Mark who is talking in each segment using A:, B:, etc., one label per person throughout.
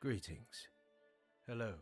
A: Greetings. Hello.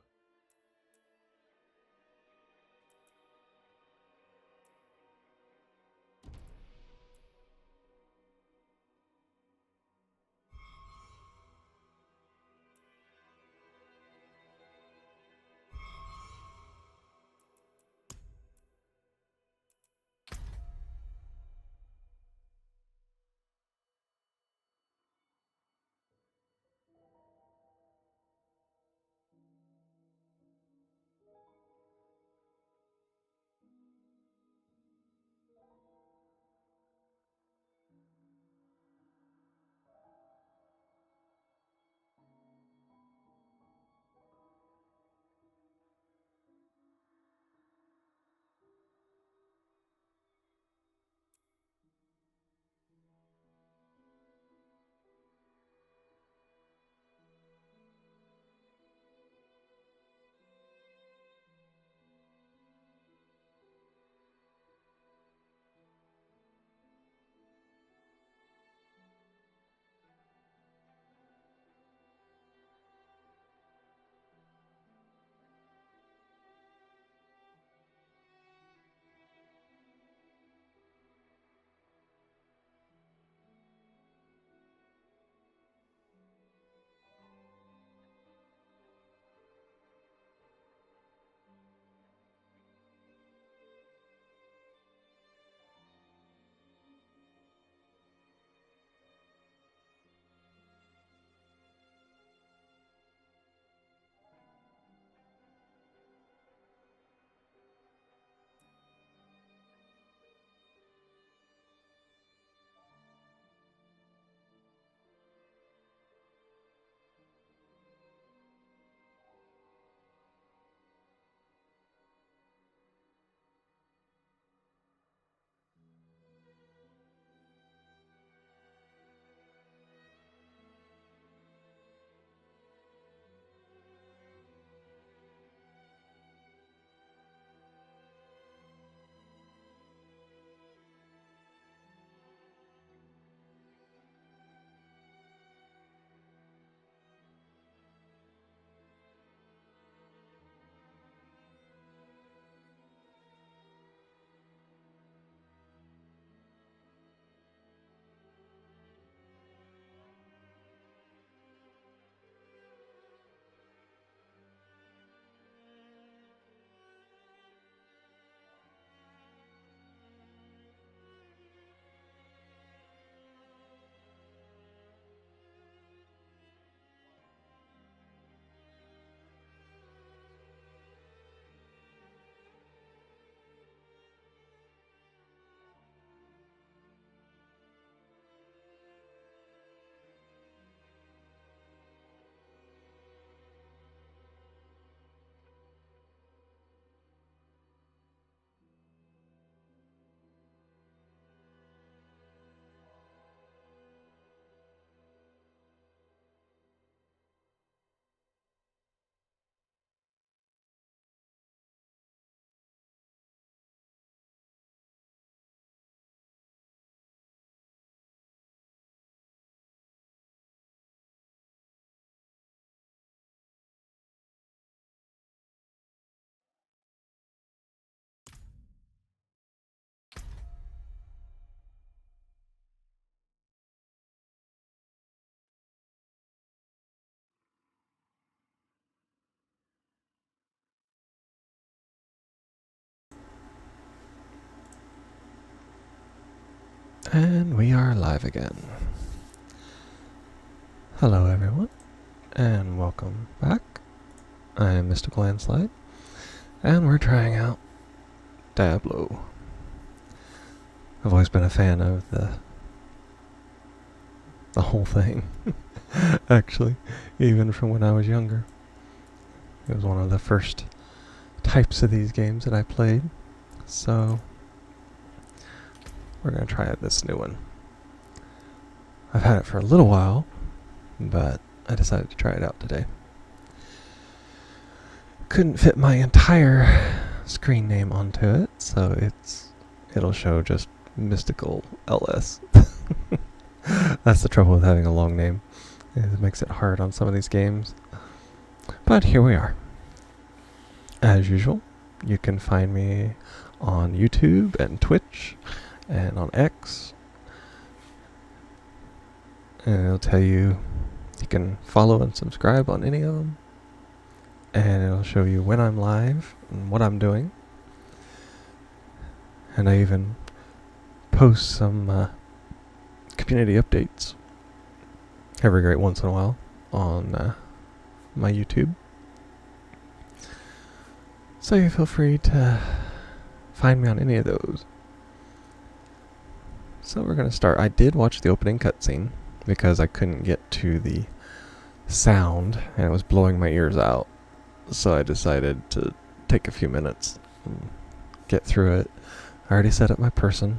B: And we are live again. Hello everyone, and welcome back. I am Mystical Landslide, and we're trying out Diablo. I've always been a fan of the whole thing, actually, even from when I was younger. It was one of the first types of these games that I played, so we're going to try out this new one. I've had it for a little while, but I decided to try it out today. Couldn't fit my entire screen name onto it, so it'll show just Mystical LS. That's the trouble with having a long name. It makes it hard on some of these games. But here we are. As usual, you can find me on YouTube and Twitch and on X. And it'll tell you can follow and subscribe on any of them. And it'll show you when I'm live and what I'm doing. And I even post some community updates every great once in a while on my YouTube. So you feel free to find me on any of those. So we're going to start. I did watch the opening cutscene because I couldn't get to the sound and it was blowing my ears out. So I decided to take a few minutes and get through it. I already set up my person.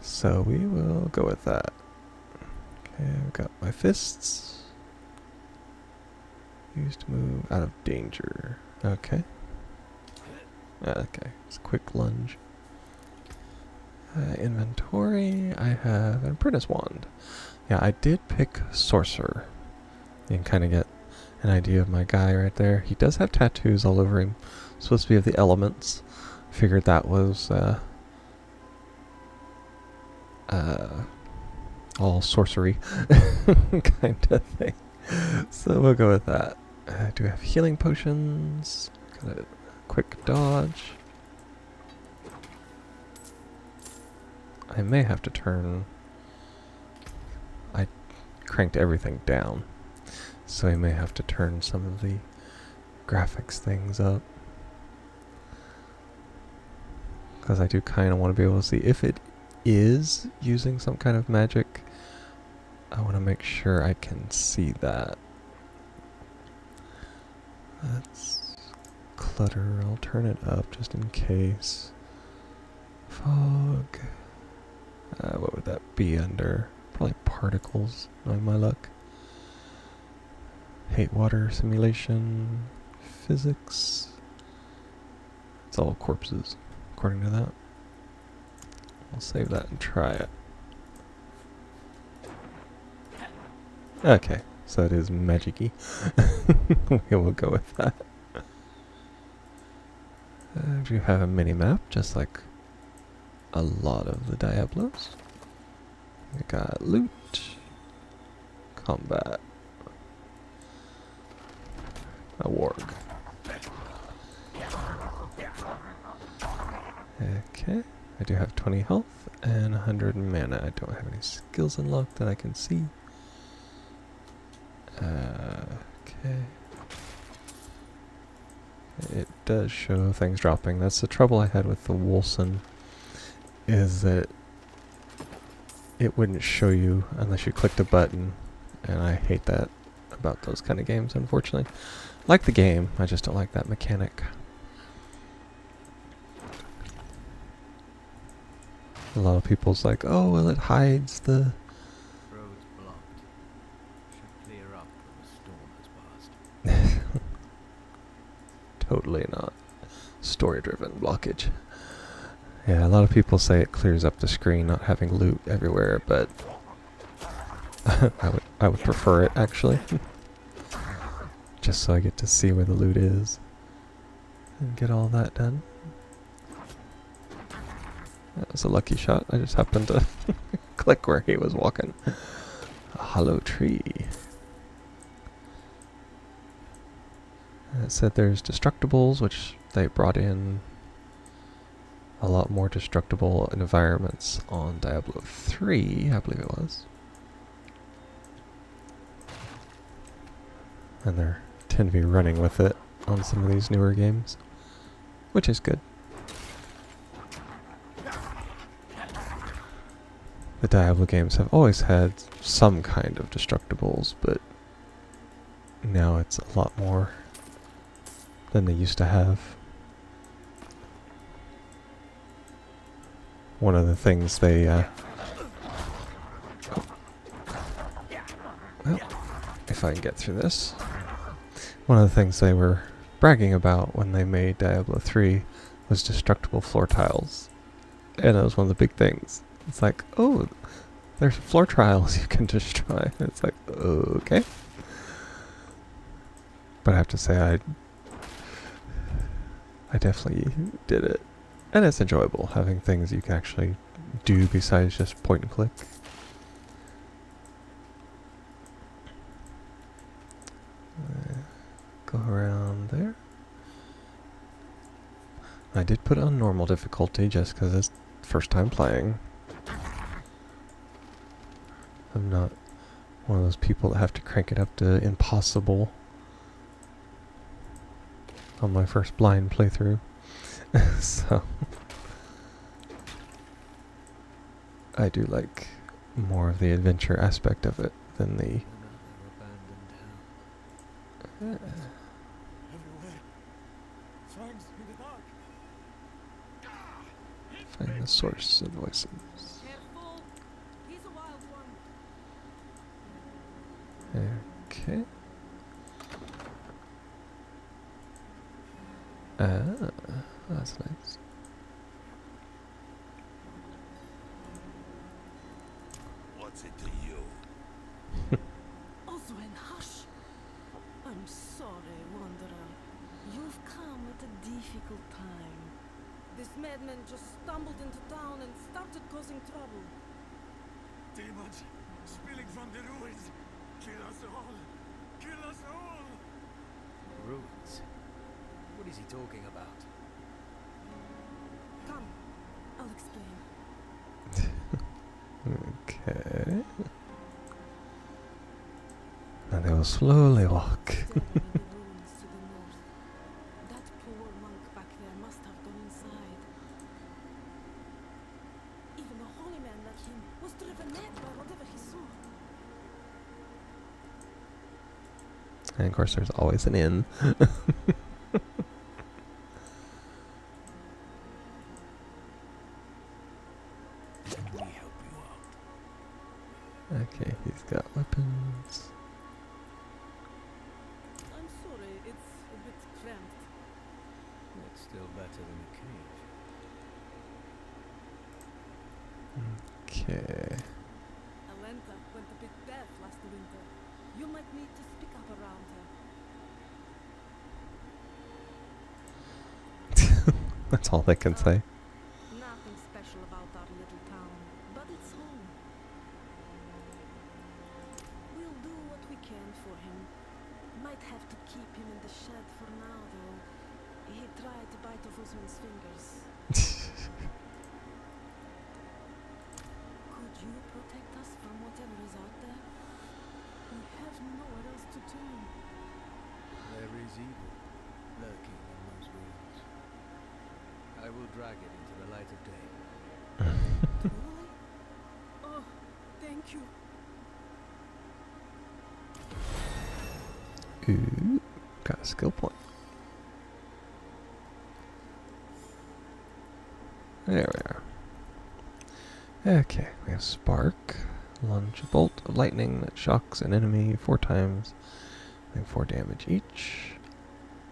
B: So we will go with that. Okay, I've got my fists. Used to move out of danger. Okay. Okay, it's a quick lunge. Inventory, I have an apprentice wand. Yeah, I did pick Sorcerer. You can kind of get an idea of my guy right there. He does have tattoos all over him. Supposed to be of the elements. Figured that was all sorcery kind of thing. So we'll go with that. I do have healing potions. Got a quick dodge. I may have to turn... I cranked everything down. So I may have to turn some of the graphics things up. Because I do kind of want to be able to see if it is using some kind of magic. I want to make sure I can see that. Let's clutter. I'll turn it up just in case. Fog. What would that be under? Probably particles, knowing my luck. Hate water simulation. Physics. It's all corpses, according to that. I'll save that and try it. Okay, so it is magic-y. We will go with that. You have a mini-map, just like a lot of the Diablos. We got loot, combat, a warg. Okay, I do have 20 health and 100 mana. I don't have any skills unlocked that I can see. Okay. It does show things dropping. That's the trouble I had with the Wolson, is that it wouldn't show you unless you clicked a button, and I hate that about those kind of games, unfortunately. Like the game, I just don't like that mechanic. A lot of people's like, oh, well, it hides the...
A: Roads blocked. Should clear up when the storm has passed.
B: Totally not. Story-driven blockage. Yeah, a lot of people say it clears up the screen not having loot everywhere, but I would prefer it, actually. Just so I get to see where the loot is and get all that done. That was a lucky shot. I just happened to click where he was walking. A hollow tree. It said there's destructibles, which they brought in a lot more destructible environments on Diablo 3, I believe it was. And they tend to be running with it on some of these newer games, which is good. The Diablo games have always had some kind of destructibles, but now it's a lot more than they used to have. One of the things they, well, if I can get through this. One of the things they were bragging about when they made Diablo 3 was destructible floor tiles. And that was one of the big things. It's like, oh, There's floor trials you can destroy. It's like, okay. But I have to say, I definitely did it. And it's enjoyable, having things you can actually do besides just point and click. Go around there. I did put it on normal difficulty just because it's first time playing. I'm not one of those people that have to crank it up to impossible on my first blind playthrough. So I do like more of the adventure aspect of it than the
A: Another abandoned town.
C: Everywhere. Fangs in the dark.
B: find the source of voices.
D: Careful! He's a wild one.
B: Okay. That's nice.
C: What's it to you?
D: Oswin, hush! I'm sorry, Wanderer. You've come at a difficult time. This madman just stumbled into town and started causing trouble.
C: Demons spilling from the ruins. Kill us all. Kill us all.
A: Ruins? What is he talking about?
D: Come, I'll explain.
B: Okay. And they will slowly walk.
D: There are the ruins to the north. That poor monk back there must have gone inside. Even a holy man like him was driven mad by whatever he saw.
B: And of course there's always an inn.
A: Let me help you out.
B: Okay, he's got weapons.
D: I'm sorry, it's a bit cramped.
A: It's still better than a cave.
B: Okay.
D: Alenta went a bit deaf last winter. You might need to speak up around her.
B: That's all they can say.
D: Nothing special about our little town, but it's home. We'll do what we can for him. Might have to keep him in the shed for now, though. He tried to bite off Osman's fingers. Could you protect us from whatever is out there? We have nowhere else to turn.
A: There is evil lurking in those ruins. I will drag it into the light of day.
D: Truly? Oh, thank you.
B: Ooh, got a skill point. There we are. Okay, we have Spark. Launch a bolt of lightning that shocks an enemy 4 times, doing 4 damage each.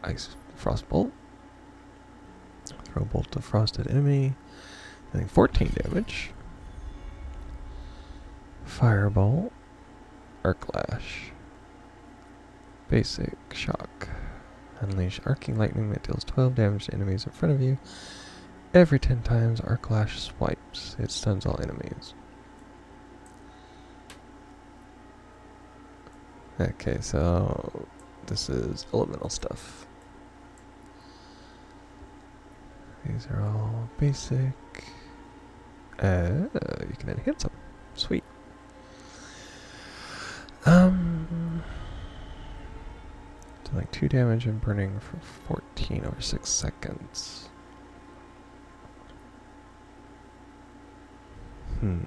B: Ice Frost Bolt. Throw a bolt of frosted enemy, doing 14 damage. Fireball. Arc Lash. Basic Shock. Unleash arcing lightning that deals 12 damage to enemies in front of you. Every 10 times Arc Lash swipes, it stuns all enemies. Okay, so this is elemental stuff. These are all basic. You can enhance them. Sweet. Do like 2 damage and burning for 14 over 6 seconds. I'll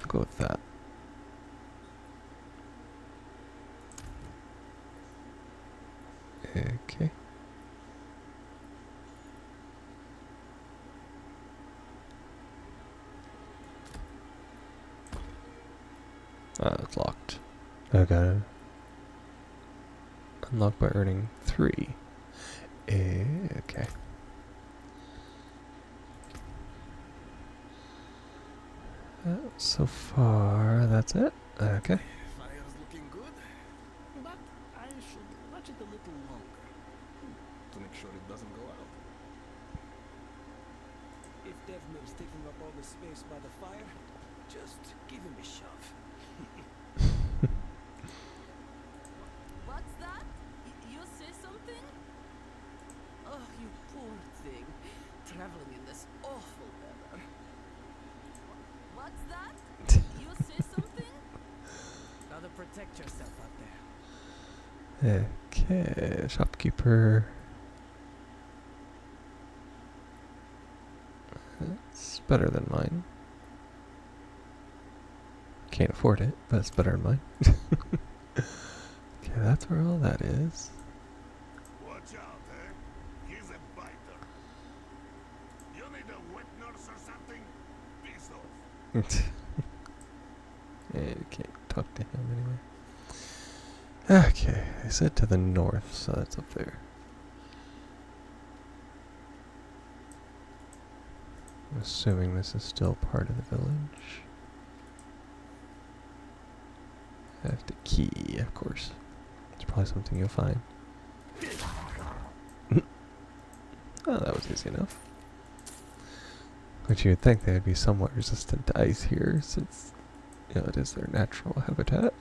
B: go with that. Okay. It's locked. I got it. Unlocked by earning 3. Okay. So far, that's it. Okay.
C: Fire's looking good, but I should watch it a little longer to make sure it doesn't go out. If Devmir's taking up all the space by the fire, just give him a shove.
D: What's that? You say something? Oh, you poor thing. Traveling in this awful weather. What's that? You say something?
A: Gotta protect yourself out there.
B: Okay, shopkeeper. It's better than mine. Can't afford it, but it's better than mine. Okay, that's where all that is.
C: Watch out, eh? He's a biter. You need a wet nurse or something? Piss off.
B: Yeah, you can't talk to him anyway. Okay, I said to the north, so that's up there. I'm assuming this is still part of the village. I have the key, of course. It's probably something you'll find. Oh, that was easy enough. But you would think they would be somewhat resistant to ice here, since, you know, it is their natural habitat.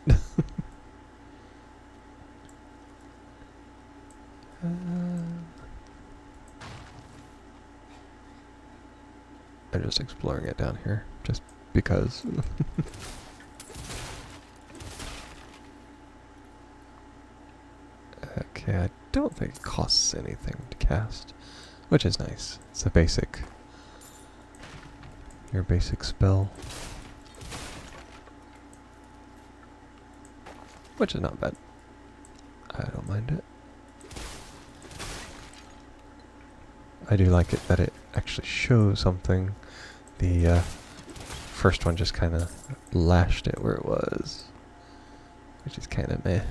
B: I'm just exploring it down here, just because. Okay, I don't think it costs anything to cast, which is nice. It's a basic, your basic spell, which is not bad. I don't mind it. I do like it that it actually shows something. The first one just kind of lashed it where it was, which is kind of meh.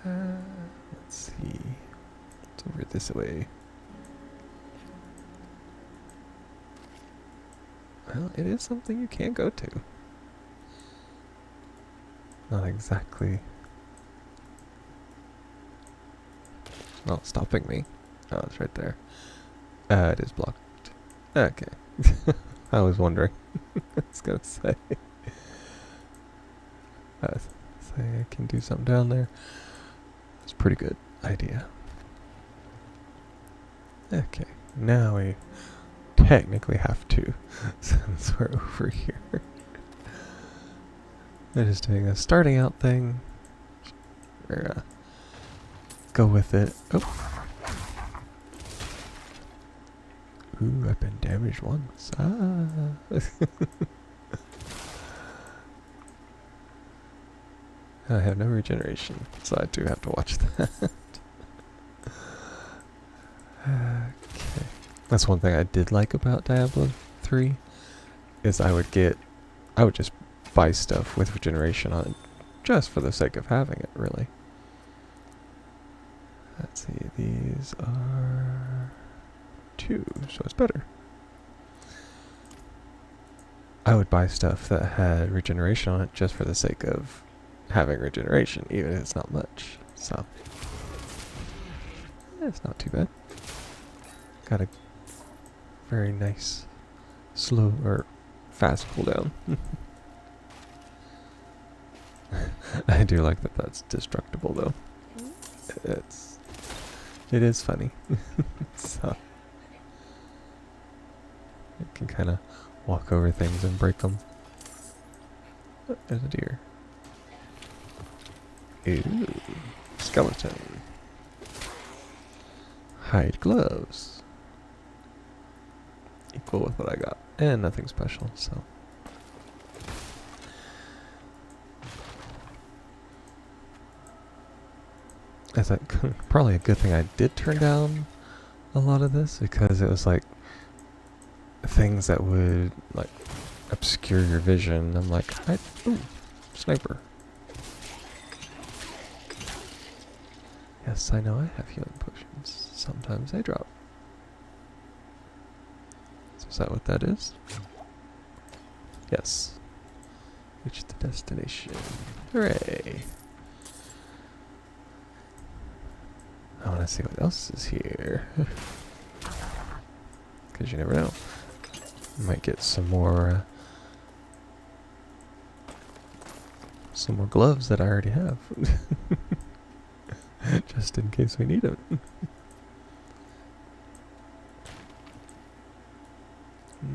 B: Let's see. It's over this way. Well, it is something you can go to. Not exactly. Not stopping me. Oh, it's right there. It is blocked. Okay. I was wondering. I was gonna say. Say I can do something down there. It's a pretty good idea. Okay, now we technically have to, since we're over here. I'm just doing a starting out thing. We're go with it. Oh. Ooh, I've been damaged once. Ah. I have no regeneration, so I do have to watch that. Okay. That's one thing I did like about Diablo 3, is I would just buy stuff with regeneration on it, just for the sake of having it, really. Let's see, these are 2, so it's better. I would buy stuff that had regeneration on it just for the sake of having regeneration, even if it's not much. So, yeah, it's not too bad. Got a very nice, slow or fast cooldown. I do like that that's destructible though. It is funny. So you can kind of walk over things and break them. Oh, there's a deer. Ooh, skeleton. Hide gloves. Equal with what I got. And nothing special, so. That's probably a good thing I did turn down a lot of this, because it was like things that would like obscure your vision. I'm like, ooh, sniper. Yes, I know I have healing potions. Sometimes they drop. So that what that is? Yes. Reach the destination. Hooray! I want to see what else is here. Because you never know. Might get some more gloves that I already have. Just in case we need them.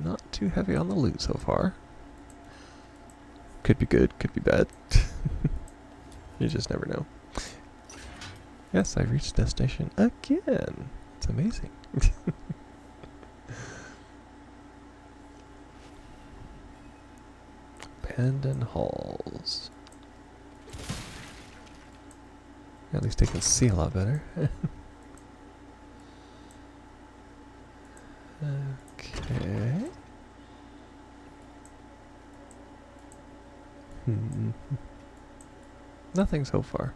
B: Not too heavy on the loot so far. Could be good, could be bad. You just never know. Yes, I reached destination again. It's amazing. Abandoned halls. At least they can see a lot better. Okay. Nothing so far.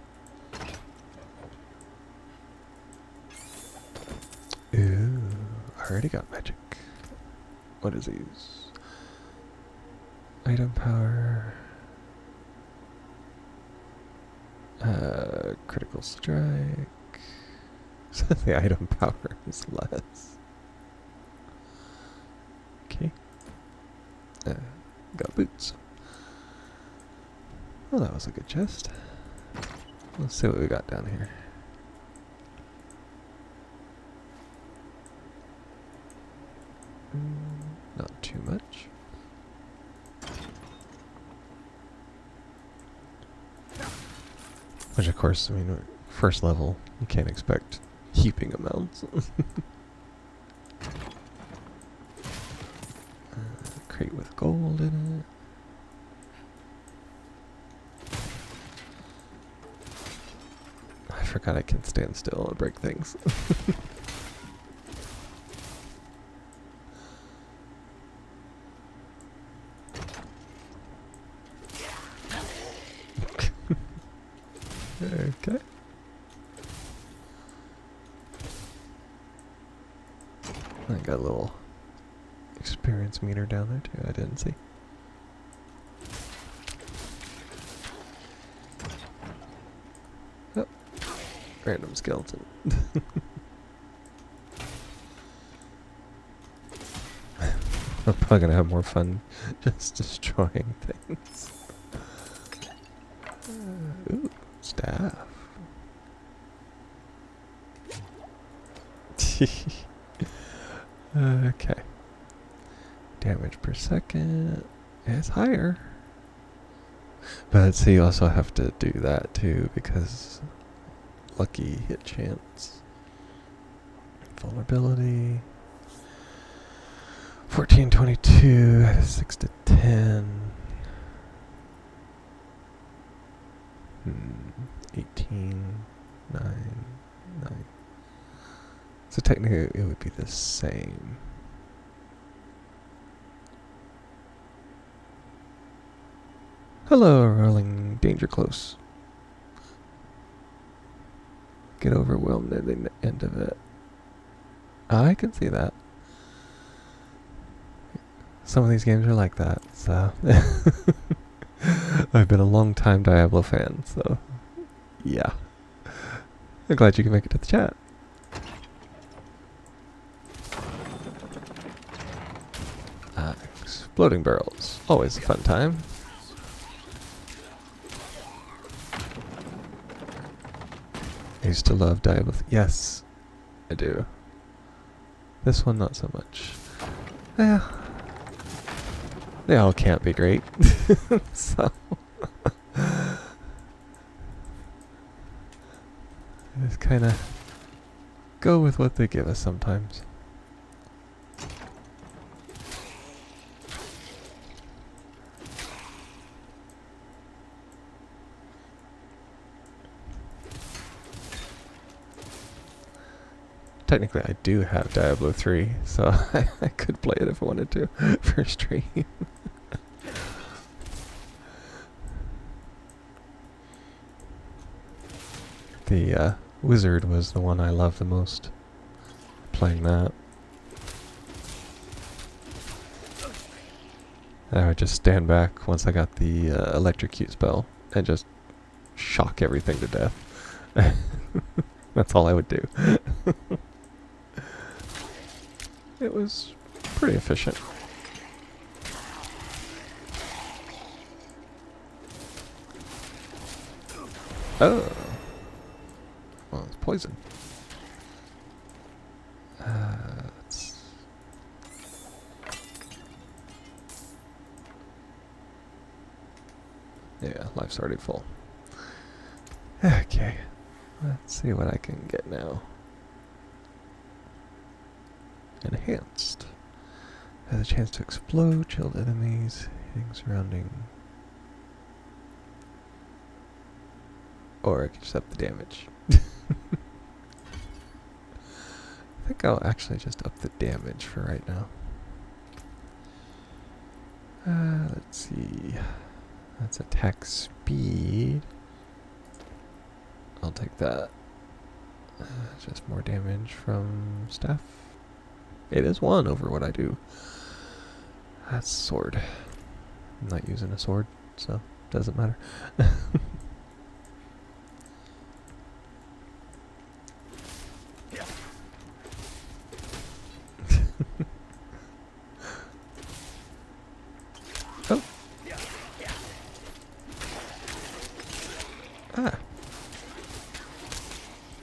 B: Ooh, I already got magic. What is these? Item power. Critical strike. The item power is less. Okay. Got boots. Well, that was a good chest. Let's see what we got down here. Not too much. Which, of course, I mean, first level, you can't expect heaping amounts. Crate with gold in it. I forgot I can stand still and break things. Okay. I got a little experience meter down there too, I didn't see. Oh, random skeleton. I'm probably gonna have more fun just destroying things. Ooh, staff. Okay. Damage per second is higher. But see, you also have to do that too because lucky hit chance. Vulnerability. 1422, 6 to 10. 18, 9, 9. So technically it would be the same. Hello, rolling danger close. Get overwhelmed at the end of it. I can see that. Some of these games are like that, so. I've been a long time Diablo fan, so yeah. I'm glad you can make it to the chat. Exploding barrels, always a fun time. I used to love Diablo. Yes, I do. This one, not so much. Yeah. They all can't be great. So. Just kind of go with what they give us sometimes. Technically, I do have Diablo 3, so I could play it if I wanted to for stream. The Wizard was the one I loved the most, playing that. I would just stand back once I got the electrocute spell and just shock everything to death. That's all I would do. It was pretty efficient. Oh. Well, it's poison. Let's... Yeah, life's already full. Okay. Let's see what I can get now. Enhanced. Has a chance to explode, chilled enemies, hitting surrounding. Or I can just up the damage. I think I'll actually just up the damage for right now. Let's see. That's attack speed. I'll take that. Just more damage from staff. It is 1 over what I do. That's sword. I'm not using a sword, so doesn't matter. Oh. Ah.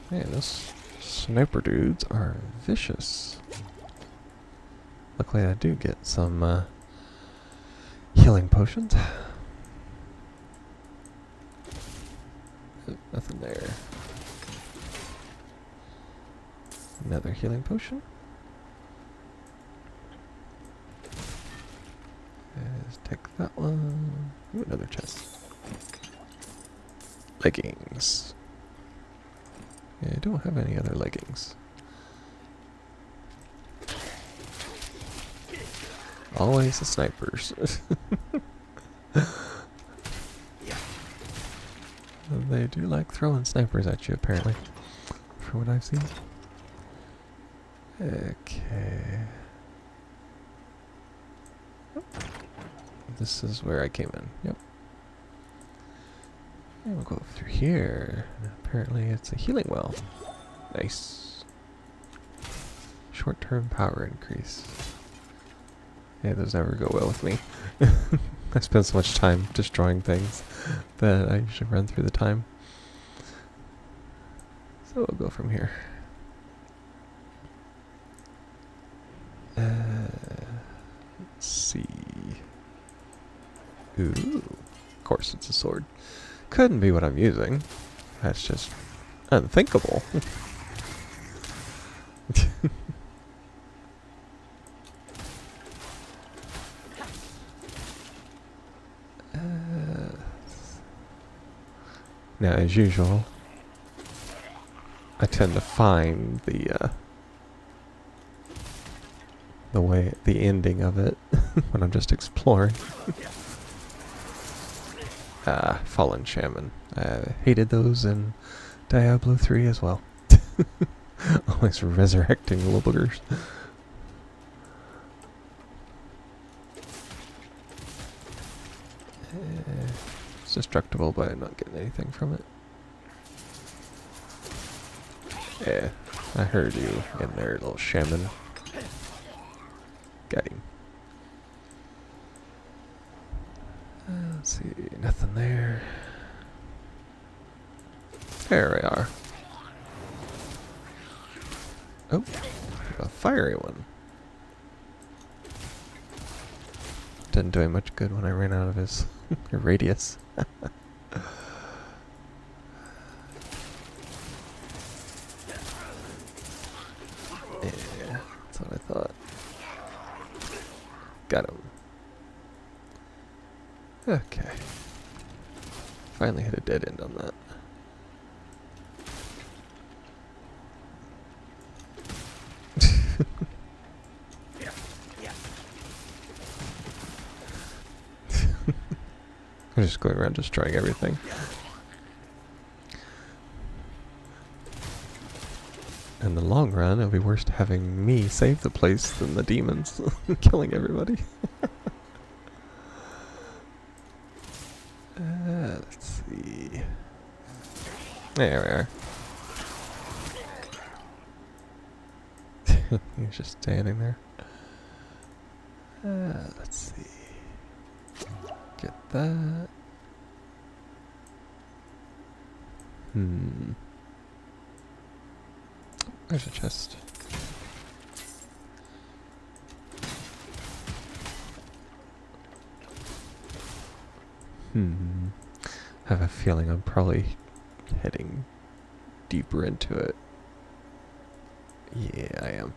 B: Man, those sniper dudes are vicious. Luckily I do get some healing potions. Nothing there. Another healing potion. Let's take that one. Ooh, another chest. Leggings. Yeah, I don't have any other leggings. Always the snipers. They do like throwing snipers at you, apparently, from what I've seen. Okay. This is where I came in. Yep. And we'll go through here. Apparently it's a healing well. Nice. Short-term power increase. Yeah, those never go well with me. I spend so much time destroying things that I usually run through the time. So we'll go from here. Let's see. Ooh. Of course it's a sword. Couldn't be what I'm using. That's just unthinkable. Now, as usual, I tend to find the ending of it when I'm just exploring. Fallen Shaman. I hated those in Diablo 3 as well. Always resurrecting little boogers. It's destructible, but I'm not getting anything from it. Yeah, I heard you in there, little shaman. Got him. Let's see, nothing there. There we are. Oh, a fiery one. Didn't do him much good when I ran out of his radius. Yeah, that's what I thought. Got him. Okay. Finally hit a dead end on that. I'm just going around destroying everything. In the long run, it'll be worse having me save the place than the demons killing everybody. There we are. He's just standing there. Let's see. Get that. There's a chest. I have a feeling I'm probably heading deeper into it. Yeah, I am.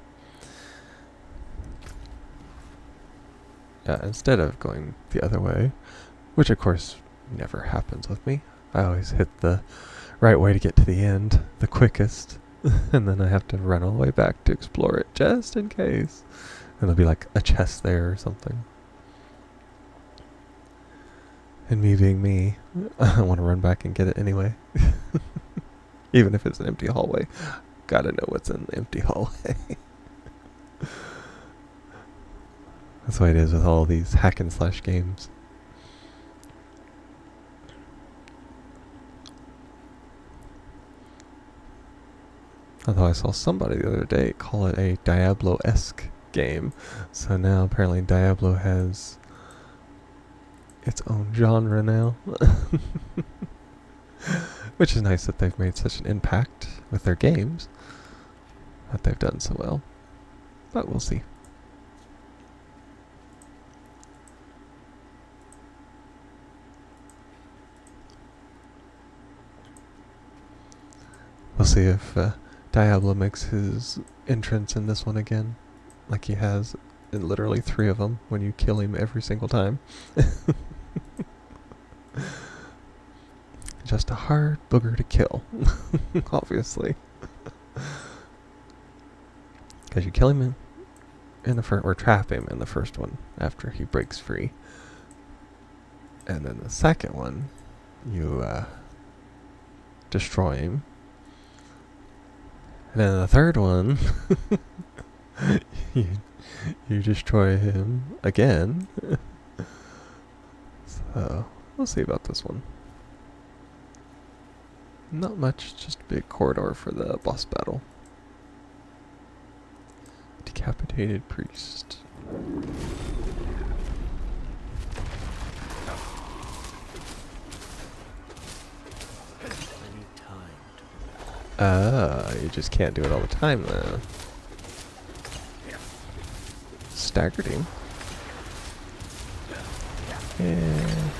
B: Instead of going the other way, which of course never happens with me, I always hit the right way to get to the end, the quickest, and then I have to run all the way back to explore it just in case. And there'll be like a chest there or something. And me being me, I want to run back and get it anyway. Even if it's an empty hallway. Gotta know what's in the empty hallway. That's the way it is with all these hack and slash games. Although I saw somebody the other day call it a Diablo-esque game. So now apparently Diablo has its own genre now. Which is nice that they've made such an impact with their games. That they've done so well. But we'll see. We'll see if Diablo makes his entrance in this one again. Like he has in literally 3 of them when you kill him every single time. Just a hard booger to kill, obviously. Because you kill him in the first, or trap him in the first one after he breaks free. And then the second one, you destroy him. And then the third one, you destroy him again. So, we'll see about this one. Not much, just a big corridor for the boss battle. Decapitated priest. You just can't do it all the time though. Staggered him. Yeah.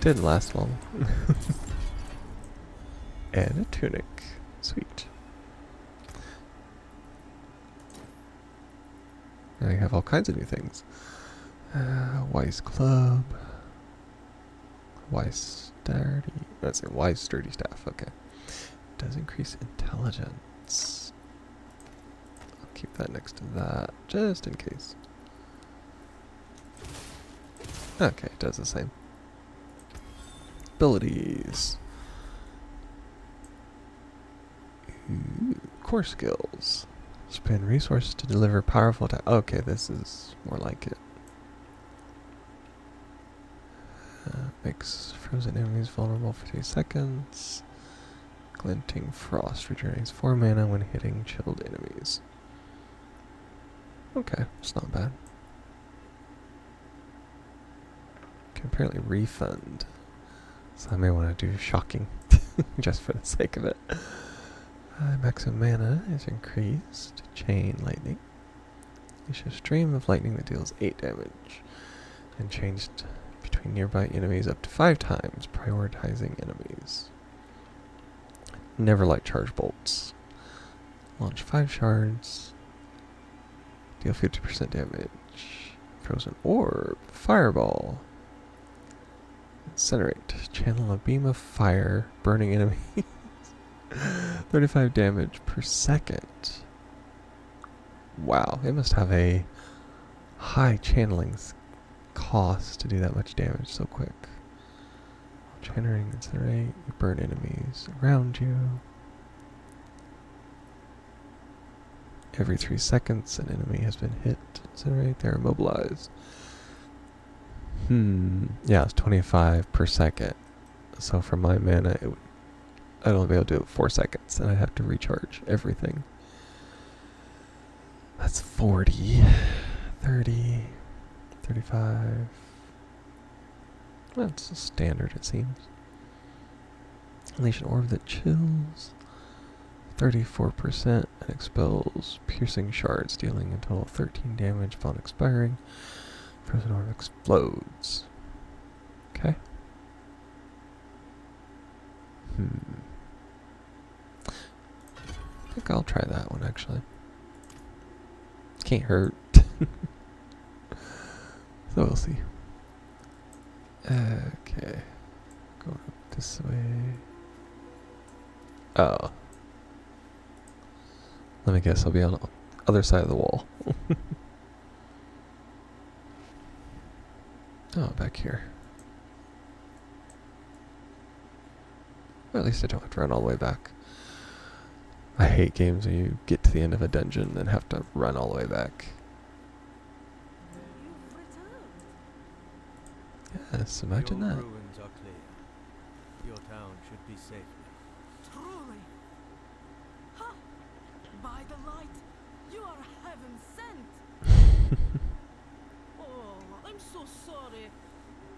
B: Didn't last long. And a tunic. Sweet. Now you have all kinds of new things. Wise club. Wise sturdy. Let's say wise sturdy staff. Okay. Does increase intelligence. I'll keep that next to that just in case. Okay, it does the same. Abilities. Ooh, core skills. Spend resources to deliver powerful attack. Okay, this is more like it. Makes frozen enemies vulnerable for 2 seconds. Glinting frost regenerates 4 mana when hitting chilled enemies. Okay, it's not bad. Can apparently refund. So I may want to do shocking just for the sake of it. Maximum mana is increased. Chain lightning. Issue a stream of lightning that deals 8 damage. And changed between nearby enemies up to 5 times, prioritizing enemies. Never light charge bolts. Launch 5 shards. Deal 50% damage. Frozen orb. Fireball. Incinerate. Channel a beam of fire, burning enemies. 35 damage per second. Wow, it must have a high channeling cost to do that much damage so quick. Generating incinerate, you burn enemies around you. Every 3 seconds, an enemy has been hit. Incinerate, they're immobilized. Yeah, it's 25 per second. So for my mana, I'd only be able to do it 4 seconds, and I'd have to recharge everything. That's 40, 30, 35. That's standard, it seems. Unleash an orb that chills. 34% and expels piercing shards, dealing a total of 13 damage upon expiring. Frozen orb explodes. Okay. I think I'll try that one actually. Can't hurt. So we'll see. Okay. Going up this way. Oh. Let me guess, I'll be on the other side of the wall. Oh, back here. Well, at least I don't have to run all the way back. I hate games where you get to the end of a dungeon and have to run all the way back.
D: You've returned.
B: Yes, imagine
A: Your
B: that.
A: ruins are clear. Your town should be safe now.
D: Truly. Ha! By the light, you are heaven sent. Oh, I'm so sorry.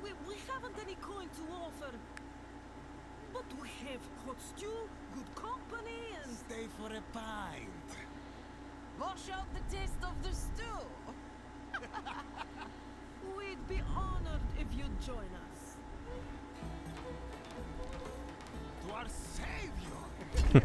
D: We haven't any coin to offer. But we have hot stew, good company, and
C: Stay for a pint.
D: wash out the taste of the stew. We'd be honored if you'd join us.
C: To our savior.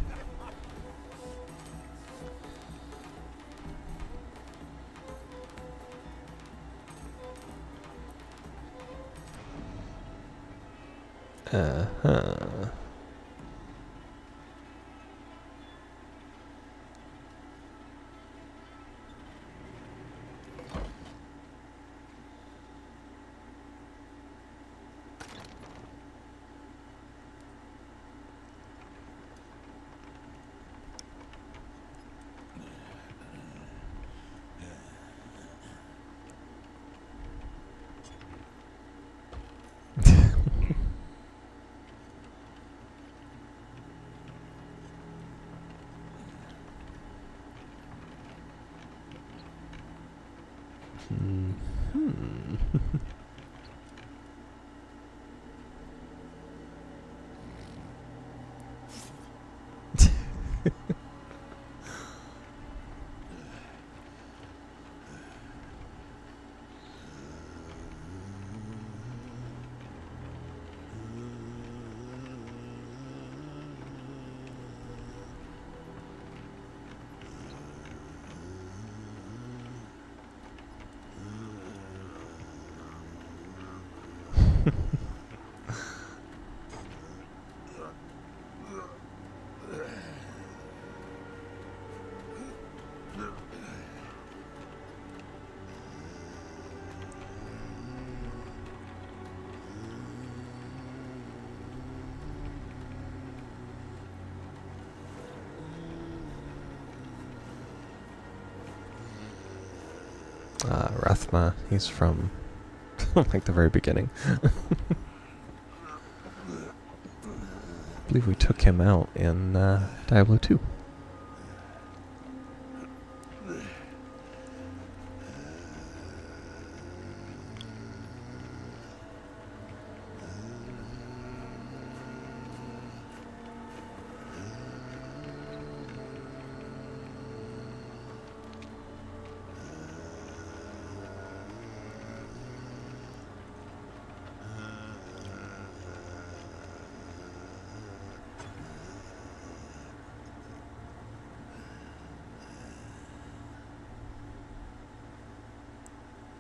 B: Uh-huh. Rathma, he's from like the very beginning. I believe we took him out in Diablo 2.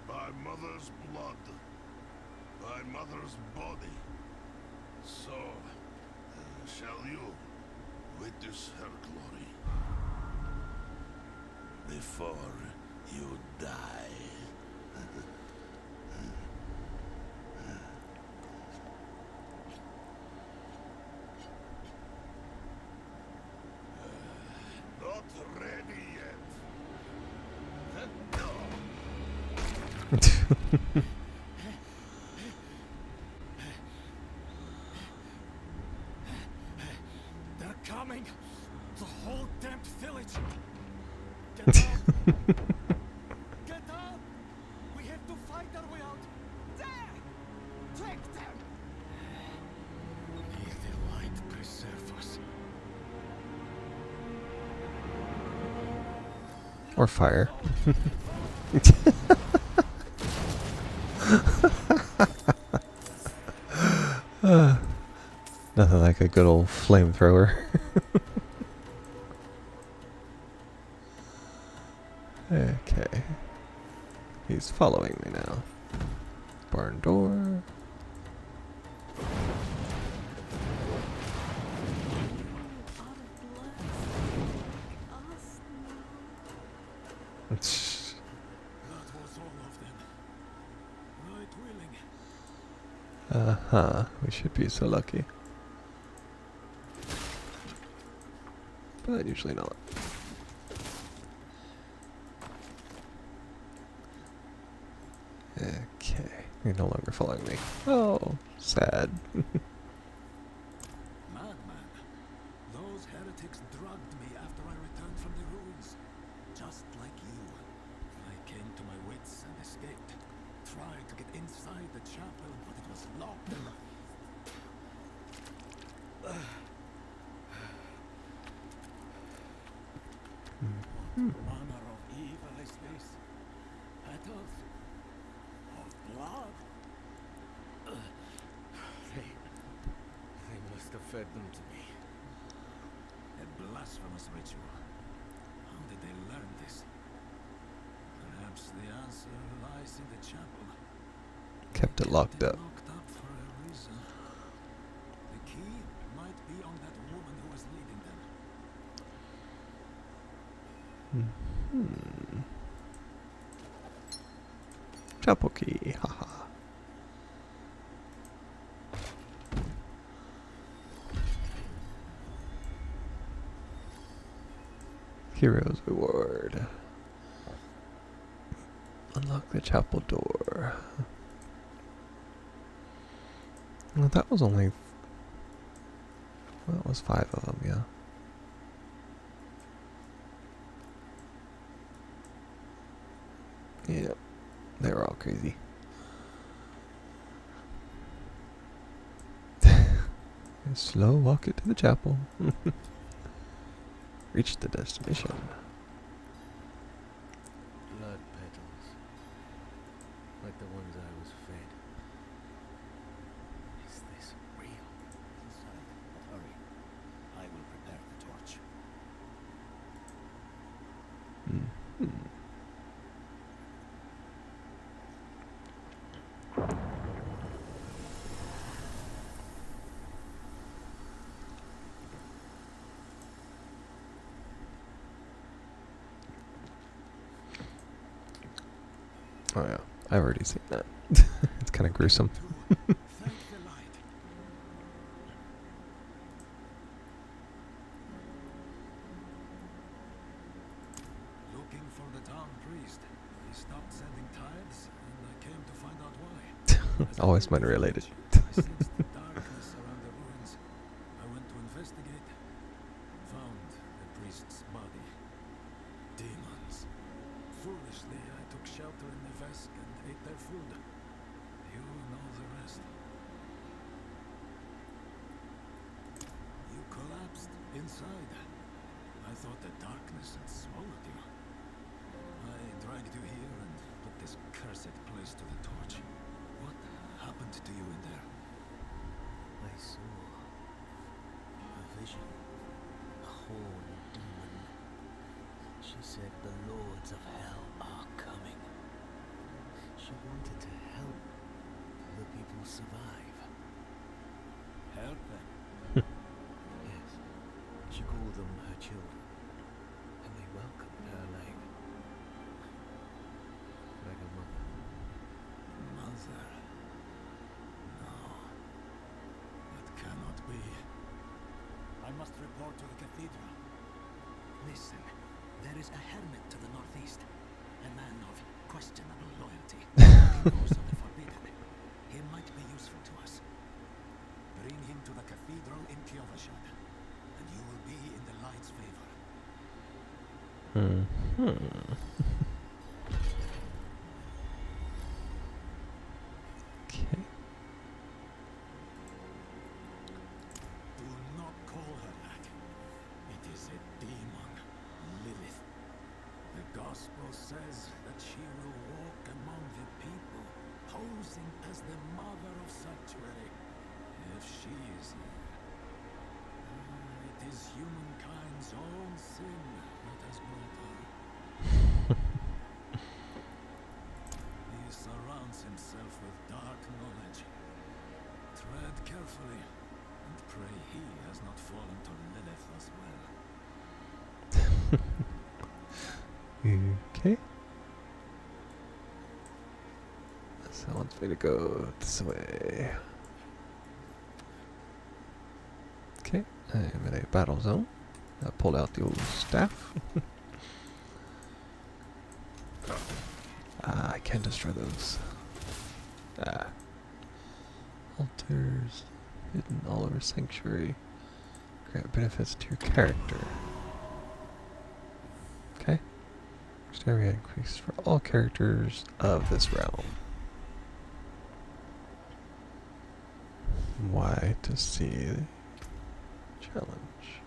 C: By mother's blood. By mother's body. So, shall you witness her glory. Before you die. Not ready yet. burning the whole damned village. Get out! Get out! We have to fight our way out. There! Take them! May the light preserve us.
B: Or fire. Nothing like a good old flamethrower. Okay. He's following me now. Barn door.
C: That was all of them. Right willing.
B: Uh-huh. We should be so lucky. But usually not. Okay. You're no longer following me. Oh, sad.
C: Madman. Those heretics drugged me after I returned from the ruins. Just like you. I came to my wits and escaped. Tried to get inside the chapel, but it was locked and... What manner of evil is this? Petals? Of blood?
A: They must have fed them to me.
C: A blasphemous ritual. How did they learn this? Perhaps the answer lies in the chapel.
B: Kept it locked up.
C: Locked up for a reason. The key might be on that woman who was leading them.
B: Chapel key, haha. Hero's reward. Unlock the chapel door. Well, that was only... Well, that was 5 of them, yeah. Yep. They were all crazy. Slow walk it to the chapel. Reach the destination.
A: Blood petals. Like the ones I was fed. Is this real?
C: Inside, but hurry. I will prepare the torch.
B: Oh yeah, I've already seen that. It's kind of gruesome.
C: Thank the light. Looking for the town priest. He stopped sending tithes, and I came to find out why. As I
B: Always
C: did
B: money
C: the
B: related.
C: village, I sensed the darkness around the ruins. I went to investigate. Found the priest's body. Demons. Foolishly, I took shelter in the Vesk and ate their food. You know the rest. You collapsed inside. I thought the darkness had swallowed you. I dragged you here and put this cursed place to the torch. What happened to you in there?
A: I saw a vision. A horned demon. She said the lords of hell are coming. She wanted to help the people survive.
C: Help them.
A: Yes. She called them her children. And they welcomed her like a mother.
C: Mother. No. That cannot be. I must report to the cathedral.
E: Listen, there is a hermit to the northeast. A man of questionable loyalty. He knows of the forbidden. He might be useful to us.
C: Bring him to the cathedral in Kyovashad, and you will be in
B: Hmm. Okay.
C: Do not call her that. It is a demon, Lilith. The gospel says that she will walk among the people, posing as the mother of sanctuary. If she is here, it is humankind's own sin that has brought her. He surrounds himself with dark knowledge. Tread carefully, and pray he has not fallen to Lilith as well.
B: Okay. So it wants me to go this way. Okay, I am in a battle zone. I pulled out the old staff. I can destroy those. Altars hidden all over sanctuary. Grant benefits to your character. Okay. Next area increase for all characters of this realm. Y to see the challenge.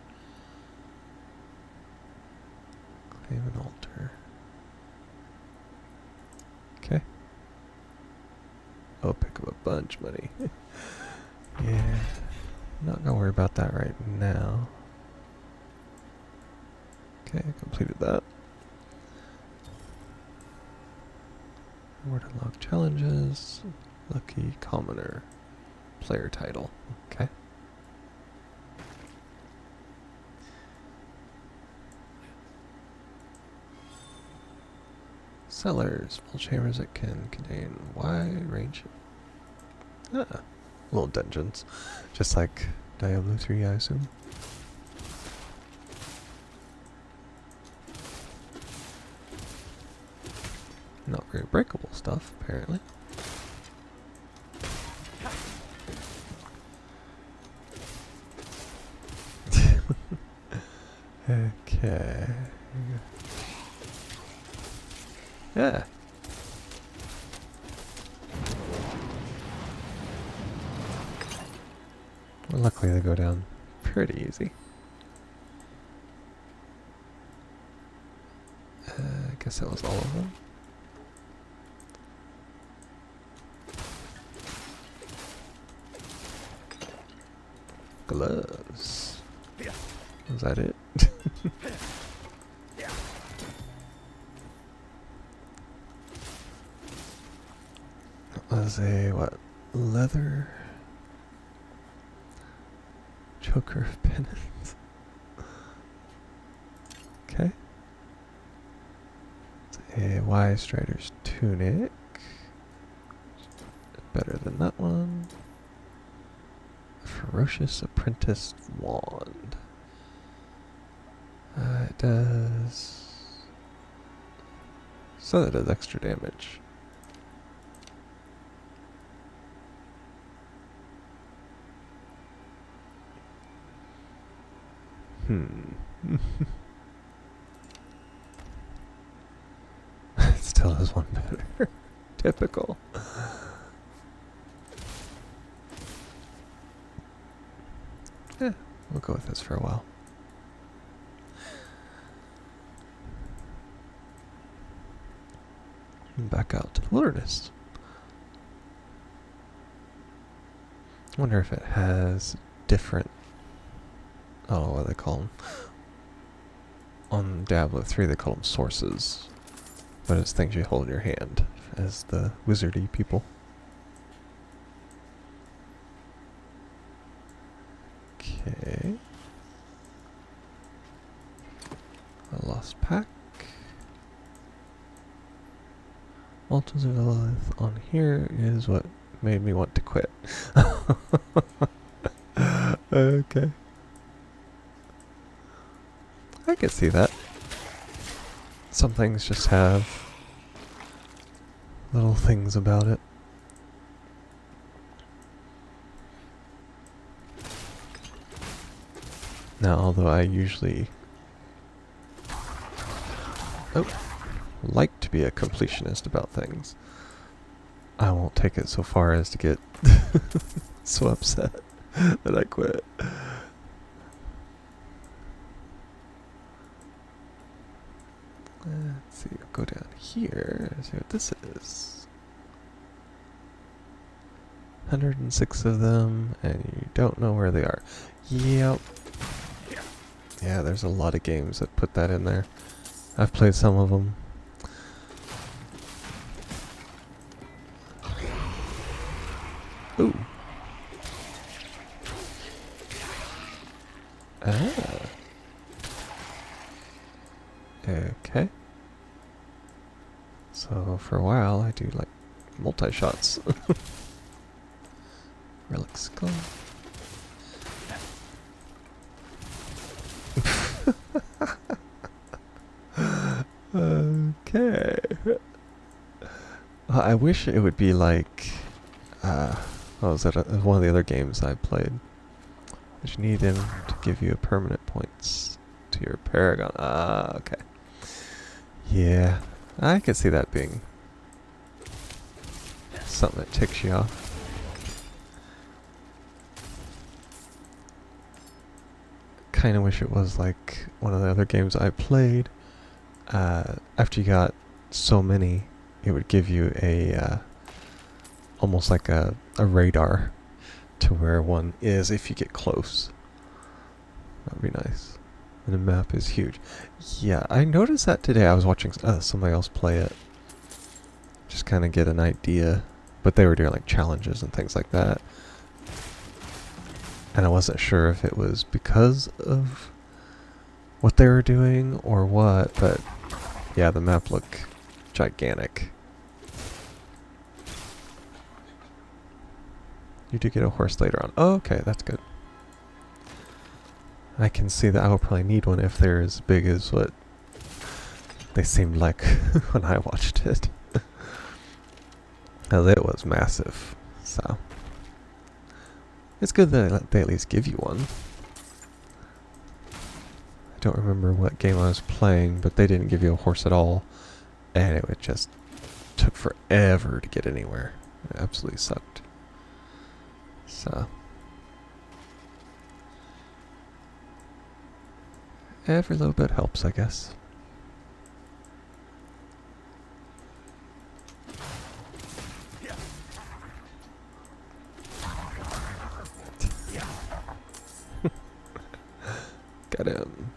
B: Claim an altar. Okay. Oh, pick up a bunch of money. Yeah. Not gonna worry about that right now. Okay, I completed that. Word unlock challenges. Lucky commoner. Player title. Okay. Cellars. Full chambers that can contain wide range. Little dungeons. Just like Diablo 3, I assume. Not very breakable stuff, apparently. Okay. Yeah. Well, luckily they go down pretty easy. I guess that was all of them. Gloves. Was that it? That was a, what? Leather choker of penance. Okay. It's a Y Strider's tunic. Better than that one. Ferocious Apprentice Wand. It does... So that does extra damage. It still has one better. Typical. Yeah, we'll go with this for a while. And back out to the wilderness. I wonder if it has different... Oh, what do they call them? On Diablo 3 they call them sources. But it's things you hold in your hand as the wizardy people. Okay. A lost pack. Altars of Lilith on here is what made me want to quit. Okay. I could see that. Some things just have little things about it. Now, although I usually like to be a completionist about things. I won't take it so far as to get so upset that I quit. Let's see, I'll go down here and see what this is. 106 of them, and you don't know where they are. Yep. Yeah, there's a lot of games that put that in there. I've played some of them. Ooh. Ah. Okay. So for a while I do like multi-shots. Relic skull. Okay. I wish it would be like what was it? One of the other games I played. You need him to give you permanent points to your Paragon. Ah, okay. Yeah, I could see that being something that ticks you off. Kind of wish it was like one of the other games I played. After you got so many, it would give you a almost like a radar to where one is if you get close. That would be nice. And the map is huge. Yeah, I noticed that today. I was watching somebody else play it. Just kind of get an idea. But they were doing like challenges and things like that. And I wasn't sure if it was because of what they were doing or what. But yeah, the map looked gigantic. You do get a horse later on. Oh, okay, that's good. I can see that I will probably need one if they're as big as what they seemed like when I watched it. Well, it was massive, so it's good that they at least give you one. I don't remember what game I was playing, but they didn't give you a horse at all, and it just took forever to get anywhere. It absolutely sucked. So every little bit helps, I guess. Got him.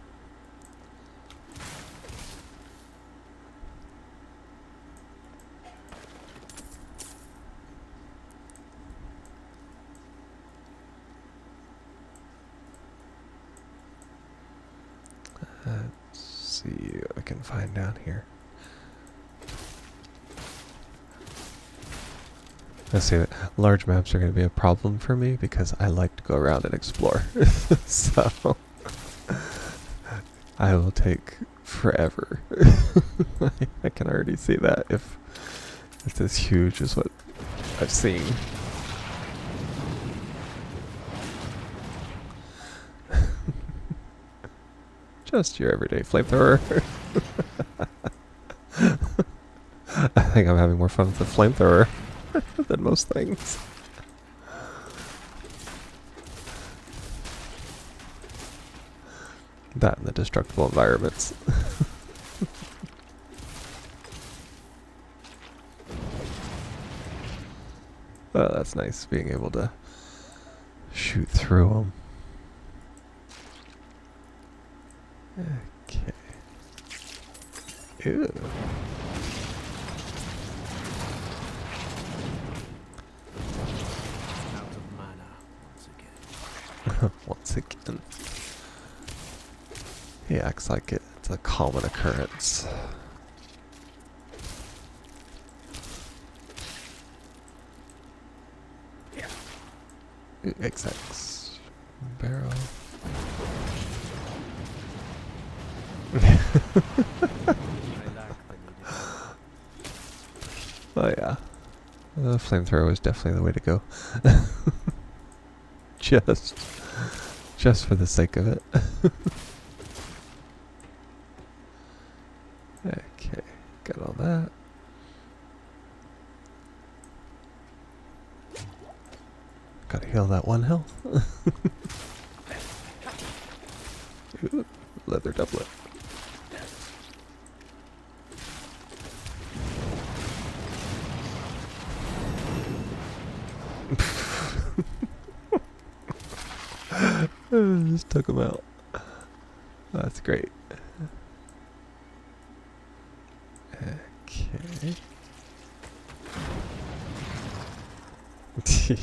B: Let's see what I can find down here. Let's see, large maps are going to be a problem for me because I like to go around and explore. So I will take forever. I can already see that if it's as huge as what I've seen. Just your everyday flamethrower. I think I'm having more fun with the flamethrower than most things. That and the destructible environments. Oh, that's nice being able to shoot through them. Okay. Ew.
A: Out of mana once again.
B: Once again. He acts like it's a common occurrence. Ooh, XX. Barrel. Oh yeah. The flamethrower is definitely the way to go. Just for the sake of it. heal that one health. Ooh, leather doublet. Just took him out. That's great. Okay.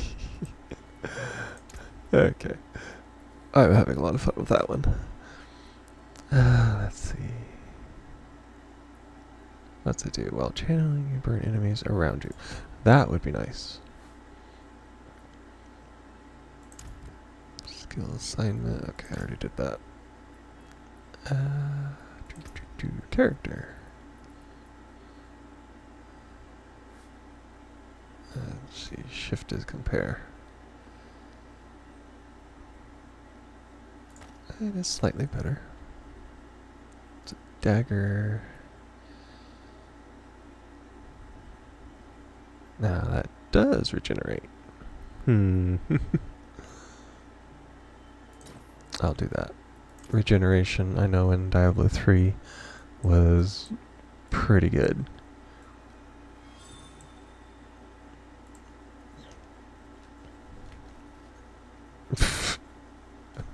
B: Okay. I'm having a lot of fun with that one. Let's see. What's it do? While channeling, you burn enemies around you. That would be nice. Skill assignment. Okay, I already did that. Character. Let's see. Shift is compare. It is slightly better. It's a dagger. Now that does regenerate. I'll do that. Regeneration, I know in Diablo 3 was pretty good.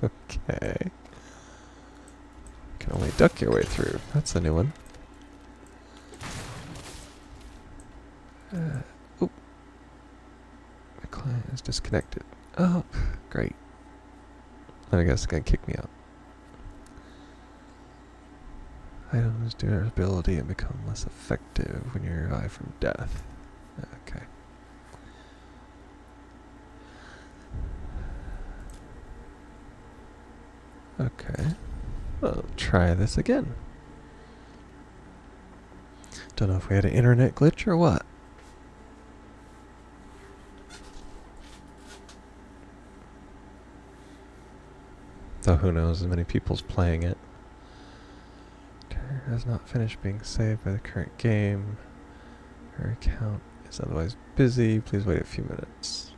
B: Okay. You can only duck your way through. That's a new one. Oop. My client is disconnected. Oh, great. Then I guess it's gonna kick me out. Items do ability and become less effective when you revive from death. Okay. Okay. Well, try this again. Don't know if we had an internet glitch or what. Though who knows, as many people's playing it. Terror has not finished being saved by the current game. Her account is otherwise busy. Please wait a few minutes.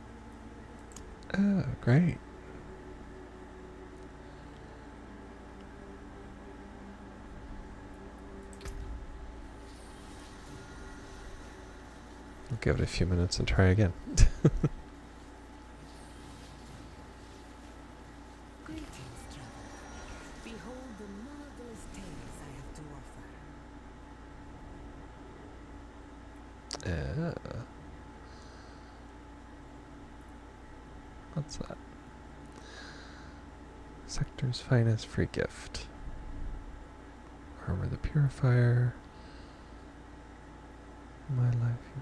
B: Oh, great. I'll give it a few minutes and try again.
D: Greetings, traveler. Behold the marvelous tales I have to offer.
B: What's that? Sector's finest free gift. Armor the Purifier. My life you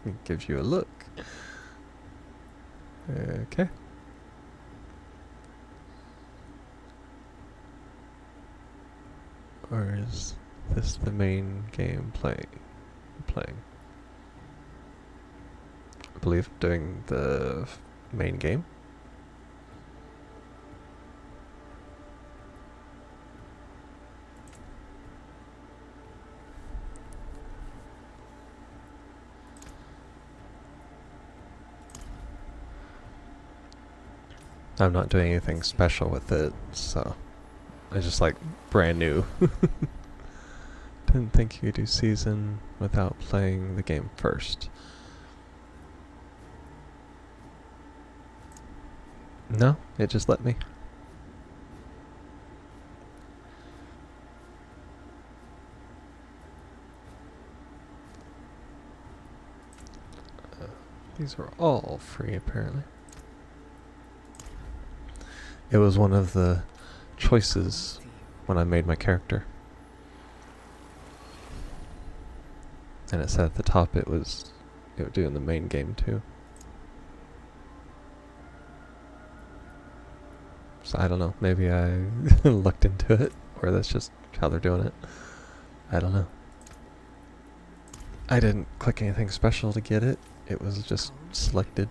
B: It gives you a look. Okay. Or is this the main game playing? I believe doing the main game. I'm not doing anything special with it, so I just like brand new. Didn't think you could do season without playing the game first. No, it just let me. These are all free apparently. It was one of the choices when I made my character. And it said at the top it would do in the main game too. So I don't know, maybe I looked into it, or that's just how they're doing it. I don't know. I didn't click anything special to get it. It was just selected.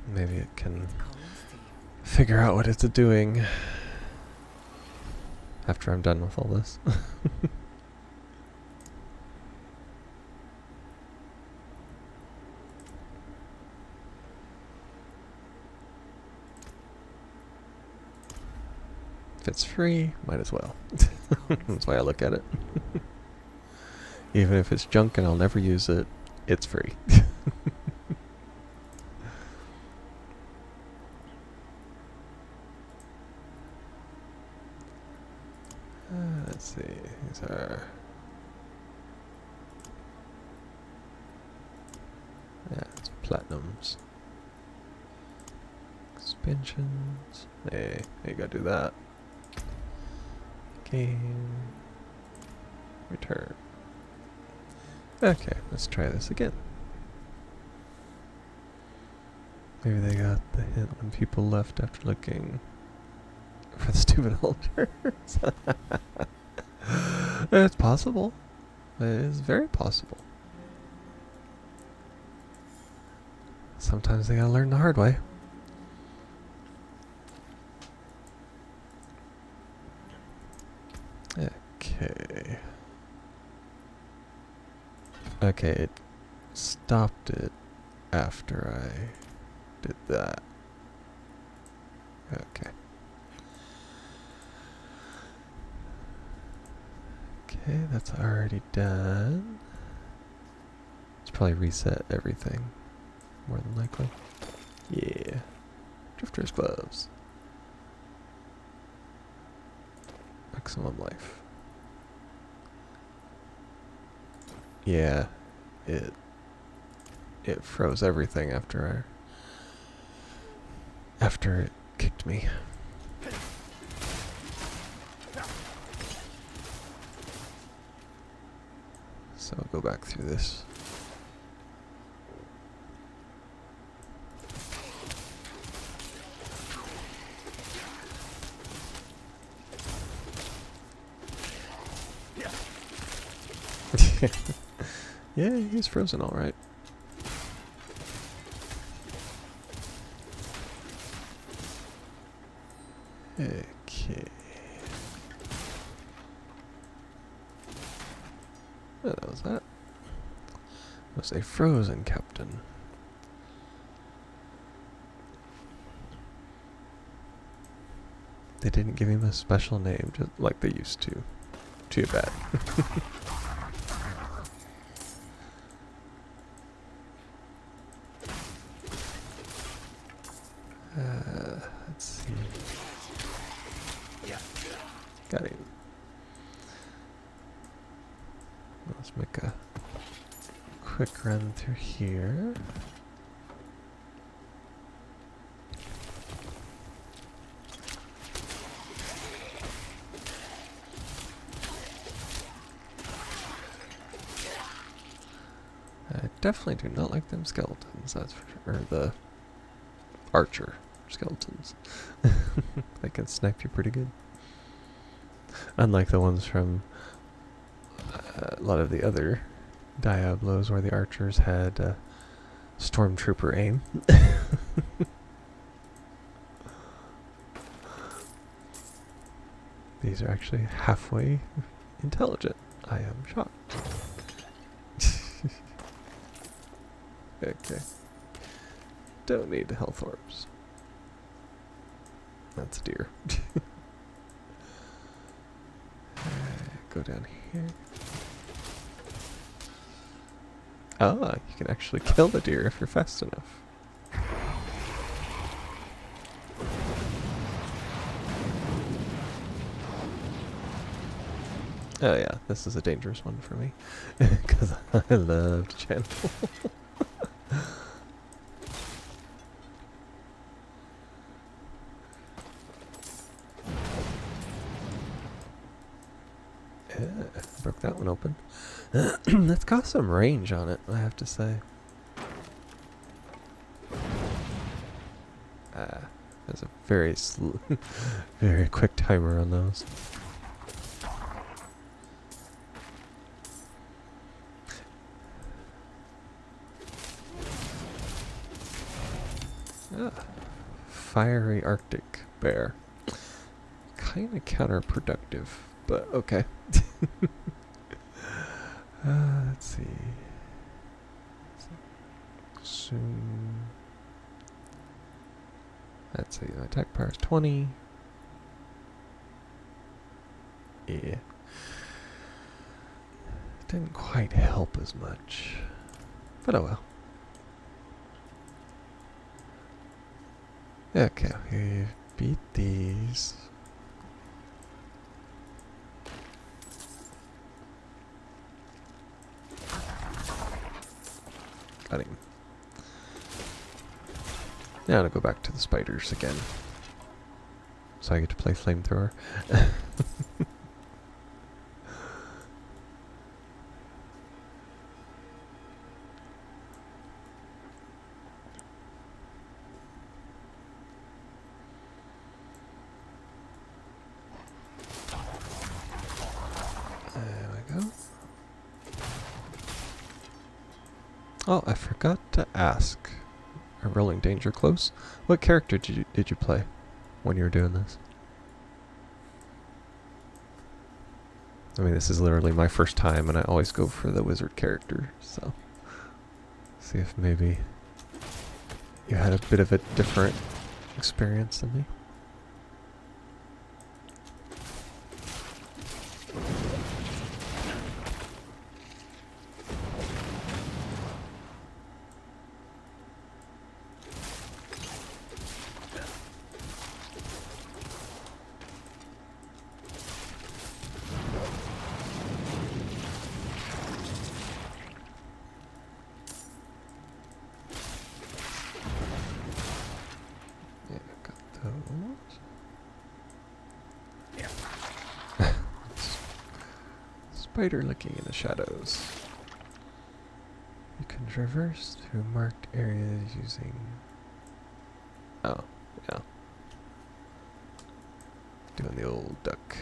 B: Maybe it can
D: Calls to you.
B: figure out what it's doing after I'm done with all this. If it's free, might as well. That's why I look at it. Even if it's junk and I'll never use it, it's free. Let's see. These are... yeah, it's platinums. Expansions. Hey, you gotta do that. Game. Return. Okay, let's try this again. Maybe they got the hint when people left after looking for the stupid altars. It's possible. It is very possible. Sometimes they gotta learn the hard way. Okay. Okay, it stopped it after I did that. Okay. Okay, that's already done. It's probably reset everything, more than likely. Yeah. Drifter's gloves. Maximum life. Yeah, it froze everything after it kicked me. So I'll go back through this. Yeah, he's frozen all right. Okay. Oh, that was that. It was a frozen captain. They didn't give him a special name, just like they used to. Too bad. Let's see. Got him. Let's make a quick run through here. I definitely do not like them skeletons, that's for sure. Or the archer skeletons. They can snipe you pretty good. Unlike the ones from a lot of the other Diablos where the archers had stormtrooper aim. These are actually halfway intelligent. I am shocked. Okay. Don't need health orbs. That's a deer. Go down here. Ah, you can actually kill the deer if you're fast enough. Oh yeah, this is a dangerous one for me. Because I love to channel. Broke that one open. That's got some range on it, I have to say. There's a very very quick timer on those. Ah, fiery Arctic bear. Kind of counterproductive, but okay. Let's see. Soon. Let's see. The attack power is 20. Yeah. Didn't quite help as much. But oh well. Okay, we beat these. Got him. Now to go back to the spiders again. So I get to play flamethrower. There we go. Oh, I forgot to ask. Are rolling danger close? What character did you play when you were doing this? I mean, this is literally my first time, and I always go for the wizard character, so see if maybe you had a bit of a different experience than me. Yeah, got those. Spider looking in the shadows. You can traverse through marked areas using... Oh, yeah. Doing the old duck.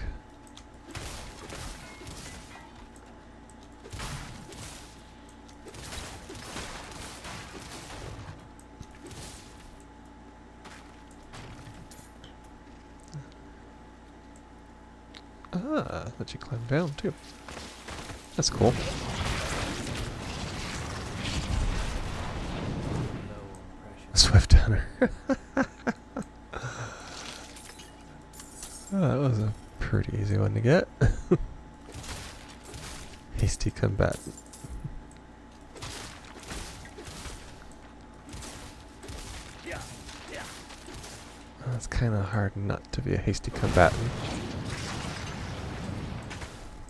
B: Ah, let you climb down too. That's cool.
A: Low on pressure.
B: Swift hunter. Oh, that was a pretty easy one to get. Hasty combatant. Oh, it's kind of hard not to be a hasty combatant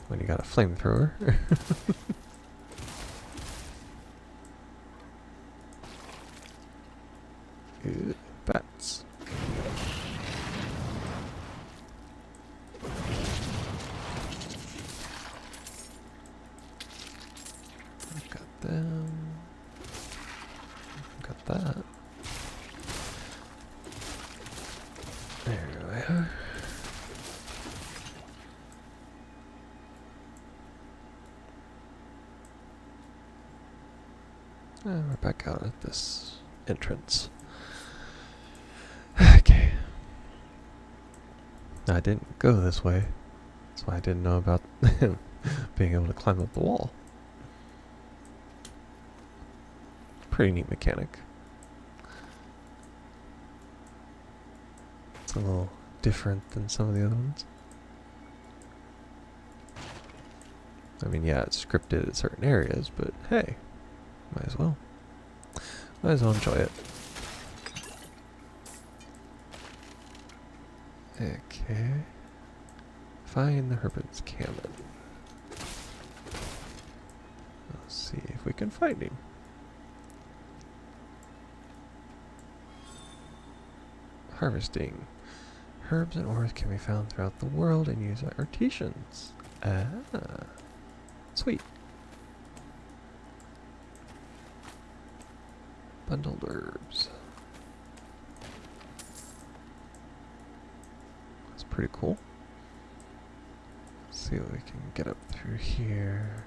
B: when you got a flamethrower. Ew, bats. Got them. Got that. There we are. And we're back out at this entrance. Okay. I didn't go this way. That's why I didn't know about being able to climb up the wall. Pretty neat mechanic. It's a little different than some of the other ones. I mean, yeah, it's scripted at certain areas, but hey, might as well. Might as well enjoy it. Okay. Find the Hermit's cabin. Let's see if we can find him. Harvesting. Herbs and ores can be found throughout the world and used by artisans. Ah. Sweet. Bundled herbs. That's pretty cool. Let's see what we can get up through here.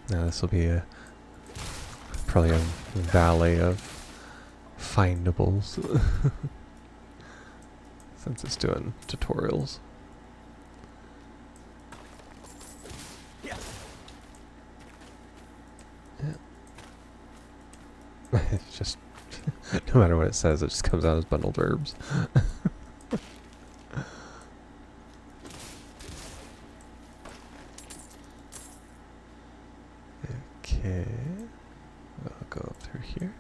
B: Now this will be probably a valley of findables since it's doing tutorials.
E: Yeah.
B: It's just no matter what it says, it just comes out as bundled verbs. Okay, I'll go up through here.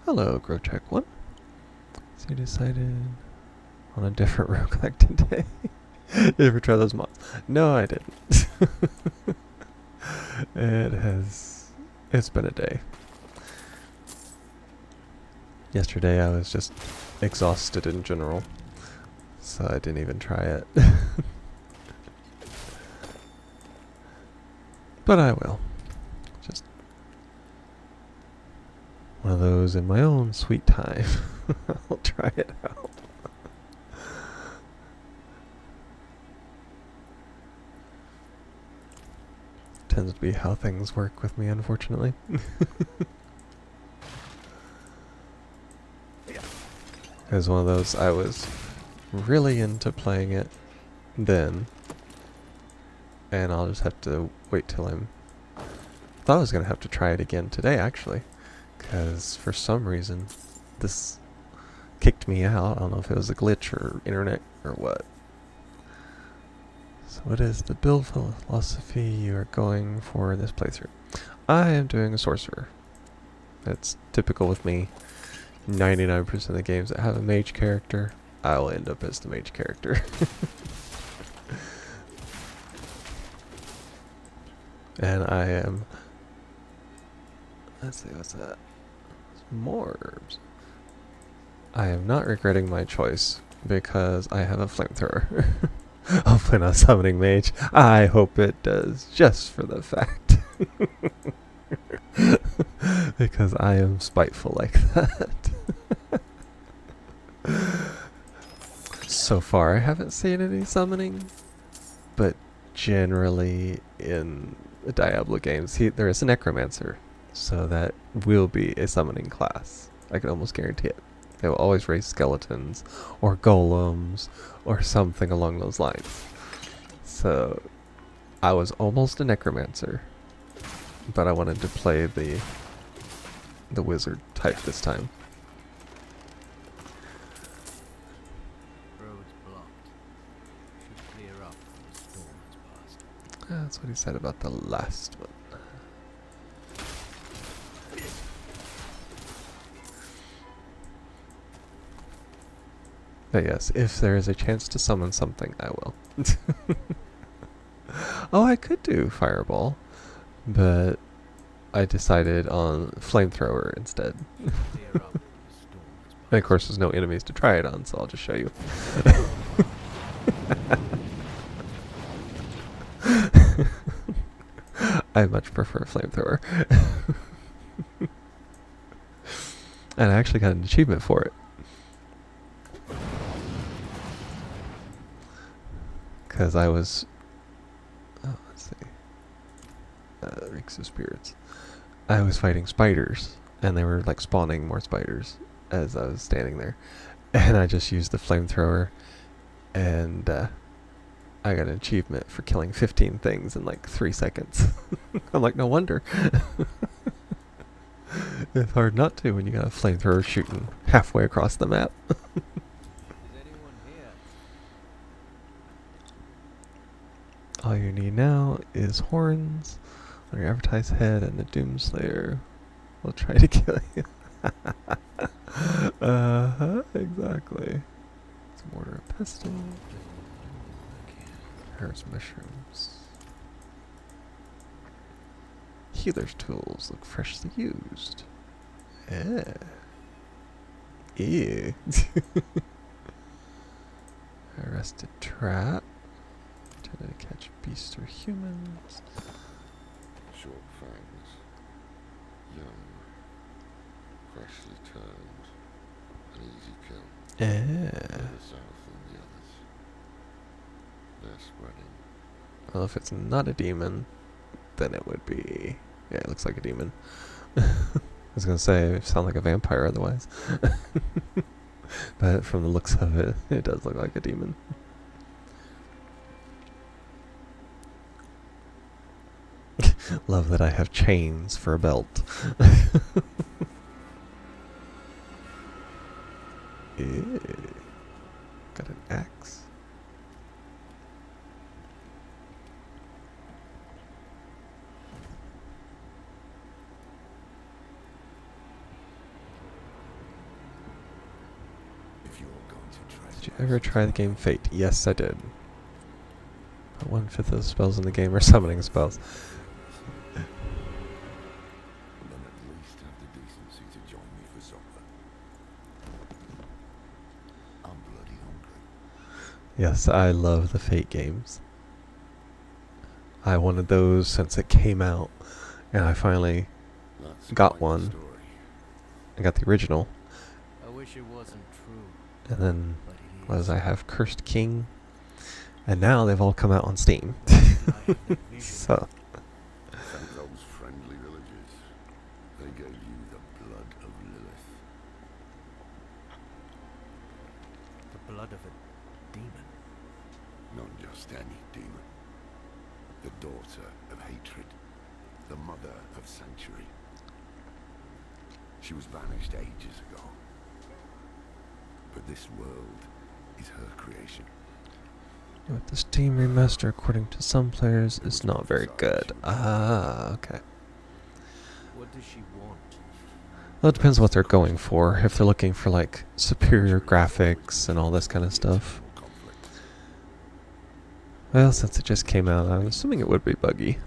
B: Hello, Grotech1. So you decided on a different roguelike today? Did you ever try those mods? No, I didn't. It's been a day. Yesterday I was just exhausted in general, so I didn't even try it. But I will. Just one of those in my own sweet time. I'll try it out. Tends to be how things work with me, unfortunately. It was one of those, I was really into playing it then, and I'll just have to wait till thought I was going to have to try it again today, actually, because for some reason this kicked me out. I don't know if it was a glitch or internet or what. So what is the build philosophy you are going for in this playthrough? I am doing a sorcerer. That's typical with me. 99% of the games that have a mage character, I will end up as the mage character. And I am... Let's see, what's that? More herbs. I am not regretting my choice because I have a flamethrower. Hopefully not summoning mage. I hope it does, just for the fact. Because I am spiteful like that. So far I haven't seen any summoning, but generally in the Diablo games there is a necromancer, so that will be a summoning class. I can almost guarantee it. They will always raise skeletons or golems or something along those lines. So I was almost a necromancer, but I wanted to play the wizard type this time.
A: Road's blocked. Should clear up when the storm has passed.
B: That's what he said about the last one. But yes, if there is a chance to summon something, I will. Oh, I could do fireball, but I decided on flamethrower instead.
A: Clear up when the storm has passed.
B: And of course there's no enemies to try it on, so I'll just show you. I much prefer flamethrower. And I actually got an achievement for it. Because I was... Oh, let's see. Reeks of Spirits. I was fighting spiders, and they were like spawning more spiders as I was standing there. And I just used the flamethrower, and I got an achievement for killing 15 things in like 3 seconds. I'm like, no wonder. It's hard not to when you got a flamethrower shooting halfway across the map.
A: Is anyone here?
B: All you need now is horns on your advertised head, and the Doomslayer will try to kill you. Exactly. Some mortar and pestle. Here's mushrooms. Healer's tools look freshly used. Yeah. Ew. Arrested trap. Intended to catch beasts or humans.
F: short fangs, young, freshly turned, an easy kill. Further south than the others. They're spreading.
B: Well, if it's not a demon, then it would be... Yeah, it looks like a demon. I was going to say, it sounds like a vampire otherwise. But from the looks of it, it does look like a demon. Love that I have chains for a belt. Ew. Got an axe.
C: If you're going to try,
B: Did you ever try the game Fate? Yes, I did. About 1/5 of the spells in the game are summoning spells.
C: then at least have the decency to join me for supper. I'm bloody hungry.
B: Yes, I love the Fate games. I wanted those since it came out, and I finally
F: That's
B: got
F: quite the
B: one.
F: story.
B: I got the original,
A: I wish it wasn't true,
B: and then
A: but it
B: what
A: is.
B: does I have? Cursed King, and now they've all come out on Steam.
A: I have that vision.
B: So
F: Thank those friendly villagers. They gave you the blood of Lilith.
A: The blood of a demon.
F: Not just any demon. The daughter of hatred. The mother of sanctuary. She was banished ages ago. But this world is her creation.
B: with the Steam remaster, according to some players, is not very good. Ah, okay.
A: What does she want?
B: Well, it depends what they're going for. If they're looking for like superior graphics and all this kind of stuff.
F: Conflict.
B: Well, since it just came out, I'm assuming it would be buggy.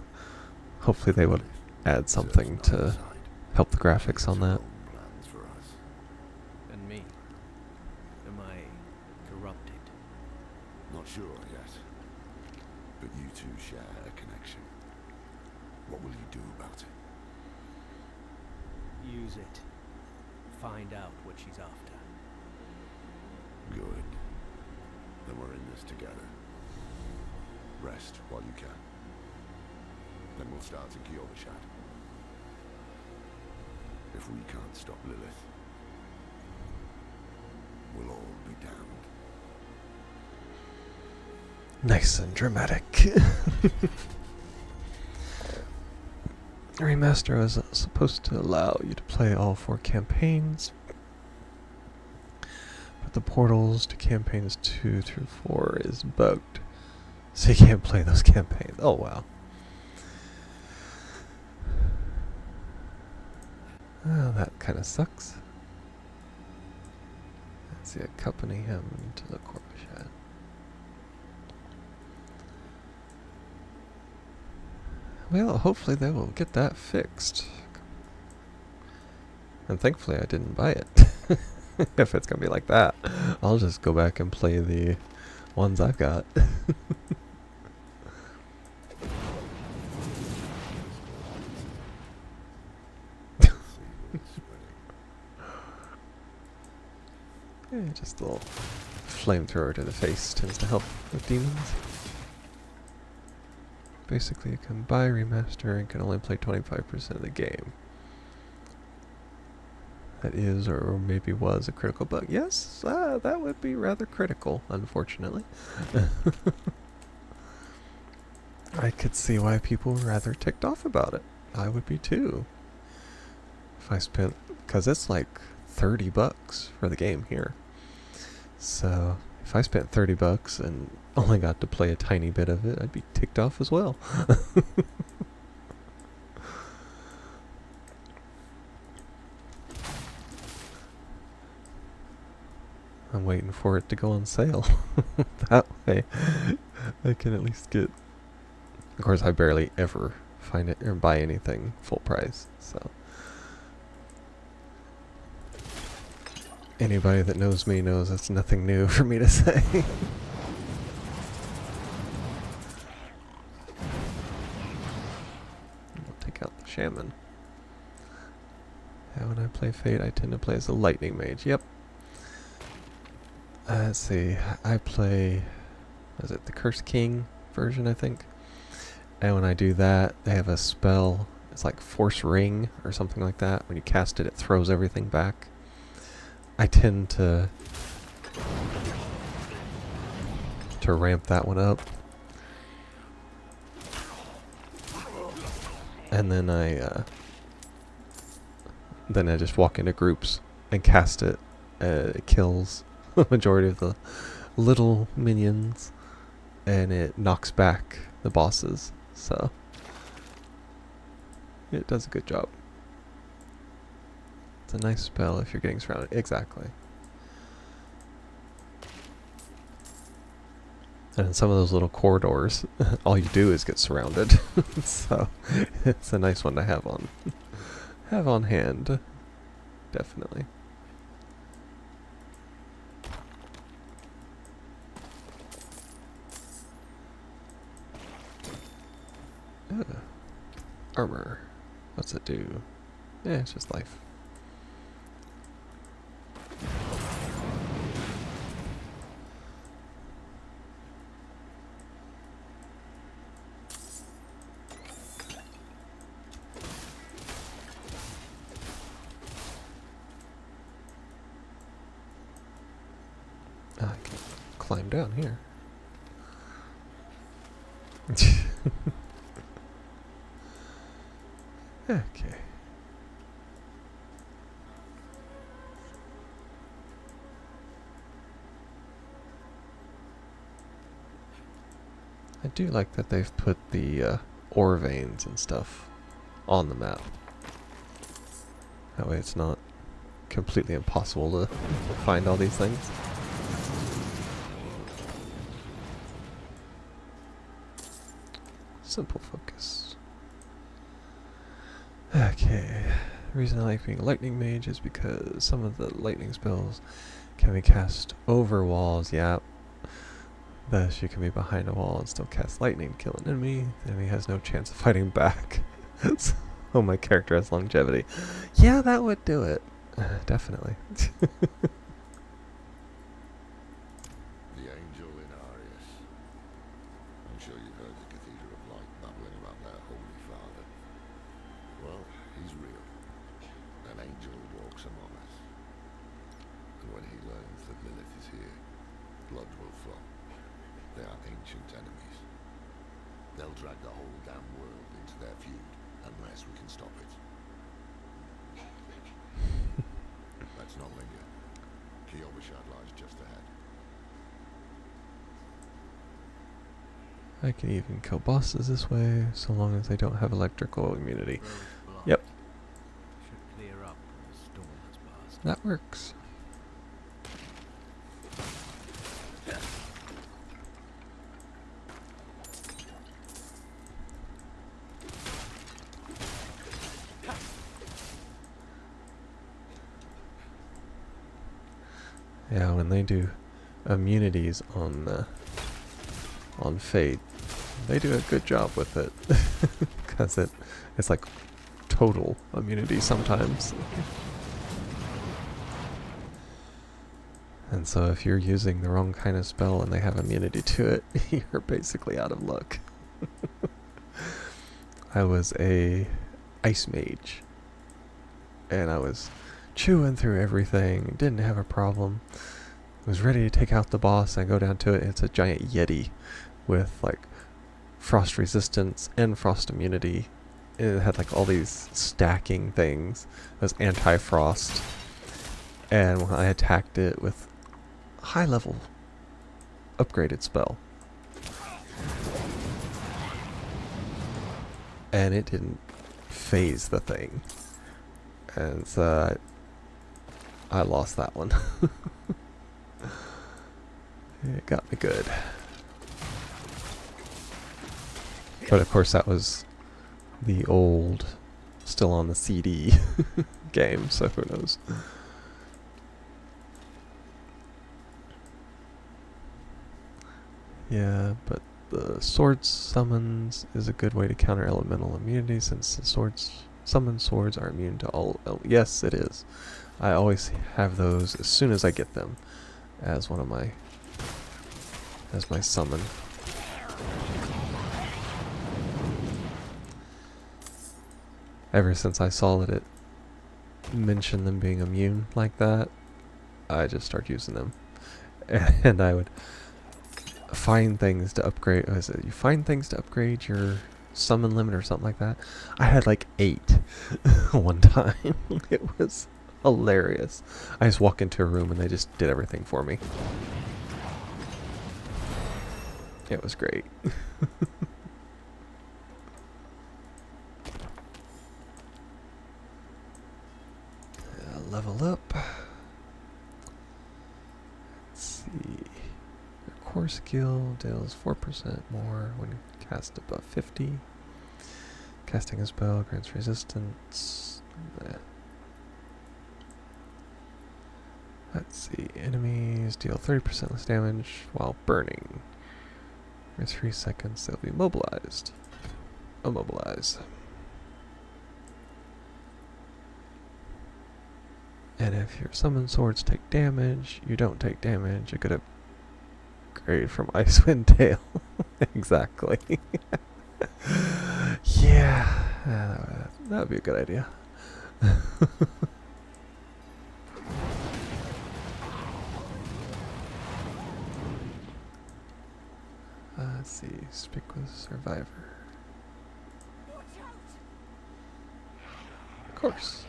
B: Hopefully they would add something to help the graphics on that.
F: Plans for us.
A: And me? Am I corrupted?
F: Not sure yet. But you two share a connection. What will you do about it?
A: Use it. Find out what she's after.
F: Good. Then we're in this together. Rest while you can. Then we'll start in Kiobashad. If we can't stop Lilith, we'll all be damned.
B: Nice and dramatic. Remaster was supposed to allow you to play all 4 campaigns, but the portals to campaigns 2 through 4 is bugged, so you can't play those campaigns. Oh wow. Well, that kind of sucks. Let's see, accompany him to the Corvushat. Well, hopefully they will get that fixed. And thankfully I didn't buy it. If it's gonna be like that, I'll just go back and play the ones I've got. Yeah, just a little flamethrower to the face tends to help with demons. Basically, you can buy remaster and can only play 25% of the game. That is, or maybe was, a critical bug. Yes, that would be rather critical, unfortunately. I could see why people were rather ticked off about it. I would be too. If I spent, because it's like $30 for the game here. So if I spent $30 and only got to play a tiny bit of it, I'd be ticked off as well. I'm waiting for it to go on sale. That way I can at least get... Of course, I barely ever find it or buy anything full price, so... Anybody that knows me knows that's nothing new for me to say. We'll take take out the shaman. Yeah, when I play Fate, I tend to play as a lightning mage. Yep. Let's see. I play... is it the Curse King version, I think? And when I do that, they have a spell. It's like Force Ring or something like that. When you cast it, it throws everything back. I tend to ramp that one up. And then I just walk into groups and cast it. It kills the majority of the little minions, and it knocks back the bosses. So it does a good job. It's a nice spell if you're getting surrounded. Exactly. And in some of those little corridors, all you do is get surrounded. So it's a nice one to have on hand. Definitely. Armor. What's it do? Yeah, it's just life. I can climb down here. Okay. I do like that they've put the ore veins and stuff on the map. That way it's not completely impossible to find all these things. Simple focus. Okay. The reason I like being a lightning mage is because some of the lightning spells can be cast over walls. Yep. Thus, you can be behind a wall and still cast lightning to kill an enemy. The enemy has no chance of fighting back. So my character has longevity. Yeah, that would do it. Definitely.
F: The angel in Arius. I'm sure you've heard the Cathedral of Light babbling about their Holy Father. Well, he's real. An angel walks among us. And when he learns that Lilith is here, blood will flow. They are ancient enemies. They'll drag the whole damn world into their feud unless we can stop it. Let's not linger. Kiobashad lies just ahead.
B: I can even kill bosses this way, so long as they don't have electrical immunity.
A: Road's blocked.
B: Yep,
A: Should clear up when the storm has passed.
B: that works. Yeah, when they do immunities on Fate, they do a good job with it, because it's like total immunity sometimes. And so if you're using the wrong kind of spell and they have immunity to it, you're basically out of luck. I was a ice mage, and I was chewing through everything, didn't have a problem. Was ready to take out the boss. I go down to it, it's a giant yeti with like frost resistance and frost immunity. It had like all these stacking things. It was anti-frost. And when I attacked it with high level upgraded spell, and it didn't phase the thing. And so I lost that one. It got me good. But of course that was the old, still on the CD game, so who knows. Yeah, but the sword summons is a good way to counter elemental immunity since the summoned swords are immune to all. Yes, it is. I always have those as soon as I get them as one of my summon. Ever since I saw that it mentioned them being immune like that, I just started using them. And I would find things to upgrade. What is it? You find things to upgrade your summon limit or something like that. I had like 8 one time. It was hilarious. I just walk into a room and they just did everything for me. It was great. Level up. Let's see. Your core skill deals 4% more when you cast above 50. Casting a spell grants resistance. Let's see. Enemies deal 30% less damage while burning. For 3 seconds, they'll be mobilized. Immobilize. And if your summon swords take damage, you don't take damage. You could upgrade from Icewind Dale. Exactly. Yeah, that would be a good idea. Let's see, speak with survivor. Of course.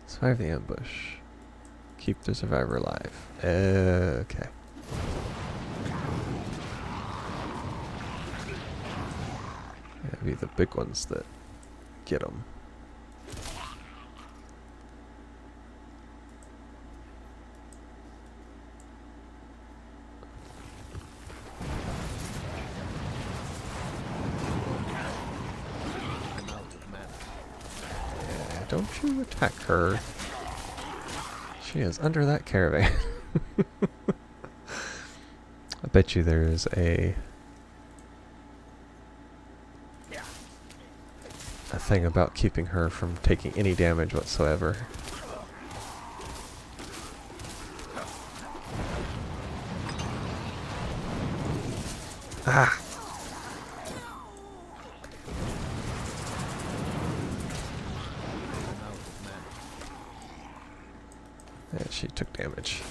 B: Survive the ambush. Keep the survivor alive. Okay. It'll be the big ones that get them. Don't you attack her. She is under that caravan. I bet you there's a thing about keeping her from taking any damage whatsoever. Ah! And she took damage.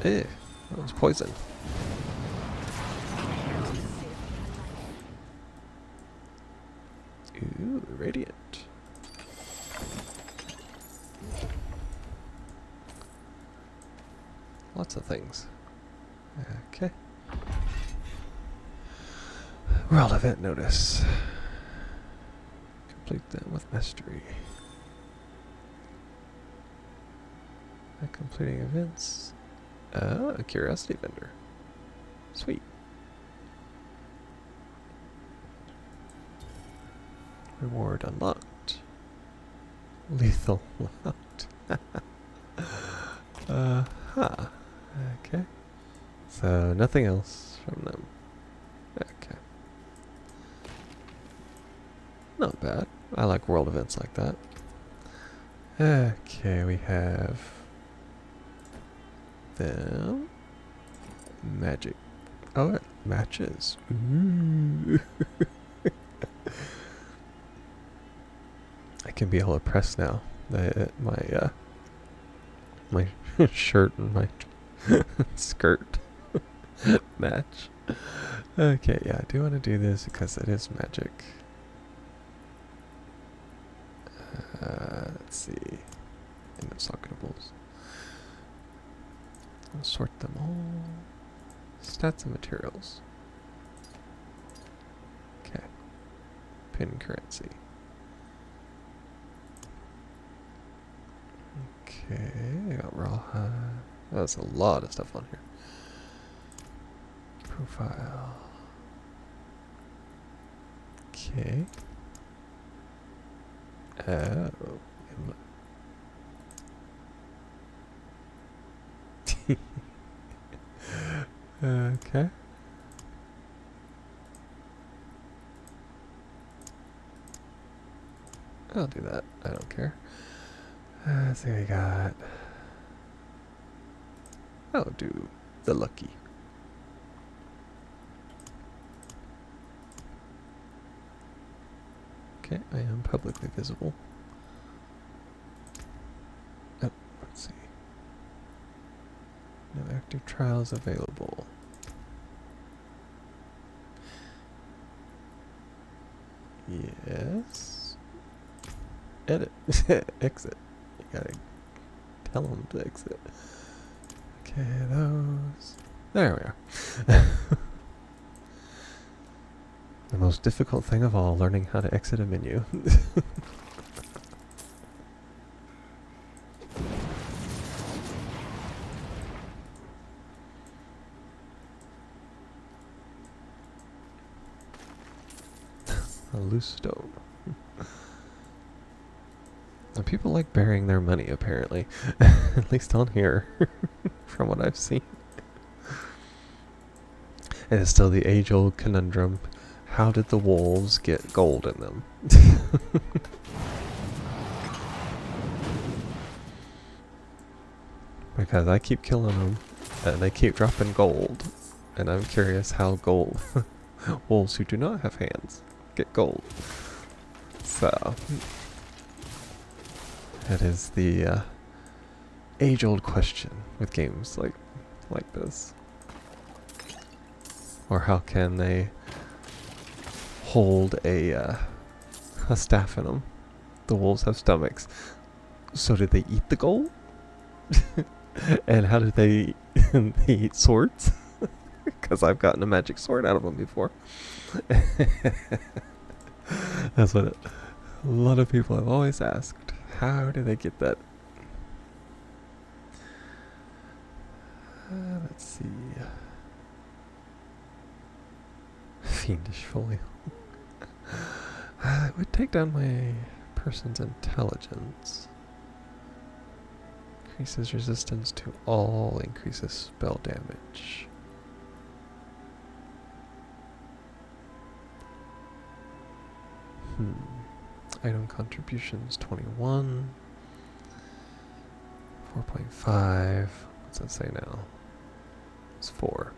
B: Eh, that was poison. Ooh, radiant. Lots of things. Okay. World event notice. Complete them with mastery. Completing events. A curiosity vendor. Sweet. Reward unlocked. Lethal locked. Huh. Okay. So nothing else from them. Okay. Not bad. I like world events like that. Okay, we have them. Magic. Oh, it matches. Ooh. I can be all oppressed now. My shirt and my skirt match. Okay, yeah, I do want to do this because it is magic. Let's see. Insocketables. I'll sort them all. Stats and materials. Okay. Pin currency. Okay, I got rawhide. That's a lot of stuff on here. profile. Okay. Oh. Okay. I'll do that. I don't care. Let's see what we got. I'll do the lucky. Okay, I am publicly visible. Oh, let's see. No active trials available. Yes. Edit. Exit. You gotta tell them to exit. Okay, those. There we are. The most difficult thing of all, learning how to exit a menu. A loose stone. And people like burying their money, apparently. At least on here, from what I've seen. And it's still the age-old conundrum. How did the wolves get gold in them? Because I keep killing them, and they keep dropping gold. And I'm curious how gold... wolves who do not have hands get gold. So... that is the age-old question with games like this. Or how can they hold a staff in them? The wolves have stomachs. So did they eat the gold? And how did they, they eat swords? Because I've gotten a magic sword out of them before. That's what a lot of people have always asked. How do they get that? Let's see. Fiendish folio. It would take down my person's intelligence. Increases resistance to all, increases spell damage. Item contributions 21. 4.5. What's that say now? It's 4.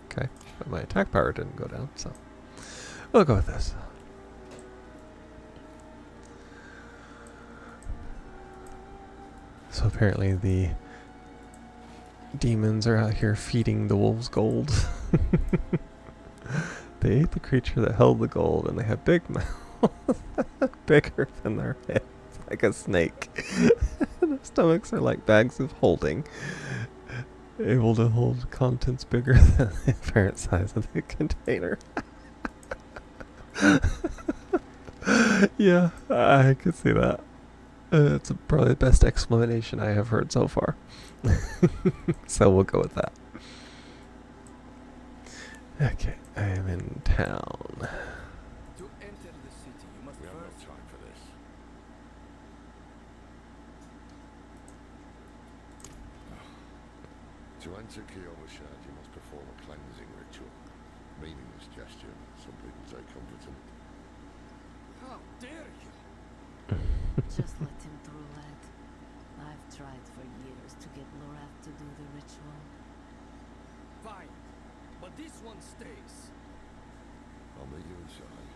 B: Okay, but my attack power didn't go down, so we'll go with this. So apparently the demons are out here feeding the wolves gold. They ate the creature that held the gold, and they have big mouths, bigger than their heads, like a snake. Their stomachs are like bags of holding, able to hold contents bigger than the apparent size of the container. Yeah, I could see that. It's probably the best explanation I have heard so far. So we'll go with that. Okay, I am in town.
C: To enter the city, you must
F: We have no
C: first...
F: time for this. To enter Kiyoshad, you must perform a cleansing ritual. Meaningless gesture, some people take comfort in it.
C: How dare you!
D: Just let him through, lad. I've tried for years to get Lorath to do the ritual.
C: Fine, but this one stays.
F: I'll meet you inside.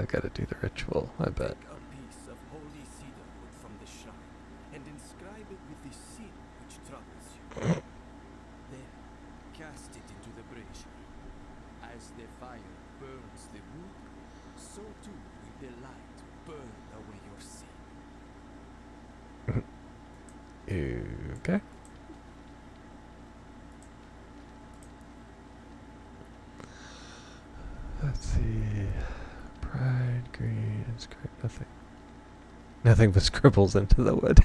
B: Gotta do the ritual, I bet.
C: Take a piece of holy cedar wood from the shrine and inscribe it with the sin which troubles you. Then, cast it into the brazier. As the fire burns the wood, so too will the light burn away your sin.
B: Okay. Let's see. Pride, greed, inscribe nothing. Nothing but scribbles into the wood.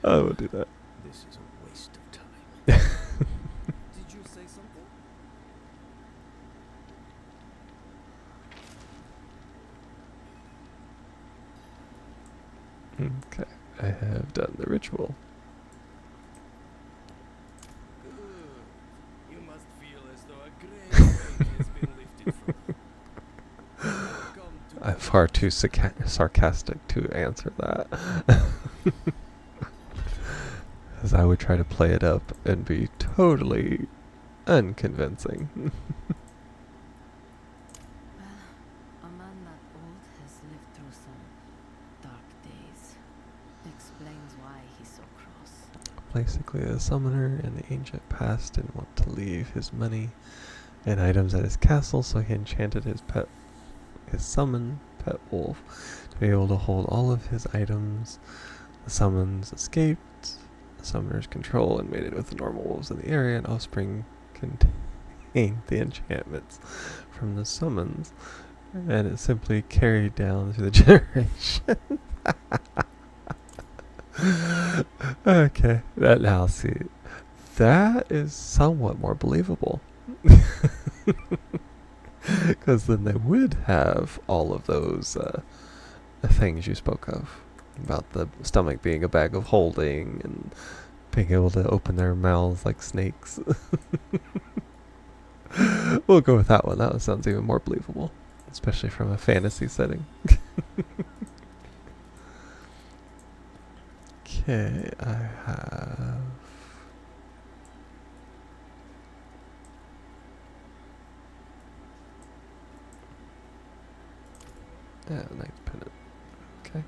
B: I will do that.
A: This is a waste of time.
E: Did you say something?
B: Okay, I have done the ritual.
C: Good. You must feel as though a great weight has been lifted from you. Welcome to
B: I'm far too sarcastic to answer that. As I would try to play it up and be totally unconvincing.
D: Well, a man that old has lived through some dark days. Explains why he's so cross.
B: Basically, a summoner in the ancient past didn't want to leave his money and items at his castle, so he enchanted his summon pet wolf to be able to hold all of his items. The summons escaped the summoner's control and mated with the normal wolves in the area, and offspring contained the enchantments from the summons, and it simply carried down through the generation. Okay, now see, that is somewhat more believable. Because then they would have all of those things you spoke of. About the stomach being a bag of holding and being able to open their mouths like snakes. We'll go with that one. That one sounds even more believable. Especially from a fantasy setting. Okay, I have... Knight's Pennant. Okay.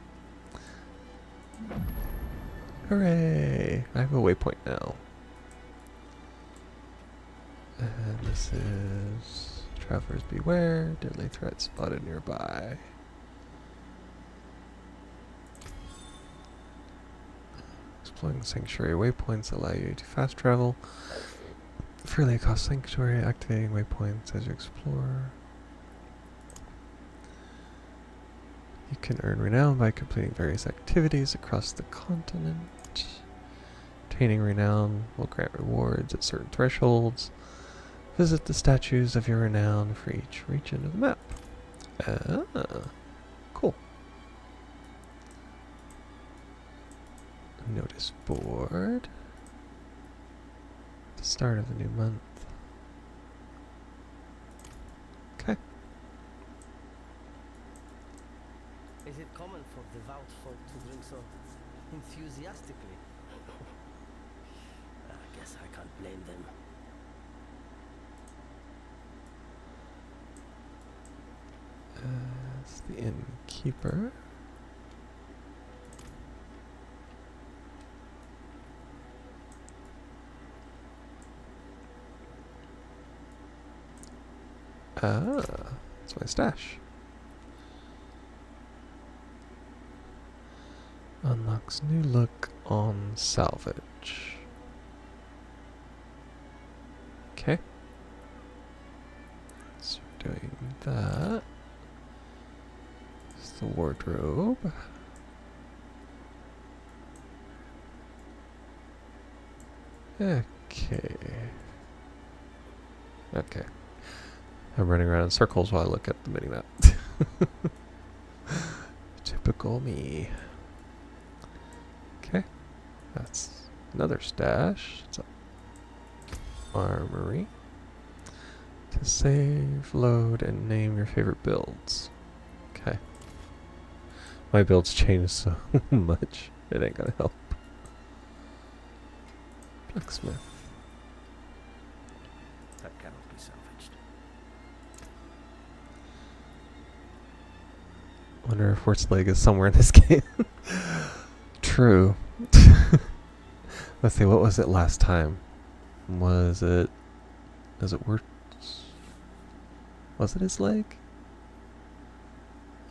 B: Hooray! I have a waypoint now. And this is... Travelers beware, deadly threat spotted nearby. Exploring sanctuary waypoints allow you to fast travel freely across sanctuary, activating waypoints as you explore. You can earn renown by completing various activities across the continent. Obtaining renown will grant rewards at certain thresholds. Visit the statues of your renown for each region of the map. Cool. Notice board. The start of the new month. Okay.
E: Is it common for devout folk to drink so enthusiastically? I guess I can't blame them.
B: It's the innkeeper. That's my stash. Unlocks new look on salvage. Okay. So we're doing that. It's the wardrobe. Okay. Okay. I'm running around in circles while I look at the minimap. Typical me. Okay. That's another stash. It's an armory. To save, load, and name your favorite builds. Okay. My builds change so much. It ain't gonna help. Blacksmith.
E: That cannot be salvaged.
B: Wonder if Horse Leg is somewhere in this game. True. Let's see, what was it last time? Was it Wirtz? Was it his leg?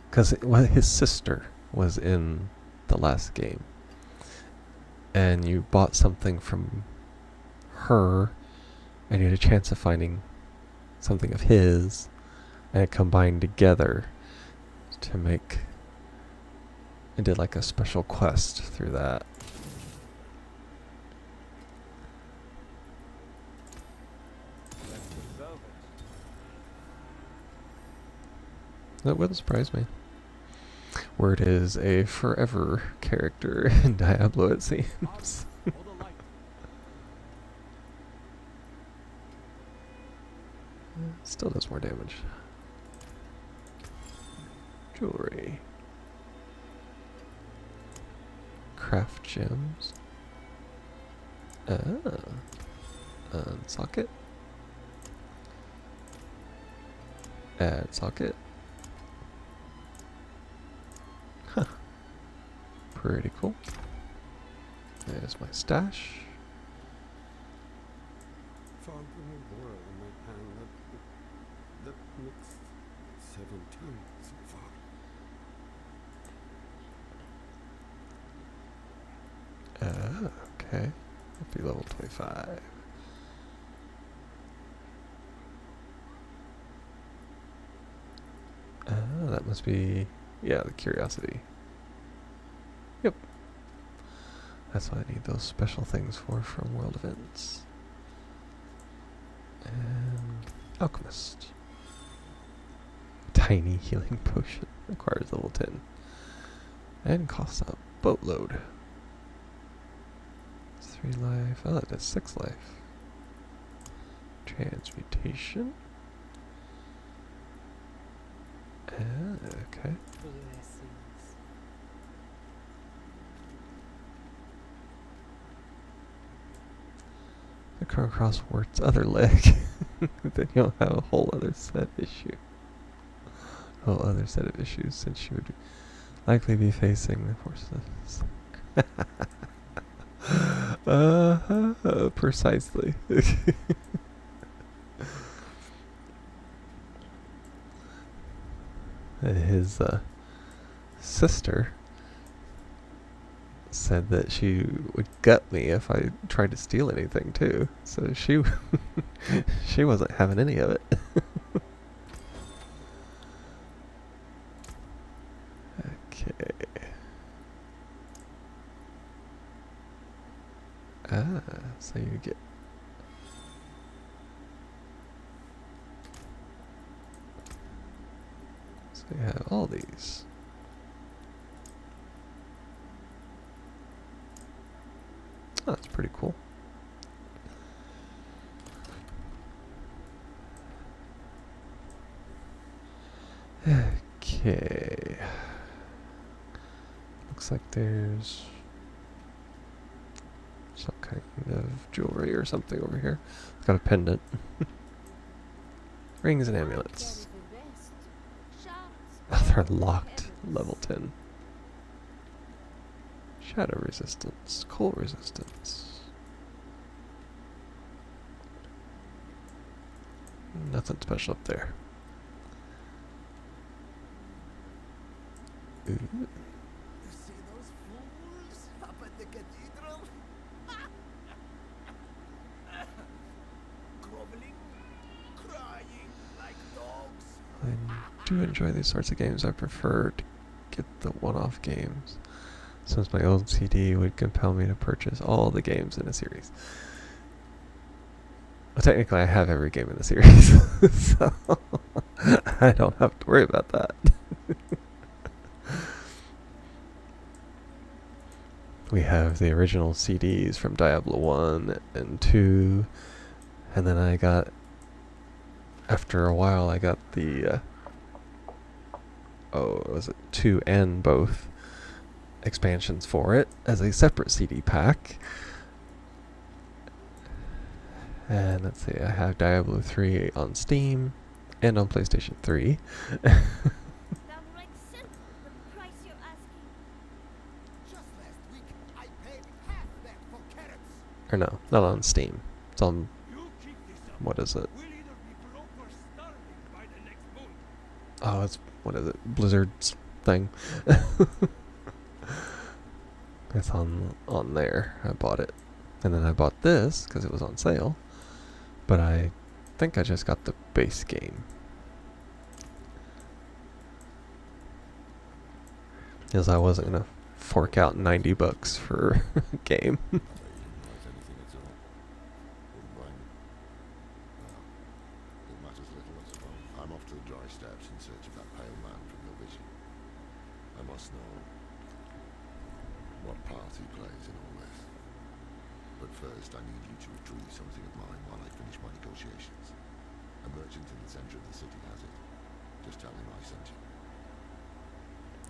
B: Because his sister was in the last game. And you bought something from her, and you had a chance of finding something of his, and it combined together to make... I did like a special quest through that. That wouldn't surprise me. Word is a forever character in Diablo, it seems. Still does more damage. Jewelry. Craft gems. Socket. Add socket. Huh. Pretty cool. There's my stash.
F: Found a new world in my hand that makes 17 so far.
B: Okay. I'll be level 25. That must be... yeah, the curiosity. Yep. That's what I need those special things for from world events. And... alchemist. Tiny healing potion. Requires level 10. And costs a boatload. 3 life. Oh, that does 6 life. Transmutation. Okay.
D: Blessings.
B: I come across Wart's other leg. Then you'll have a whole other set issue. Whole other set of issues, since you would likely be facing the forces. Precisely. His sister said that she would gut me if I tried to steal anything too. So she she wasn't having any of it. Okay. So you get... so you have all these. Oh, that's pretty cool. Okay. Looks like there's some kind of jewelry or something over here. It's got a pendant. Rings and amulets. Oh, they're locked. Level 10. Shadow resistance. Cold resistance. Nothing special up there. Ooh.
E: You see those fools up at the cathedral? Groveling, crying like dogs.
B: I do enjoy these sorts of games. I prefer to get the one-off games, since my old CD would compel me to purchase all the games in a series. Well, technically I have every game in the series, so I don't have to worry about that. We have the original CDs from Diablo 1 and 2, and then I got, after a while, I got the, was it 2 and both expansions for it as a separate CD pack. And let's see, I have Diablo 3 on Steam and on PlayStation 3.
G: Downright simple, the price you're asking.
E: Just last week, I paid half that for carrots.
B: Or no, not on Steam. It's on,
C: You keep this up.
B: what is it?
C: We'll either be broke or starving by the next moon.
B: Oh, it's, what is it? Blizzard's thing. It's on there. I bought it. And then I bought this because it was on sale. But I think I just got the base game. As I wasn't gonna fork out $90 for a game.
F: I bet you didn't write anything at all. Wouldn't blame you. Well, it matters little, I suppose. I'm off to the dry steps in search of that pale man from your vision. I must know what part he plays in all this. But first, I need you to retrieve something of mine while I finish my negotiations. A merchant in the center of the city has it. Just tell him I sent you.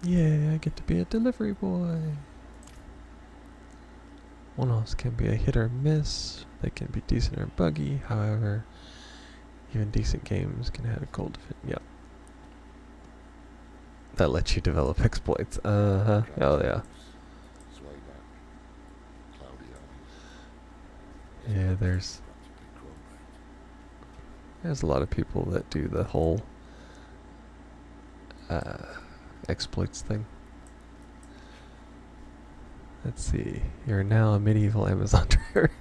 B: Yay, I get to be a delivery boy. One-offs can be a hit or miss. They can be decent or buggy. However, even decent games can have a cold fit. Yep. That lets you develop exploits. Oh yeah.
F: Sway back. Cloudy eyes.
B: Yeah, there's
F: Practically chrome-baked.
B: a lot of people that do the whole exploits thing. Let's see. You're now a medieval Amazon driver.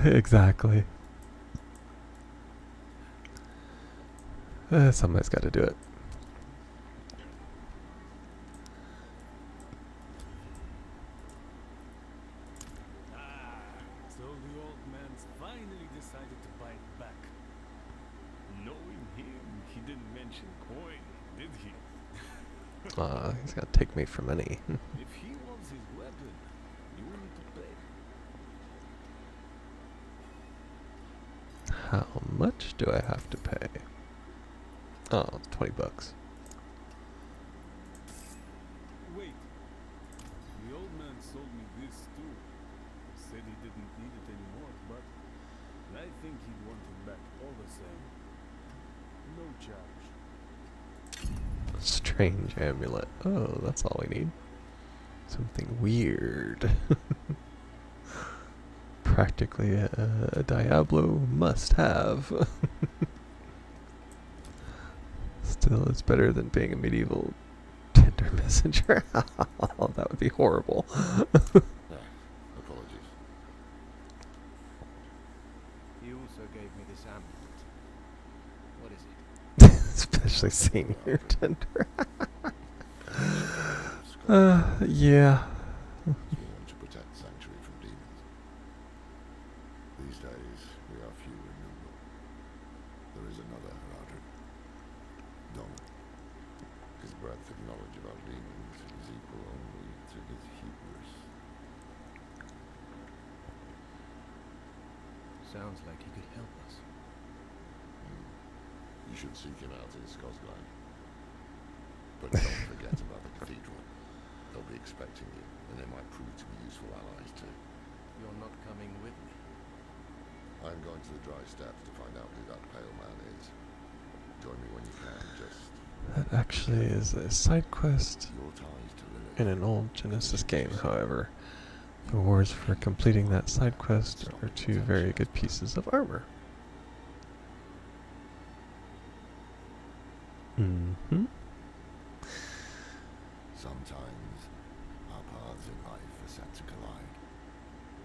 B: Exactly. Somebody's got to do it.
C: So the old man's finally decided to bite back. Knowing him, he didn't mention coin, did he?
B: He's got to take me for money.
C: If he wants his weapon, you will need to pay.
B: How much do I have to pay? Oh, it's $20.
C: Wait. The old man sold me this too. Said he didn't need it anymore, but I think he'd want it back all the same. No charge.
B: Strange amulet. Oh, that's all we need. Something weird. Practically a Diablo must-have. Still, it's better than being a medieval tender messenger. That would be horrible.
F: Apologies.
A: He also gave me this amulet. What is it?
B: Especially senior tender. Yeah.
F: We want to protect Sanctuary from demons. These days, we are few in number. There is another Haradrim. Donald. His breadth of knowledge about demons is equal only to his hubris.
A: Sounds like he could help us.
F: You should seek him out in Scotland. But don't forget about the cathedral. They'll be expecting you, and they might prove to be useful allies too.
A: You're not coming with me.
F: I'm going to the dry steps to find out who that pale man is. Join me when you can, just
B: That actually is a side quest
F: your ties to Lilith.
B: in an old Genesis game, however. The rewards for completing that side quest are 2 very good pieces of armor. Mm-hmm.
F: Sometimes our paths in life are set to collide.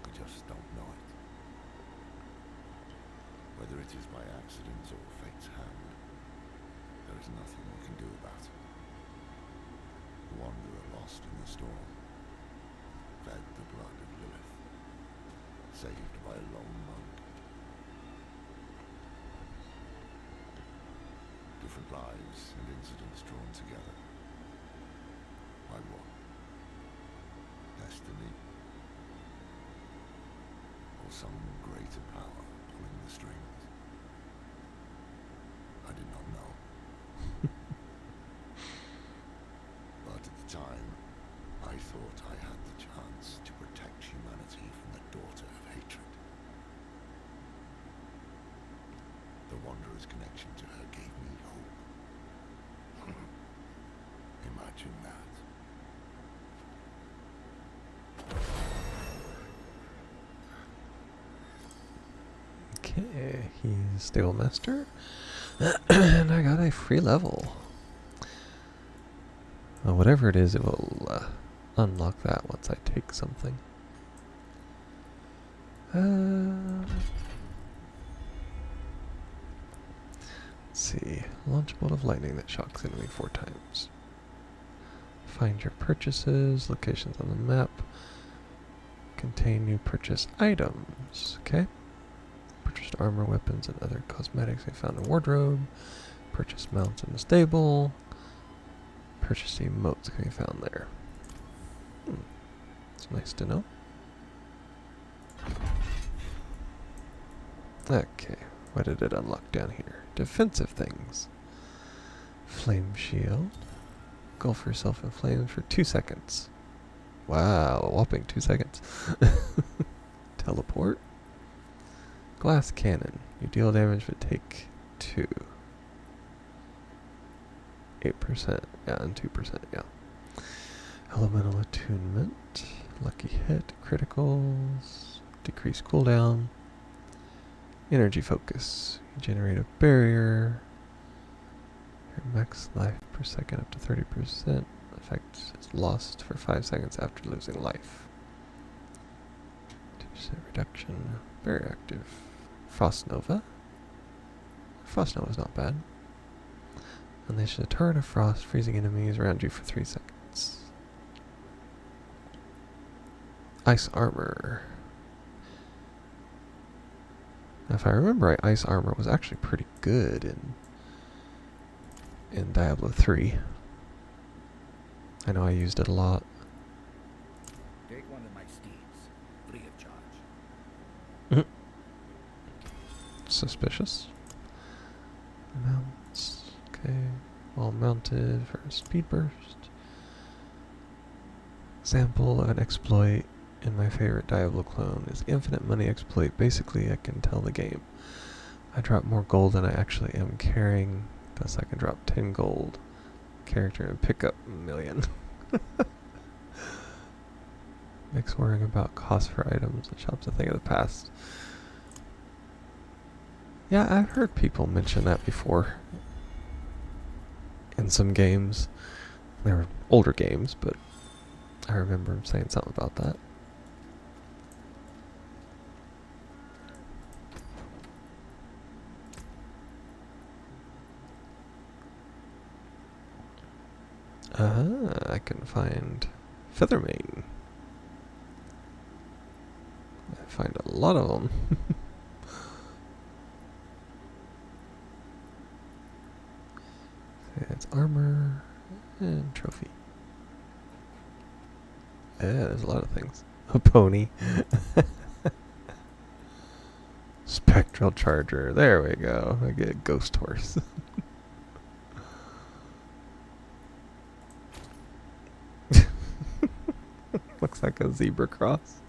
F: We just don't know it. Whether it is by accident or fate's hand, there is nothing we can do about it. The wanderer lost in the storm, fed the blood of Lilith, saved by a lone monk. Different lives and incidents drawn together by what? Destiny? Or some greater power pulling the strings? I did not know. But at the time, I thought I had the chance to protect humanity from the daughter of hatred. The Wanderer's connection to her gave me hope. Imagine that.
B: Okay, he's stable master. And I got a free level. Whatever it is, it will unlock that once I take something. Let's see. Launch a bolt of lightning that shocks enemy 4 times. Find your purchases, locations on the map. Contain new purchase items. Okay. Purchased armor, weapons, and other cosmetics they found in wardrobe. Purchased mounts in the stable. Purchased emotes can be found there. It's nice to know. Okay, what did it unlock down here? Defensive things. Flame shield. Engulf yourself in flames for 2 seconds. Wow, a whopping 2 seconds. Teleport. Glass cannon. You deal damage but take 2. 8%, yeah, and 2%, yeah. Elemental attunement. Lucky hit. Criticals. Decrease cooldown. Energy focus. You generate a barrier. Your max life per second up to 30%. Effect is lost for 5 seconds after losing life. 2% reduction. Very active. Frost Nova. Frost Nova is not bad. Unleash a torrent of frost, freezing enemies around you for 3 seconds. Ice armor. Now, if I remember right, ice armor was actually pretty good in Diablo 3. I know I used it a lot.
E: Take one of my steeds, free of charge.
B: Suspicious. Mounts. Okay. All mounted for a speed burst. Example of an exploit in my favorite Diablo clone is infinite money exploit. Basically, I can tell the game I drop more gold than I actually am carrying. Thus, I can drop 10 gold character and pick up a million. Makes worrying about cost for items and shops a thing of the past. Yeah, I've heard people mention that before. In some games. They were older games, but I remember him saying something about that. I can find Feathermane. I find a lot of them. It's armor and trophy. Yeah, there's a lot of things. A pony. Spectral charger. There we go. I get a ghost horse. Looks like a zebra cross.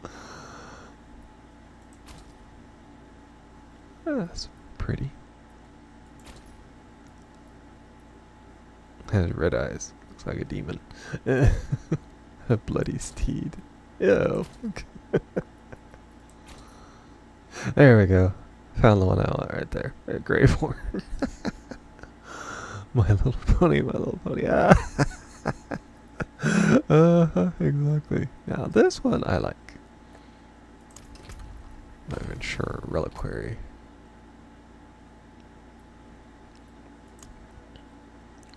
B: That's pretty. Has red eyes. Looks like a demon. A bloody steed. Ew. There we go. Found the one I want right there. A Graveborn. My Little Pony, My Little Pony. Ah. Exactly. Now this one I like. Not even sure. Reliquary.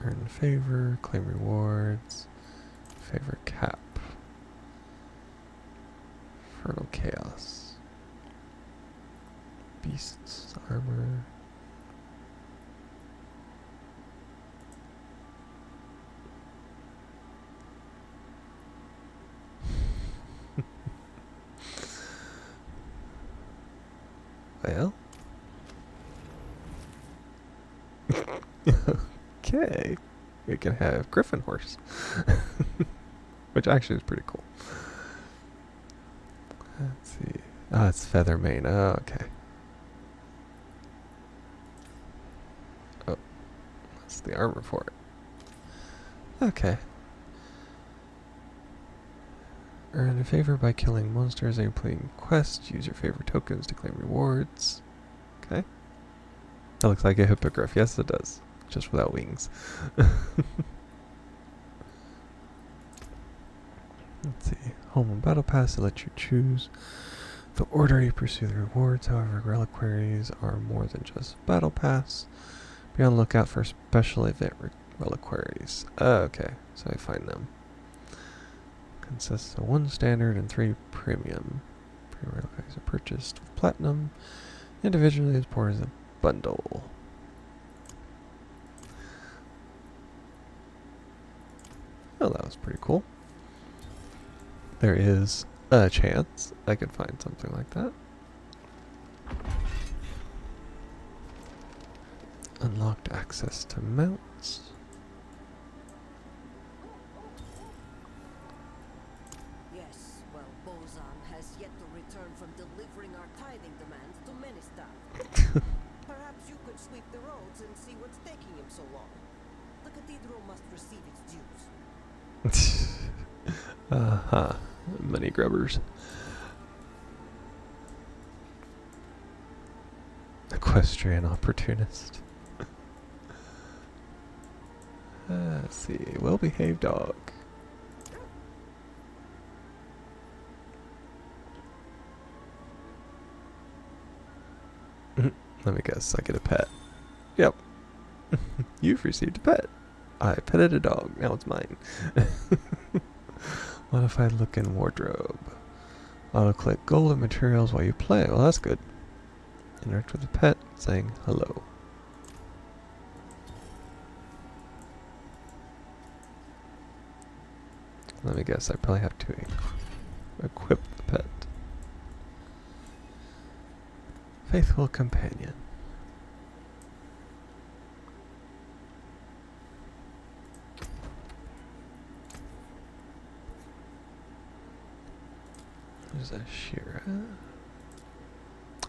B: Earn favor, claim rewards, favor cap, Fertile Chaos, Beasts, armor. Well. Okay. We can have Griffin Horse. Which actually is pretty cool. Let's see. Oh, it's Feathermane. Oh, okay. Oh. That's the armor for it. Okay. Earn a favor by killing monsters and completing quests. Use your favorite tokens to claim rewards. Okay. That looks like a hippogriff. Yes, it does. Just without wings. Let's see. Home and Battle Pass to let you choose the order you pursue the rewards. However, reliquaries are more than just Battle Pass. Be on the lookout for special event reliquaries. Okay, so I find them. Consists of 1 standard and 3 premium. Premium relics are purchased with platinum. Individually is poured as a bundle. Oh, that was pretty cool. There is a chance I could find something like that. Unlocked access to mounts.
D: Yes, well, Bozan has yet to return from delivering our tithing demands to Ministar. Perhaps you could sweep the roads and see what's taking him so long. The cathedral must receive its dues.
B: Money grubbers. Equestrian opportunist. Let's see. Well-behaved dog. Let me guess. I get a pet. Yep. You've received a pet. I petted a dog. Now it's mine. Modified look in wardrobe. Auto-click golden materials while you play. Well, that's good. Interact with the pet, saying hello. Let me guess, I probably have to equip the pet. Faithful companion. There's a Shira.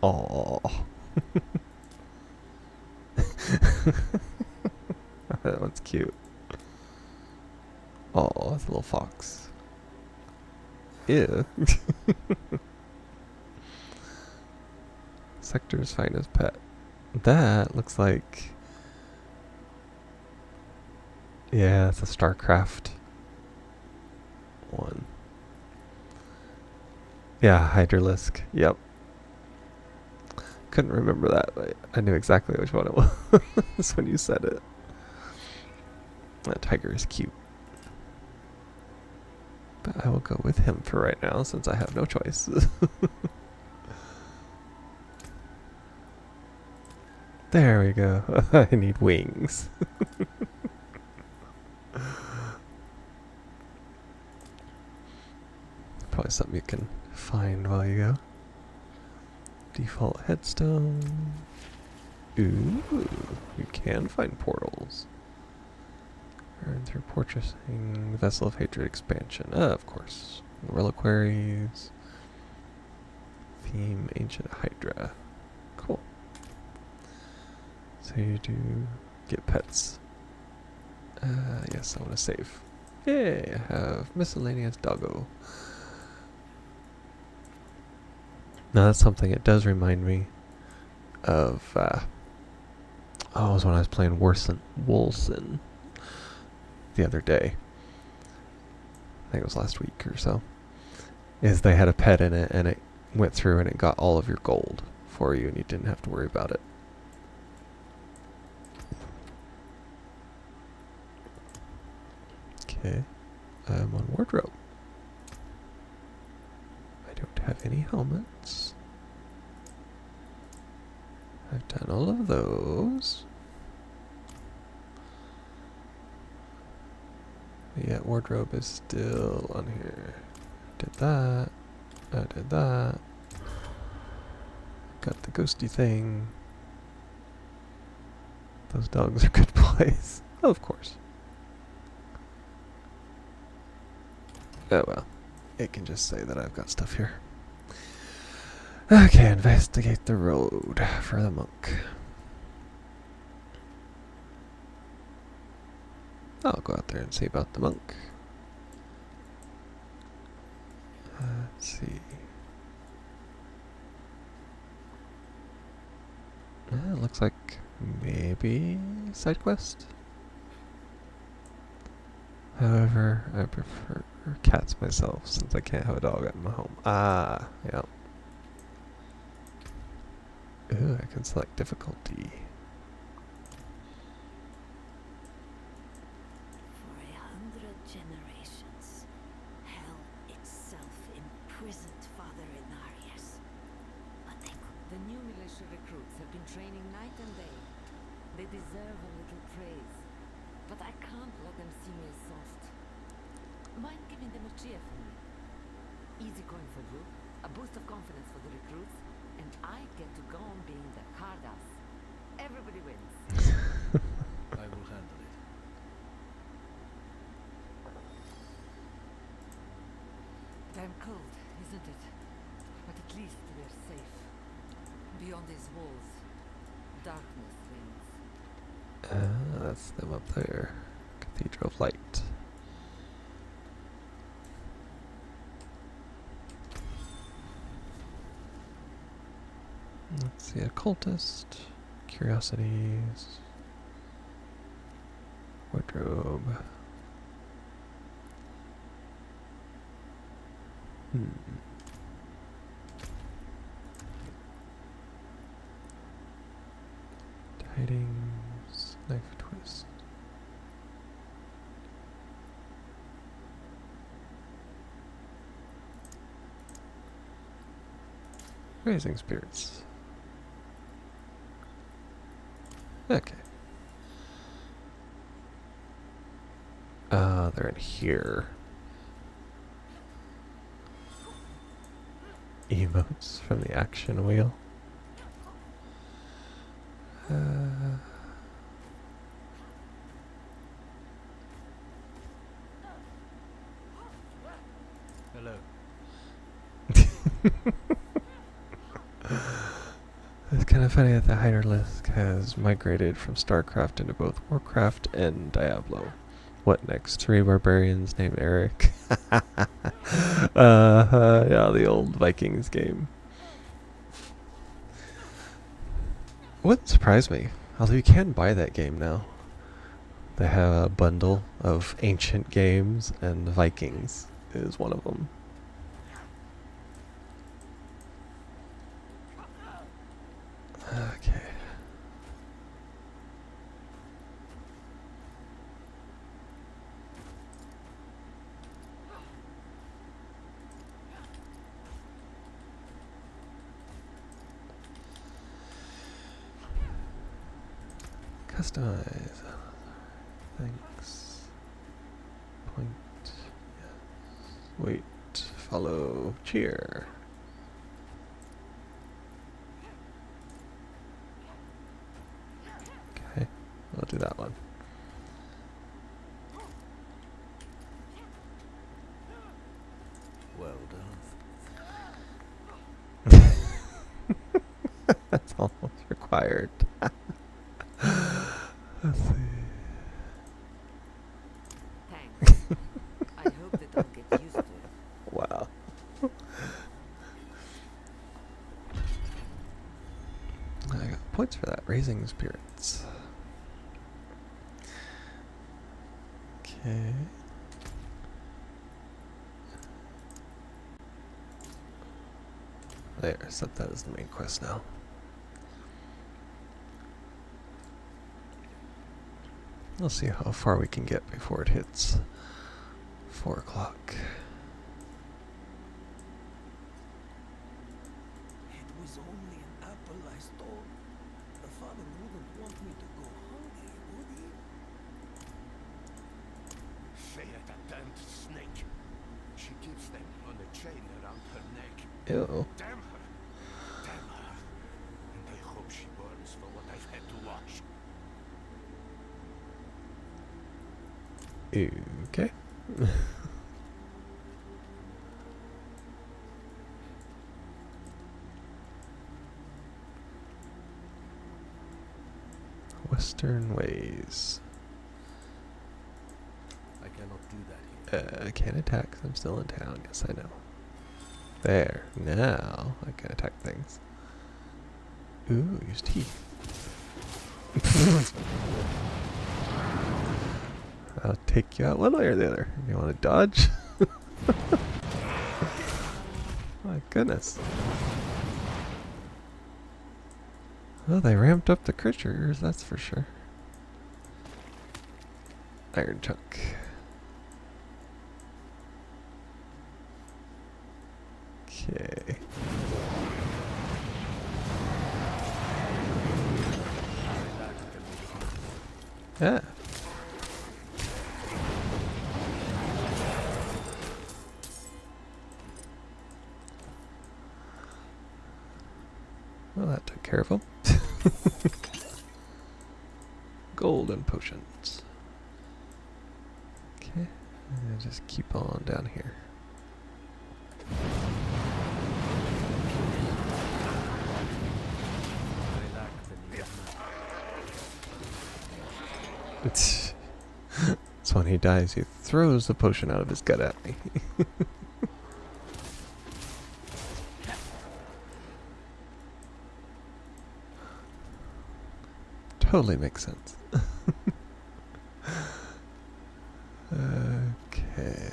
B: Aww. That one's cute. Oh, it's a little fox. Ew. Sector's finest pet. That looks like... Yeah, it's a StarCraft one. Yeah, Hydralisk. Yep. Couldn't remember that, but I knew exactly which one it was when you said it. That tiger is cute. But I will go with him for right now since I have no choice. There we go. I need wings. Probably something you can find while you go. Default headstone. Ooh, you can find portals. Earn through purchasing Vessel of Hatred expansion. Of course. Reliquaries. Theme Ancient Hydra. Cool. So you do get pets. Yes, I want to save. Yay, I have miscellaneous doggo. Now that's something it does remind me of, it was when I was playing Wolsen the other day. I think it was last week or so. Is they had a pet in it and it went through and it got all of your gold for you and you didn't have to worry about it. Okay, I'm on wardrobe. I don't have any helmets. I've done all of those. Yet wardrobe is still on here. Did that. I did that. Got the ghosty thing. Those dogs are good boys. Oh, of course. Oh well. It can just say that I've got stuff here. Okay, investigate the road for the monk. I'll go out there and see about the monk. Let's see. It looks like maybe side quest. However, I prefer cats myself since I can't have a dog at my home. Ah, yeah. Ooh, I can select difficulty.
G: For 100 generations, hell
H: training night and day. They deserve a little praise. But I can't let them see me as soft. Mind giving them a cheer for me? Easy coin for you, a boost of confidence for the recruits, and I get to go on being the hard ass. Everybody wins.
A: I will handle it.
H: Damn cold, isn't it? But at least we're safe. Beyond these walls, darkness reigns.
B: That's them up there. Cathedral of Light. Let's see, occultist, curiosities, wardrobe. Tidings, knife twist. Raising spirits. Okay. They're in here. Emotes from the action wheel.
A: Hello.
B: It's kind of funny that the Heiderlisk has migrated from StarCraft into both Warcraft and Diablo. What next? 3 barbarians named Eric. Yeah, the old Vikings game. Wouldn't surprise me, although you can buy that game now. They have a bundle of ancient games, and Vikings is one of them. Okay. Customize. Thanks. Point. Yes. Wait. Follow. Cheer. Okay. I'll do that one.
A: Well done.
B: That's almost required. Let's see.
H: Thanks. I hope they don't get used to it.
B: Wow. I got points for that. Raising spirits. Okay. There, set that as the main quest now. We'll see how far we can get before it hits 4 o'clock.
E: It was only an apple I stole. The father wouldn't want me to go hungry, would he?
F: Say it, a damned snake. She keeps them on a chain around her neck.
B: Ew.
F: Damn her. Damn her. And I hope she burns for what I've had to watch.
B: Okay. Western ways.
A: I cannot do that here.
B: I can't attack 'cause I'm still in town. Yes, I know. There. Now I can attack things. Ooh, use teeth. I'll take you out one way or the other. You want to dodge? My goodness. Well, they ramped up the creatures, that's for sure. Iron chunk. Okay. Yeah. Well, that took care of him. Golden potions. Okay, and just keep on down here.
A: I lack the need map.
B: So when he dies, he throws the potion out of his gut at me. Totally makes sense. Okay.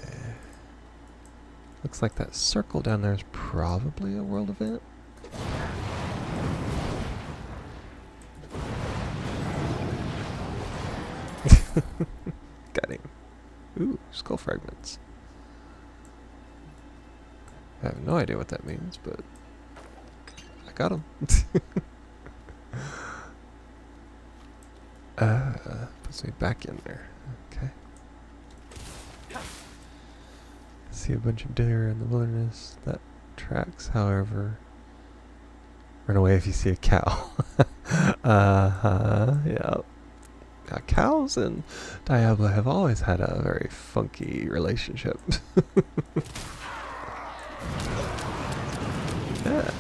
B: Looks like that circle down there is probably a world event. Got him. Ooh, skull fragments. I have no idea what that means, but I got him. Puts me back in there. Okay. See a bunch of deer in the wilderness. That tracks, however. Run away if you see a cow. Yeah. Cows and Diablo have always had a very funky relationship. Yeah.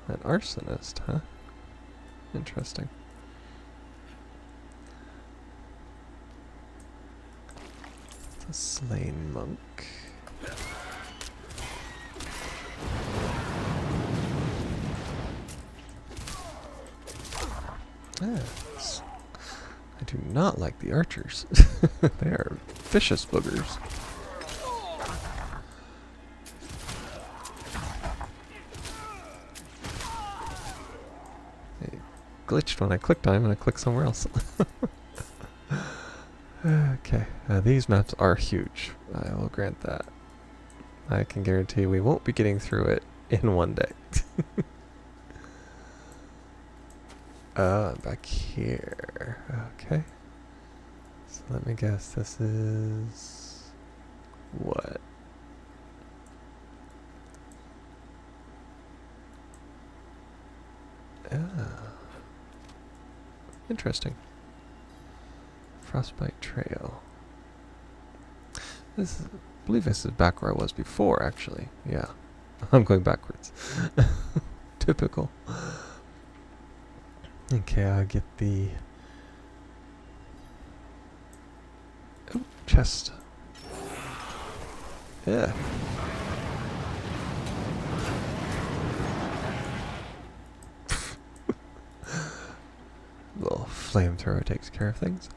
B: An arsonist, huh? Interesting. It's a slain monk. Yes. I do not like the archers. They are vicious boogers. They glitched when I clicked on him and I clicked somewhere else. Okay, these maps are huge. I will grant that. I can guarantee we won't be getting through it in one day. Back here. Okay. So let me guess, this is what? Interesting. Frostbite Trail. This is, I believe this is back where I was before, actually. Yeah. I'm going backwards. Typical. Okay, I'll get the chest. Yeah. Little flamethrower takes care of things.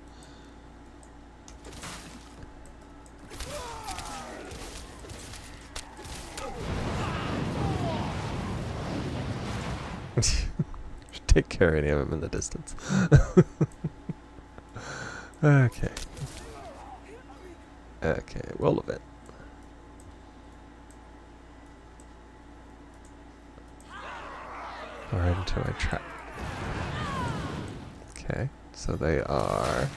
B: Take care of any of them in the distance. Okay. Okay, roll of it. Right into my trap. Okay, so they are...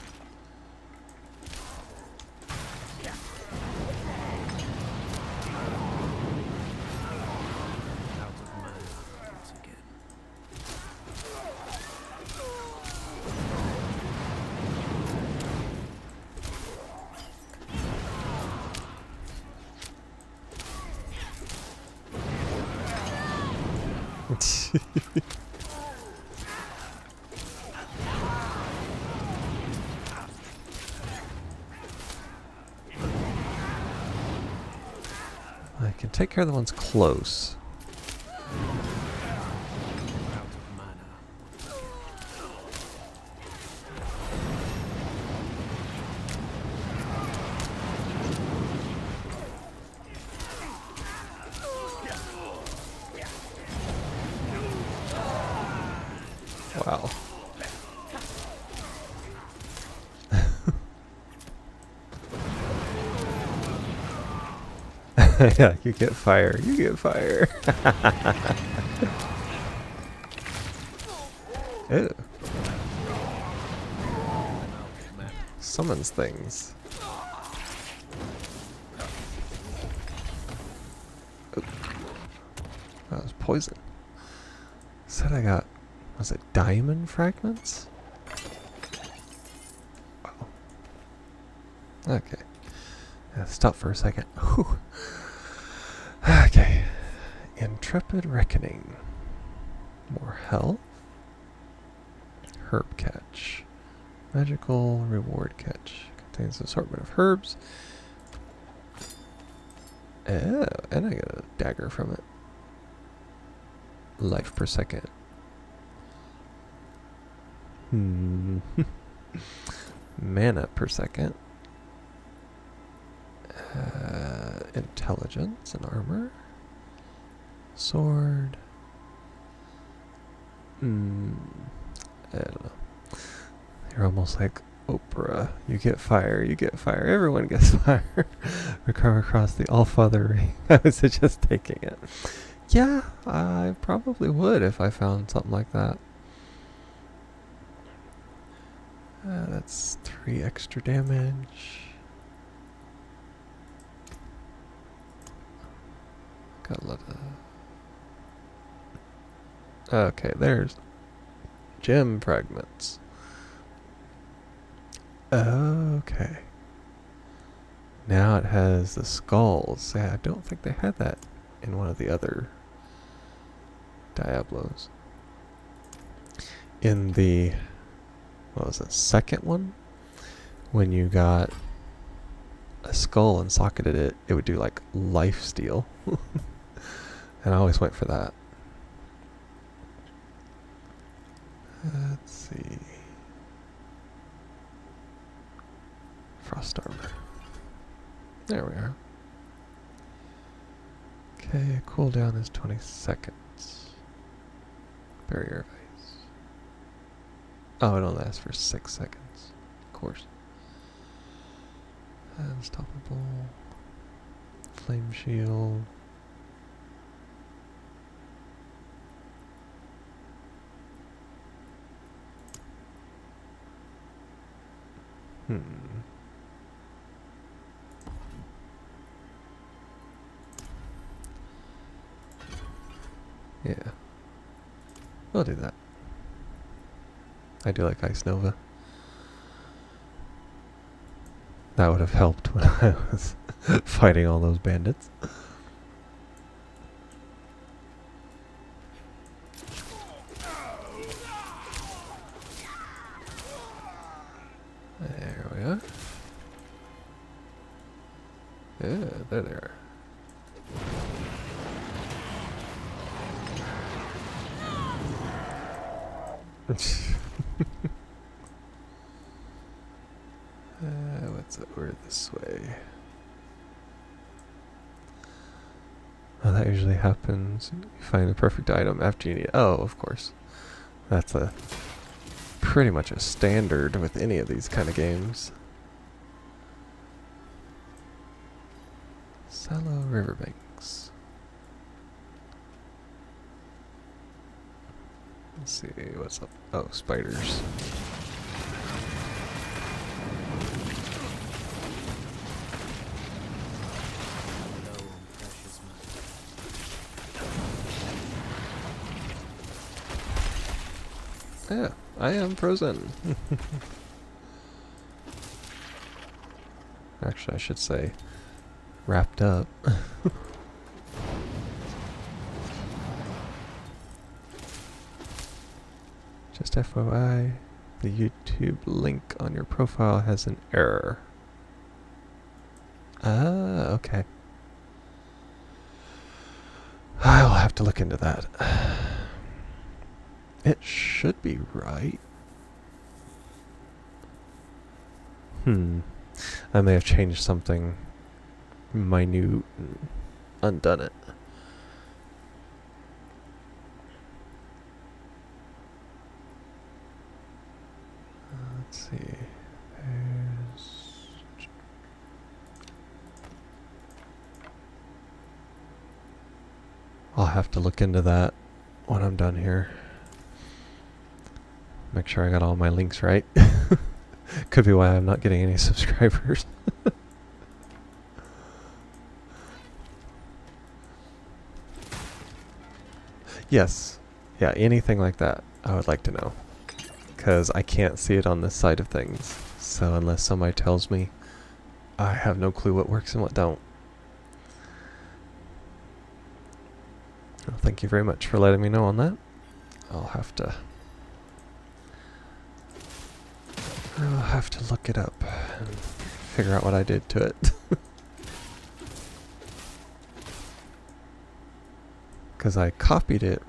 A: Out of mana once again.
B: I can take care of the ones close.
A: Out of mana
B: Wow. Yeah, you get fire. You get fire. Ew. Summons things. Oh. That was poison. Said I got, was it diamond fragments? Wow. Okay. Stop for a second. Whew. Okay. Intrepid Reckoning. More health. Herb catch. Magical reward catch. Contains an assortment of herbs. Oh, and I got a dagger from it. Life per second. Mana per second. Intelligence and armor. Sword. I don't know. You're almost like Oprah. You get fire, you get fire. Everyone gets fire. Recover across the Allfather ring. I was just taking it. Yeah, I probably would if I found something like that. That's 3 extra damage. Got a lot of... Okay, there's gem fragments. Okay. Now it has the skulls. Yeah, I don't think they had that in one of the other Diablos. In the, what was it, second one? When you got a skull and socketed it, it would do like life steal. And I always went for that. Let's see. Frost armor. There we are. Okay, cooldown is 20 seconds. Barrier of ice. Oh, it only lasts for 6 seconds. Of course. Unstoppable. Flame shield. Yeah. We'll do that. I do like Ice Nova. That would have helped when I was fighting all those bandits. There we are. Yeah, there they are. What's over this way? Oh, that usually happens. You find the perfect item after you need it. Oh, of course. That's a pretty much a standard with any of these kind of games. Sallow riverbanks. Let's see what's up. Oh, spiders. Yeah, I am frozen. Actually, I should say wrapped up. Just FYI, the YouTube link on your profile has an error. Ah, okay. I'll have to look into that. It should be right. I may have changed something minute and undone it. Let's see. There's... have to look into that when I'm done here. Make sure I got all my links right. Could be why I'm not getting any subscribers. Yes. Yeah, anything like that, I would like to know. Because I can't see it on this side of things. So unless somebody tells me, I have no clue what works and what don't. Well, thank you very much for letting me know on that. I'll have to look it up and figure out what I did to it. Because I copied it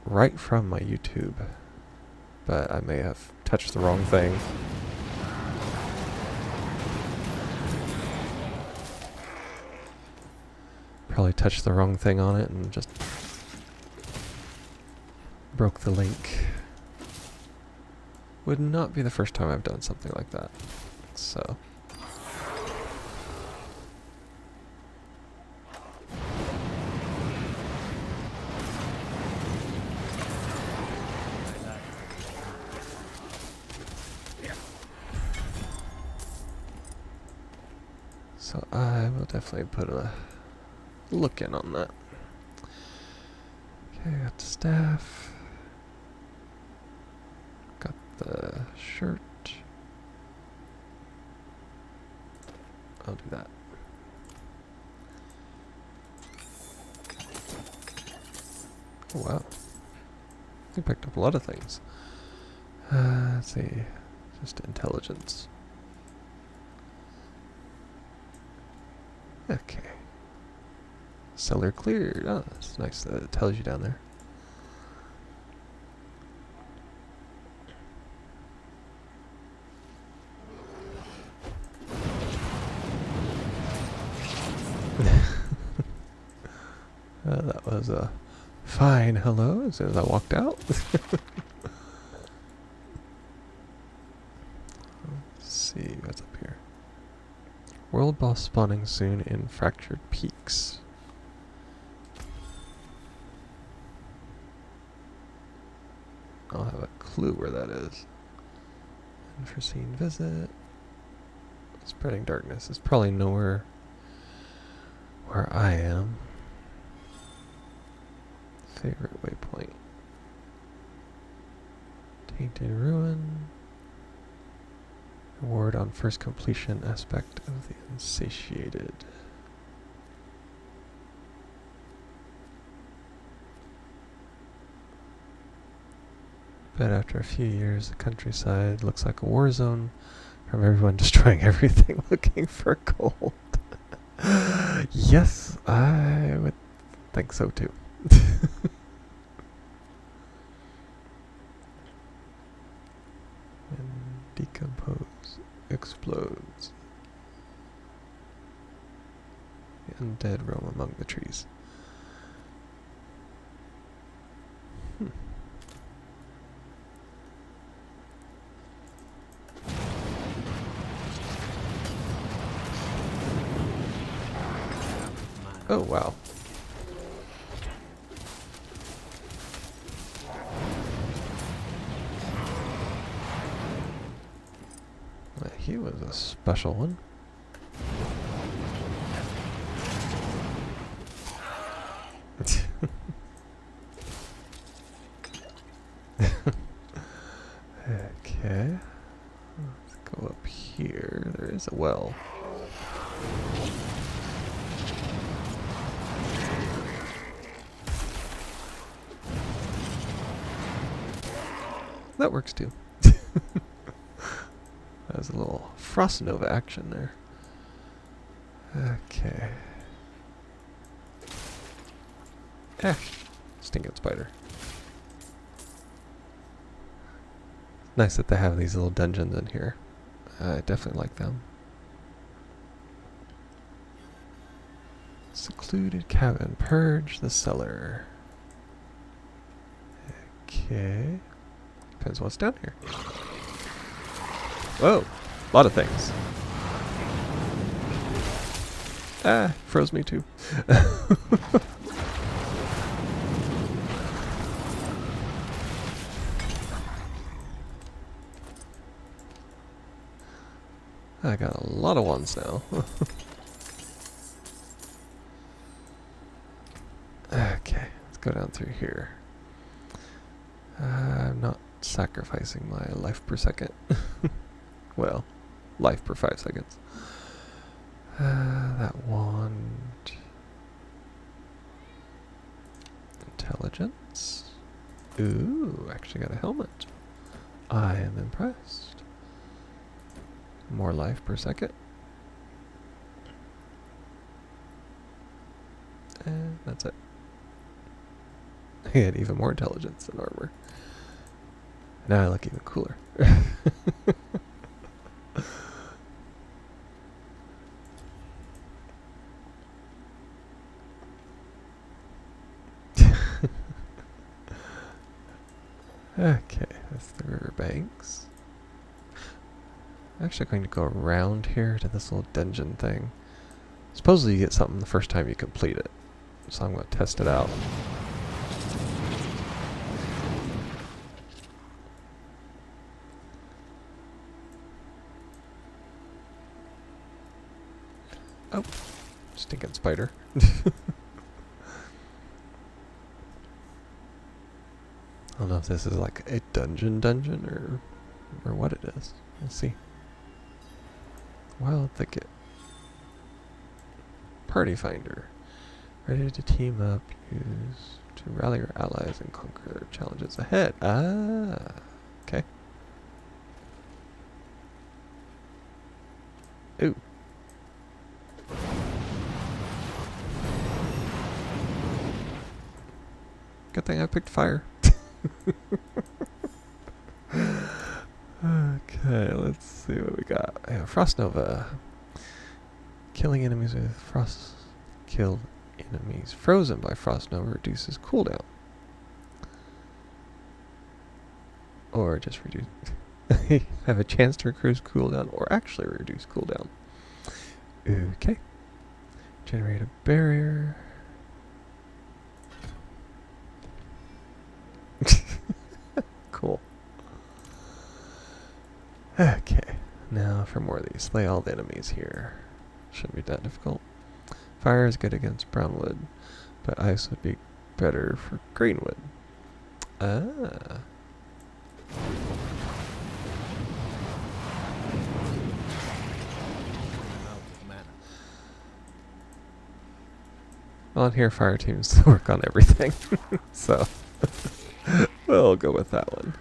B: right from my YouTube, but I may have touched the wrong thing. Probably touched the wrong thing on it and just broke the link. Would not be the first time I've done something like that. So. So I will definitely put a look in on that. Okay, got the staff. Got the shirt. I'll do that. Oh wow. You picked up a lot of things. Let's see. Just intelligence. Okay. Cellar cleared. Oh, that's nice that it tells you down there. That was a fine hello as soon as I walked out. Let's see what's up here. World boss spawning soon in Fractured Peaks. I'll have a clue where that is. Unforeseen visit. Spreading darkness is probably nowhere where I am. Favorite waypoint. Tainted Ruin. Award on first completion aspect of the Insatiated. But after a few years, the countryside looks like a war zone from everyone destroying everything looking for gold. Yes, I would think so too. And decompose, explodes. The undead roam among the trees. Oh, wow. He was a special one. Okay. Let's go up here. There is a well. That works too. That was a little Frost Nova action there. Okay. Stinking spider. Nice that they have these little dungeons in here. I definitely like them. Secluded cabin. Purge the cellar. Okay. Depends what's down here. Whoa, a lot of things. Ah, froze me too. I got a lot of ones now. Okay, let's go down through here. I'm not sacrificing my life per second. Well, life per 5 seconds. That wand. Intelligence. Ooh, actually got a helmet. I am impressed. More life per second. And that's it. I had even more intelligence than armor. Now I look even cooler. Okay, that's the riverbanks. I'm actually going to go around here to this little dungeon thing. Supposedly you get something the first time you complete it. So I'm going to test it out. Oh, stinking spider. I don't know if this is like a dungeon or what it is. We'll see. Wild Thicket. Party Finder. Ready to team up, use to rally your allies and conquer their challenges ahead. Ah, okay. Ooh. Good thing I picked fire. Okay, let's see what we got. Yeah, Frost Nova. Killing enemies with frost. Killed enemies frozen by Frost Nova reduces cooldown. Or just reduce. Have a chance to reduce cooldown or actually reduce cooldown. Okay. Generate a barrier. Cool. Okay, now for more of these. Slay all the enemies here. Shouldn't be that difficult. Fire is good against brown wood, but ice would be better for green wood. Ah. On here, fire teams work on everything, so we'll go with that one.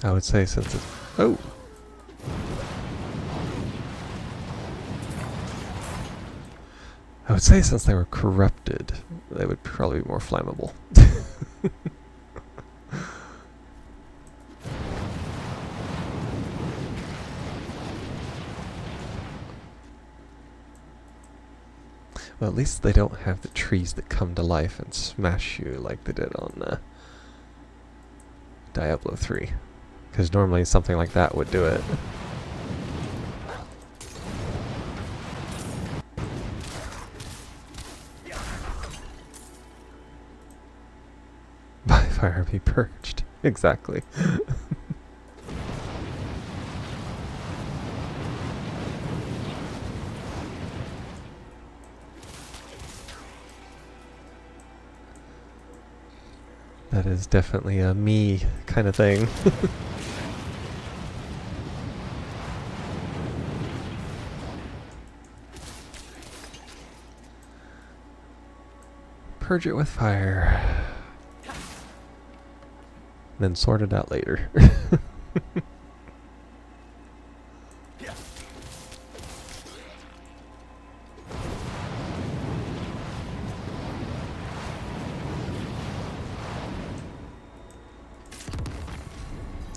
B: I would say since it's... Oh! I would say since they were corrupted, they would probably be more flammable. Well, at least they don't have the trees that come to life and smash you like they did on Diablo 3. Because normally something like that would do it. By fire be purged. Exactly. That is definitely a me kind of thing. Purge it with fire. Then sort it out later.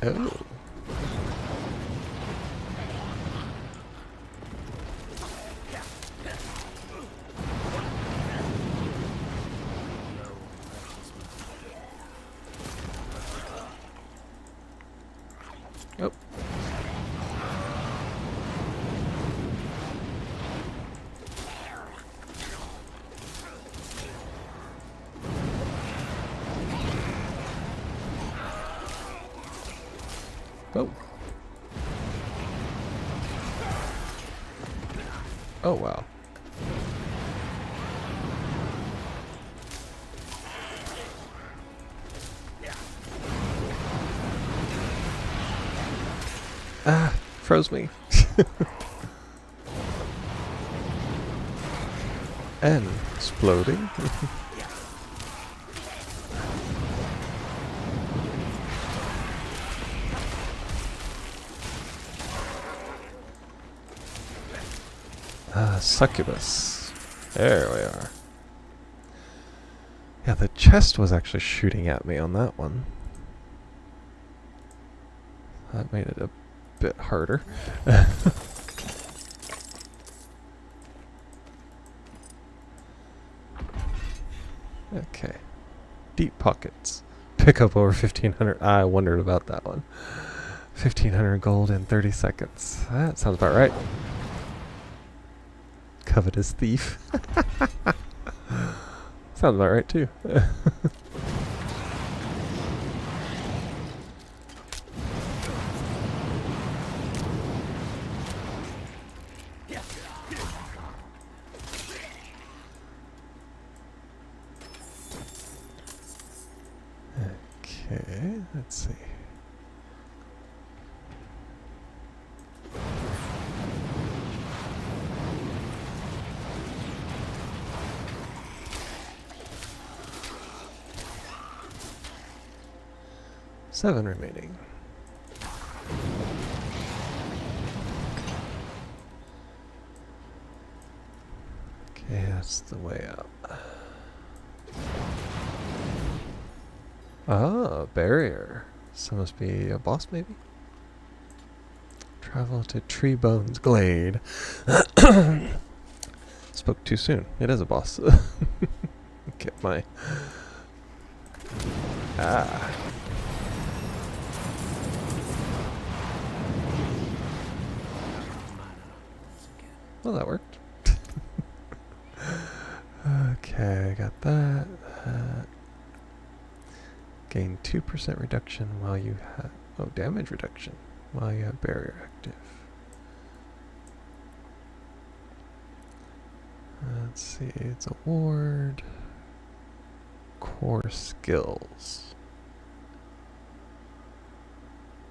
B: Oh. Oh. Oh, wow. Ah, froze me. And exploding. Succubus. There we are. Yeah, the chest was actually shooting at me on that one. That made it a bit harder. Okay. Deep pockets. Pick up over 1,500. I wondered about that one. 1,500 gold in 30 seconds. That sounds about right. Covetous thief. Sounds about right too. Okay, let's see. Seven remaining. Okay, that's the way up. Ah, barrier. So must be a boss, maybe? Travel to Tree Bones Glade. Spoke too soon. It is a boss. Get my... Ah. Well, that worked. Okay, I got that. Gain 2% reduction while you have... Oh, damage reduction while you have barrier active. Let's see, it's a ward. Core skills.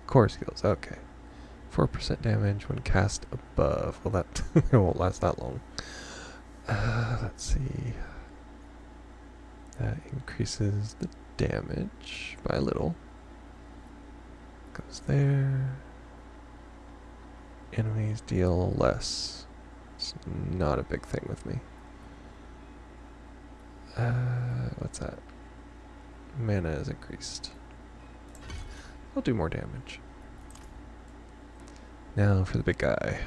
B: Core skills, okay. 4% damage when cast above. Well, that it won't last that long. Let's see. That increases the damage by a little. Goes there. Enemies deal less. It's not a big thing with me. What's that? Mana is increased. I'll do more damage. Now for the big guy.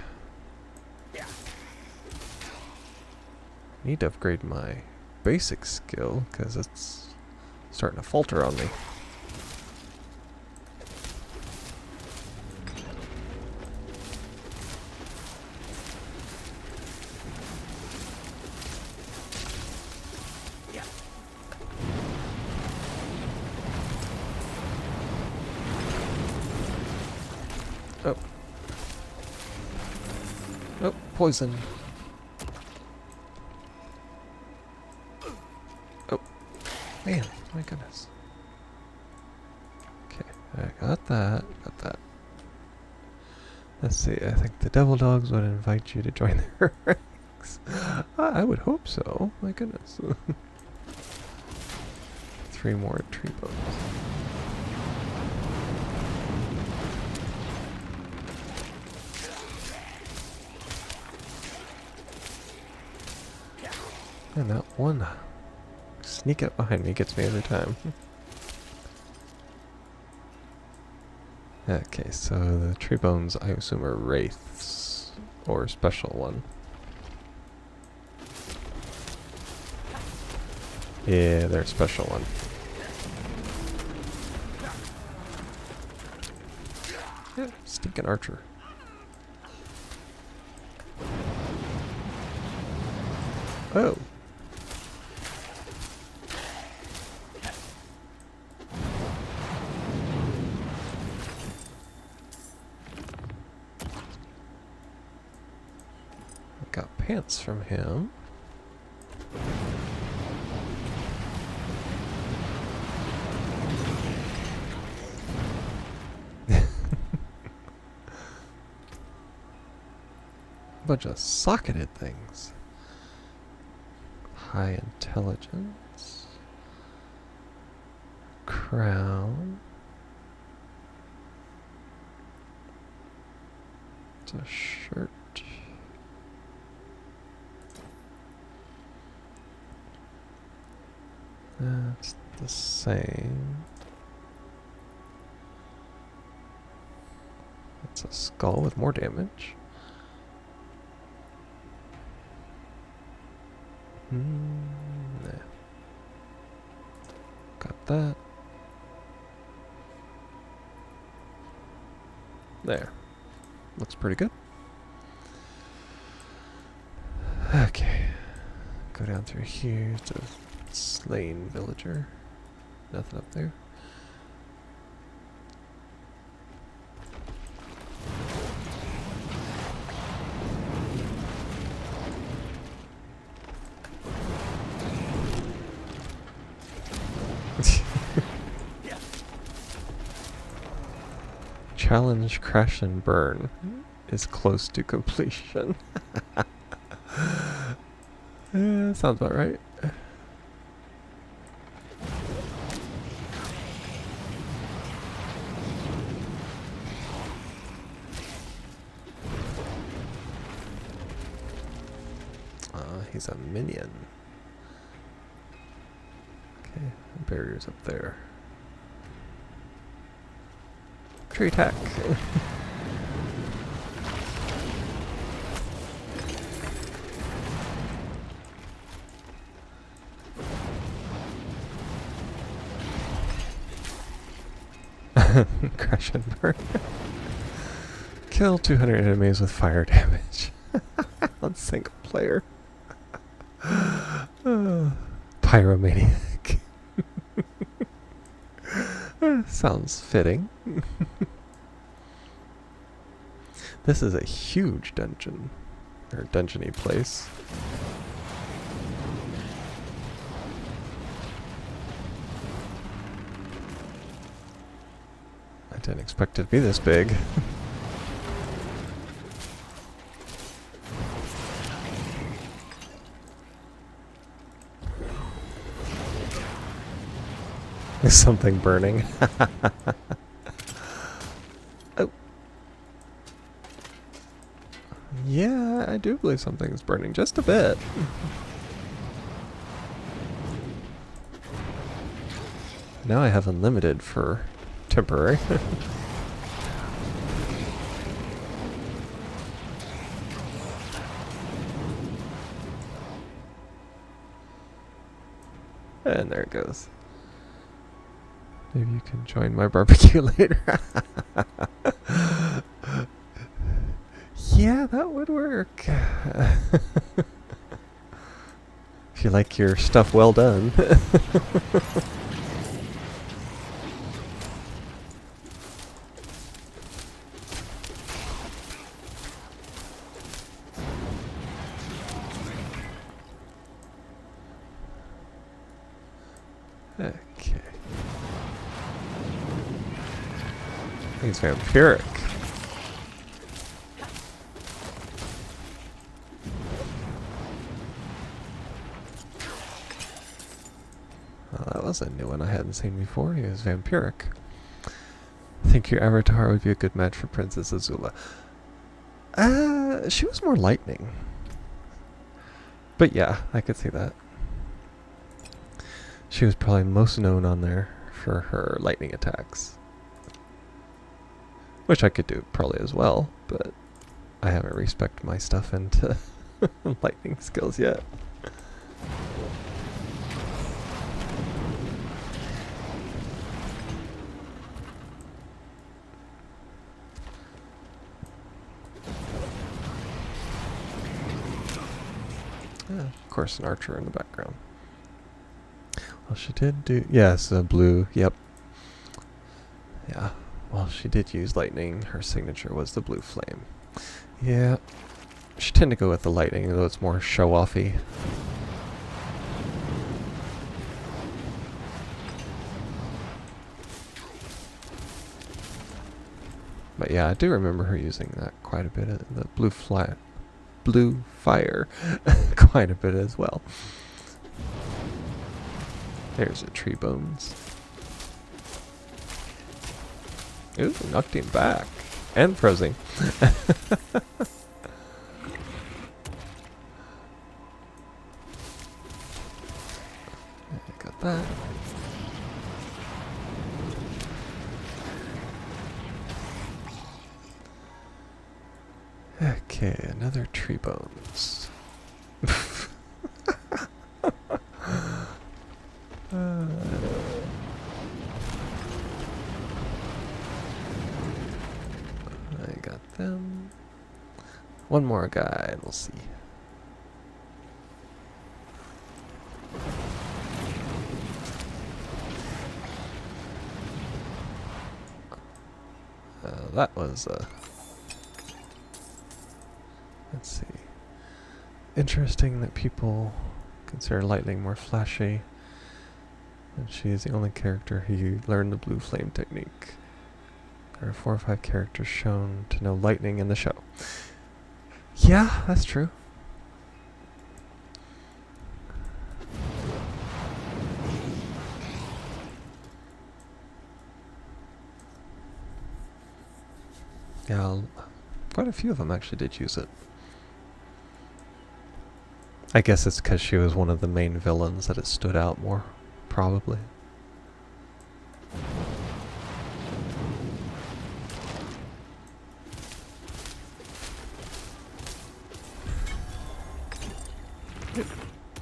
B: Need to upgrade my basic skill because it's starting to falter on me. Oh. Oh, poison. Oh. Man, my goodness. Okay, I got that. Got that. Let's see, I think the devil dogs would invite you to join their ranks. I would hope so. My goodness. 3 more tree bones. And that one sneak up behind me gets me every time. Okay, so the tree bones I assume are wraiths or special one. Yeah, they're a special one. Yeah, stinking archer. Oh. Got pants from him. Bunch of socketed things. High intelligence. Crown. It's a shirt. That's the same. It's a skull with more damage. Nah. Got that. There. Looks pretty good. Okay. Go down through here to slain villager. Nothing up there. Challenge, crash, and burn is close to completion. Yeah, sounds about right. He's a minion. Okay, barriers up there. Tree attack. Crash and burn. Kill 200 enemies with fire damage. On single player. Pyromaniac. Sounds fitting. This is a huge dungeon. Or dungeony place. I didn't expect it to be this big. Is something burning? Oh. Yeah, I do believe something's burning just a bit. Now I have unlimited for temporary. And there it goes. Maybe you can join my barbecue later. Yeah, that would work. If you like your stuff well done. Okay. He's vampiric. Well, that was a new one I hadn't seen before. He was vampiric. I think your avatar would be a good match for Princess Azula. She was more lightning. But yeah, I could see that. She was probably most known on there for her lightning attacks. Which I could do probably as well, but I haven't respected my stuff into lightning skills yet. Of course, an archer in the background. Well, she did do... Yes, blue. Yep. Yeah. Well, she did use lightning. Her signature was the blue flame. Yeah. which tend to go with the lightning, though it's more show-offy. But yeah, I do remember her using that quite a bit, the blue fire quite a bit as well. There's a tree bones. Ooh, knocked him back. And frozen. Got that. Okay, another tree bones. I got them. One more guy, and we'll see. That was, let's see. Interesting that people consider lightning more flashy. And she is the only character who learned the blue flame technique. There are 4 or 5 characters shown to know lightning in the show. Yeah, that's true. Yeah, quite a few of them actually did use it. I guess it's because she was one of the main villains that it stood out more, probably.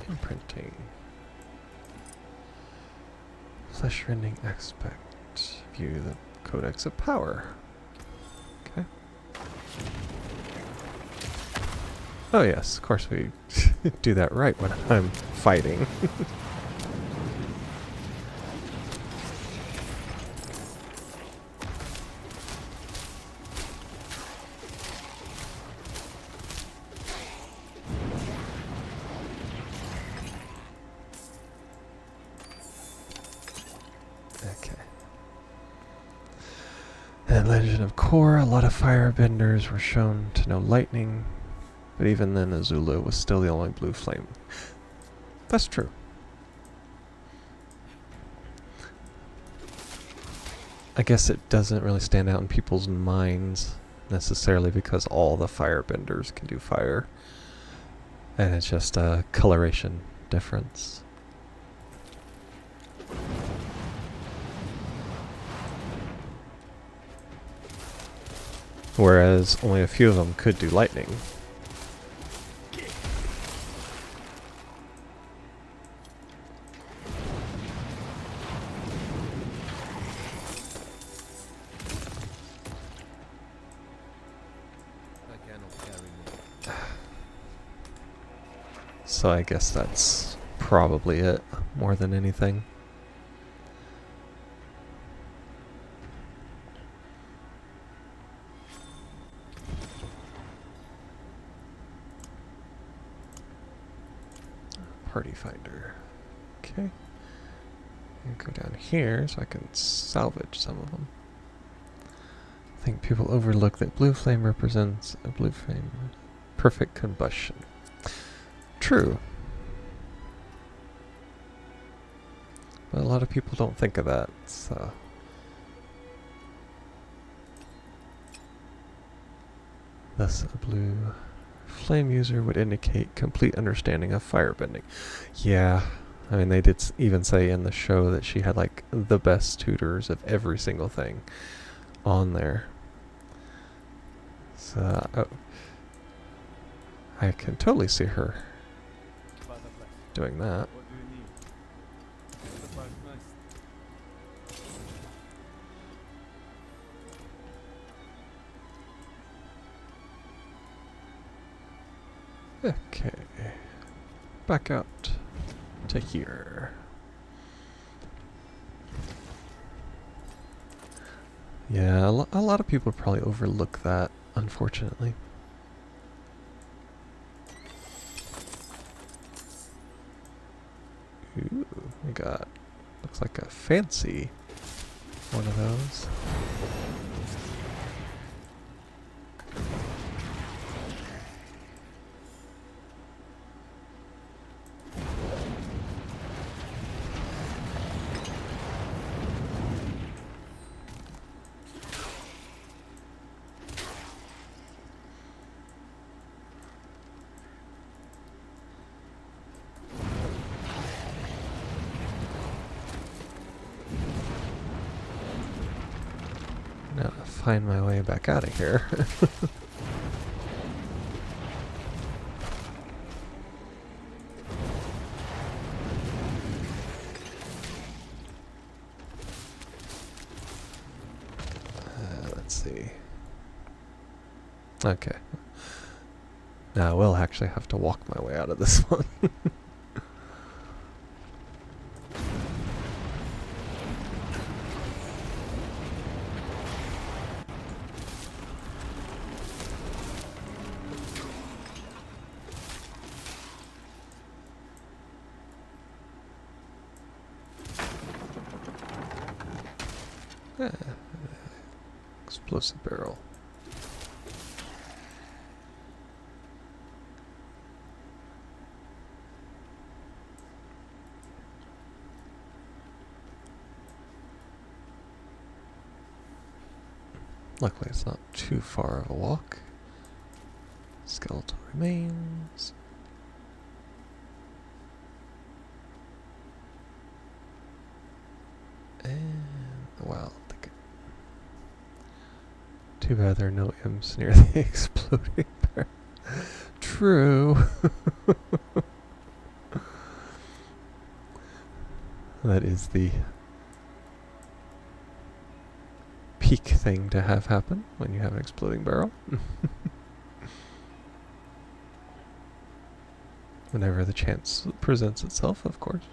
B: Imprinting. Flesh-rending aspect. View the Codex of Power. Okay. Oh yes, of course we do that right when I'm fighting. Okay. And Legend of Korra, a lot of firebenders were shown to know lightning, but even then Azula was still the only blue flame. That's true. I guess it doesn't really stand out in people's minds necessarily because all the firebenders can do fire. And it's just a coloration difference. Whereas only a few of them could do lightning. So I guess that's probably it, more than anything. Party finder. Okay. And go down here so I can salvage some of them. I think people overlook that blue flame represents a blue flame perfect combustion. True. But a lot of people don't think of that, so. Thus, a blue flame user would indicate complete understanding of firebending. Yeah, I mean, they did even say in the show that she had, like, the best tutors of every single thing on there. So, I can totally see her doing that.
A: What do you need? The five nice.
B: Okay. Back out to here. Yeah, a lot of people probably overlook that, unfortunately. Ooh, we got, looks like a fancy one of those. Now to find my way back out of here. Let's see. Okay. Now I will actually have to walk my way out of this one. Explosive barrel. Luckily it's not too far of a walk. Skeletal remains. And wow, too bad there are no imps near the exploding barrel. True. That is the peak thing to have happen when you have an exploding barrel. Whenever the chance presents itself, of course.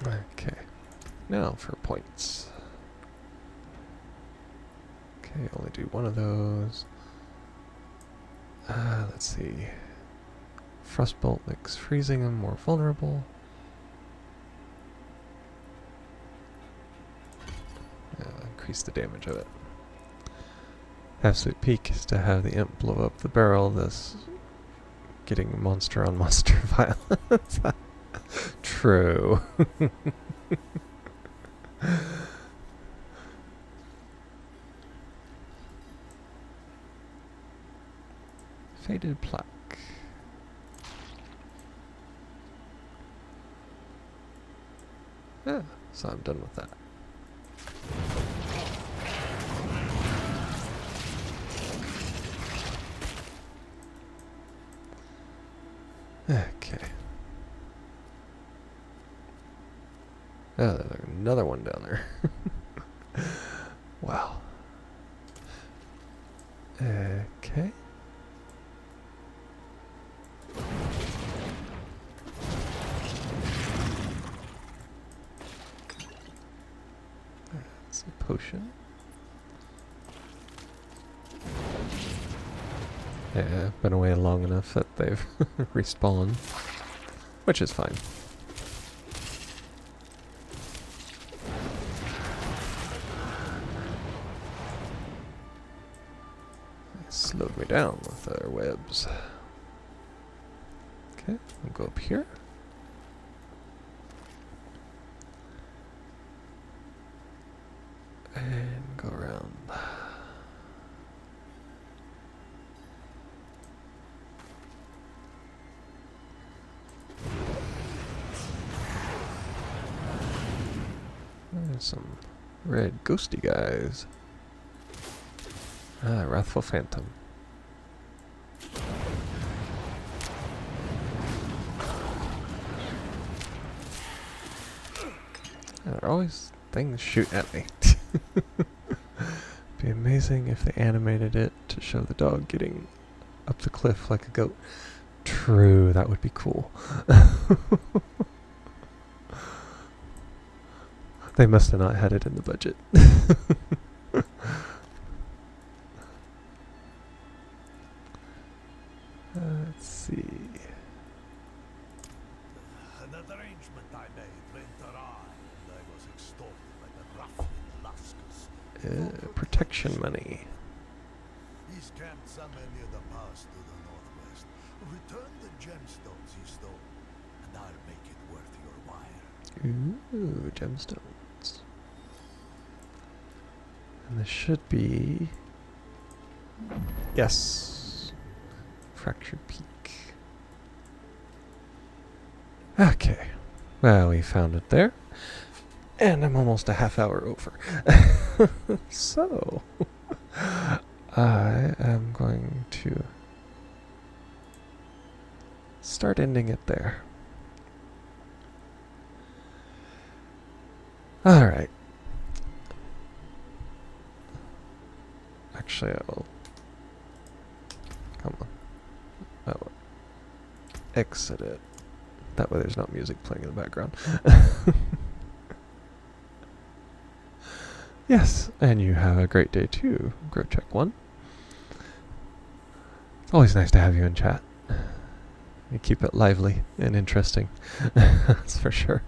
B: Okay, now for points. Okay, only do one of those. Let's see. Frostbolt makes freezing them more vulnerable. Increase the damage of it. Absolute peak is to have the imp blow up the barrel, thus getting monster on monster violence. True. Faded plaque. Yeah, so I'm done with that. Okay. Oh, there's another one down there. Wow. Okay. That's a potion. Yeah, been away long enough that they've respawned, which is fine. They slowed me down with their webs. Okay, I'll go up here. And go around. There's some red ghosty guys. Ah, Wrathful Phantom. There are always things shooting at me. Be amazing if they animated it to show the dog getting up the cliff like a goat. True, that would be cool. They must have not had it in the budget. Let's see.
C: An arrangement I made went awry, and I was extorted by the ruffian Lascus.
B: Protection money.
C: He's camped somewhere near the pass to the northwest. Return the gemstones he stole, and I'll make it worth your while.
B: Ooh, gemstones. And this should be... Yes. Fractured Peak. Okay. Well, we found it there. And I'm almost a half hour over. So... I am going to start ending it there. Alright. Actually, I will... Come on. I will exit it. That way there's not music playing in the background. Yes, and you have a great day too, Growcheck1. It's always nice to have you in chat. You keep it lively and interesting. That's for sure.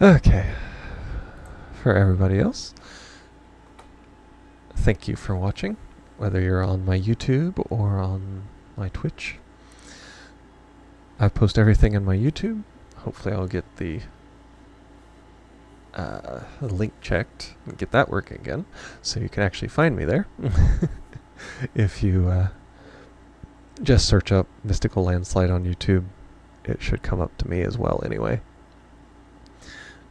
B: Okay. For everybody else, thank you for watching, whether you're on my YouTube or on my Twitch. I post everything on my YouTube. Hopefully I'll get the link checked and get that working again, so you can actually find me there. If you just search up Mystical Landslide on YouTube, it should come up to me as well anyway.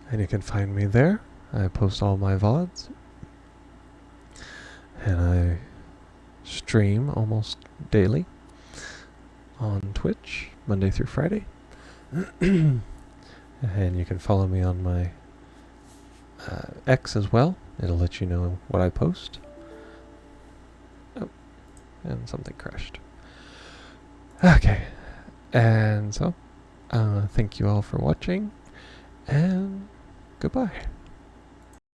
B: And you can find me there. I post all my VODs. And I stream almost daily on Twitch, Monday through Friday. And you can follow me on my X as well. It'll let you know what I post. Oh, and something crashed. Okay, and so thank you all for watching, and goodbye.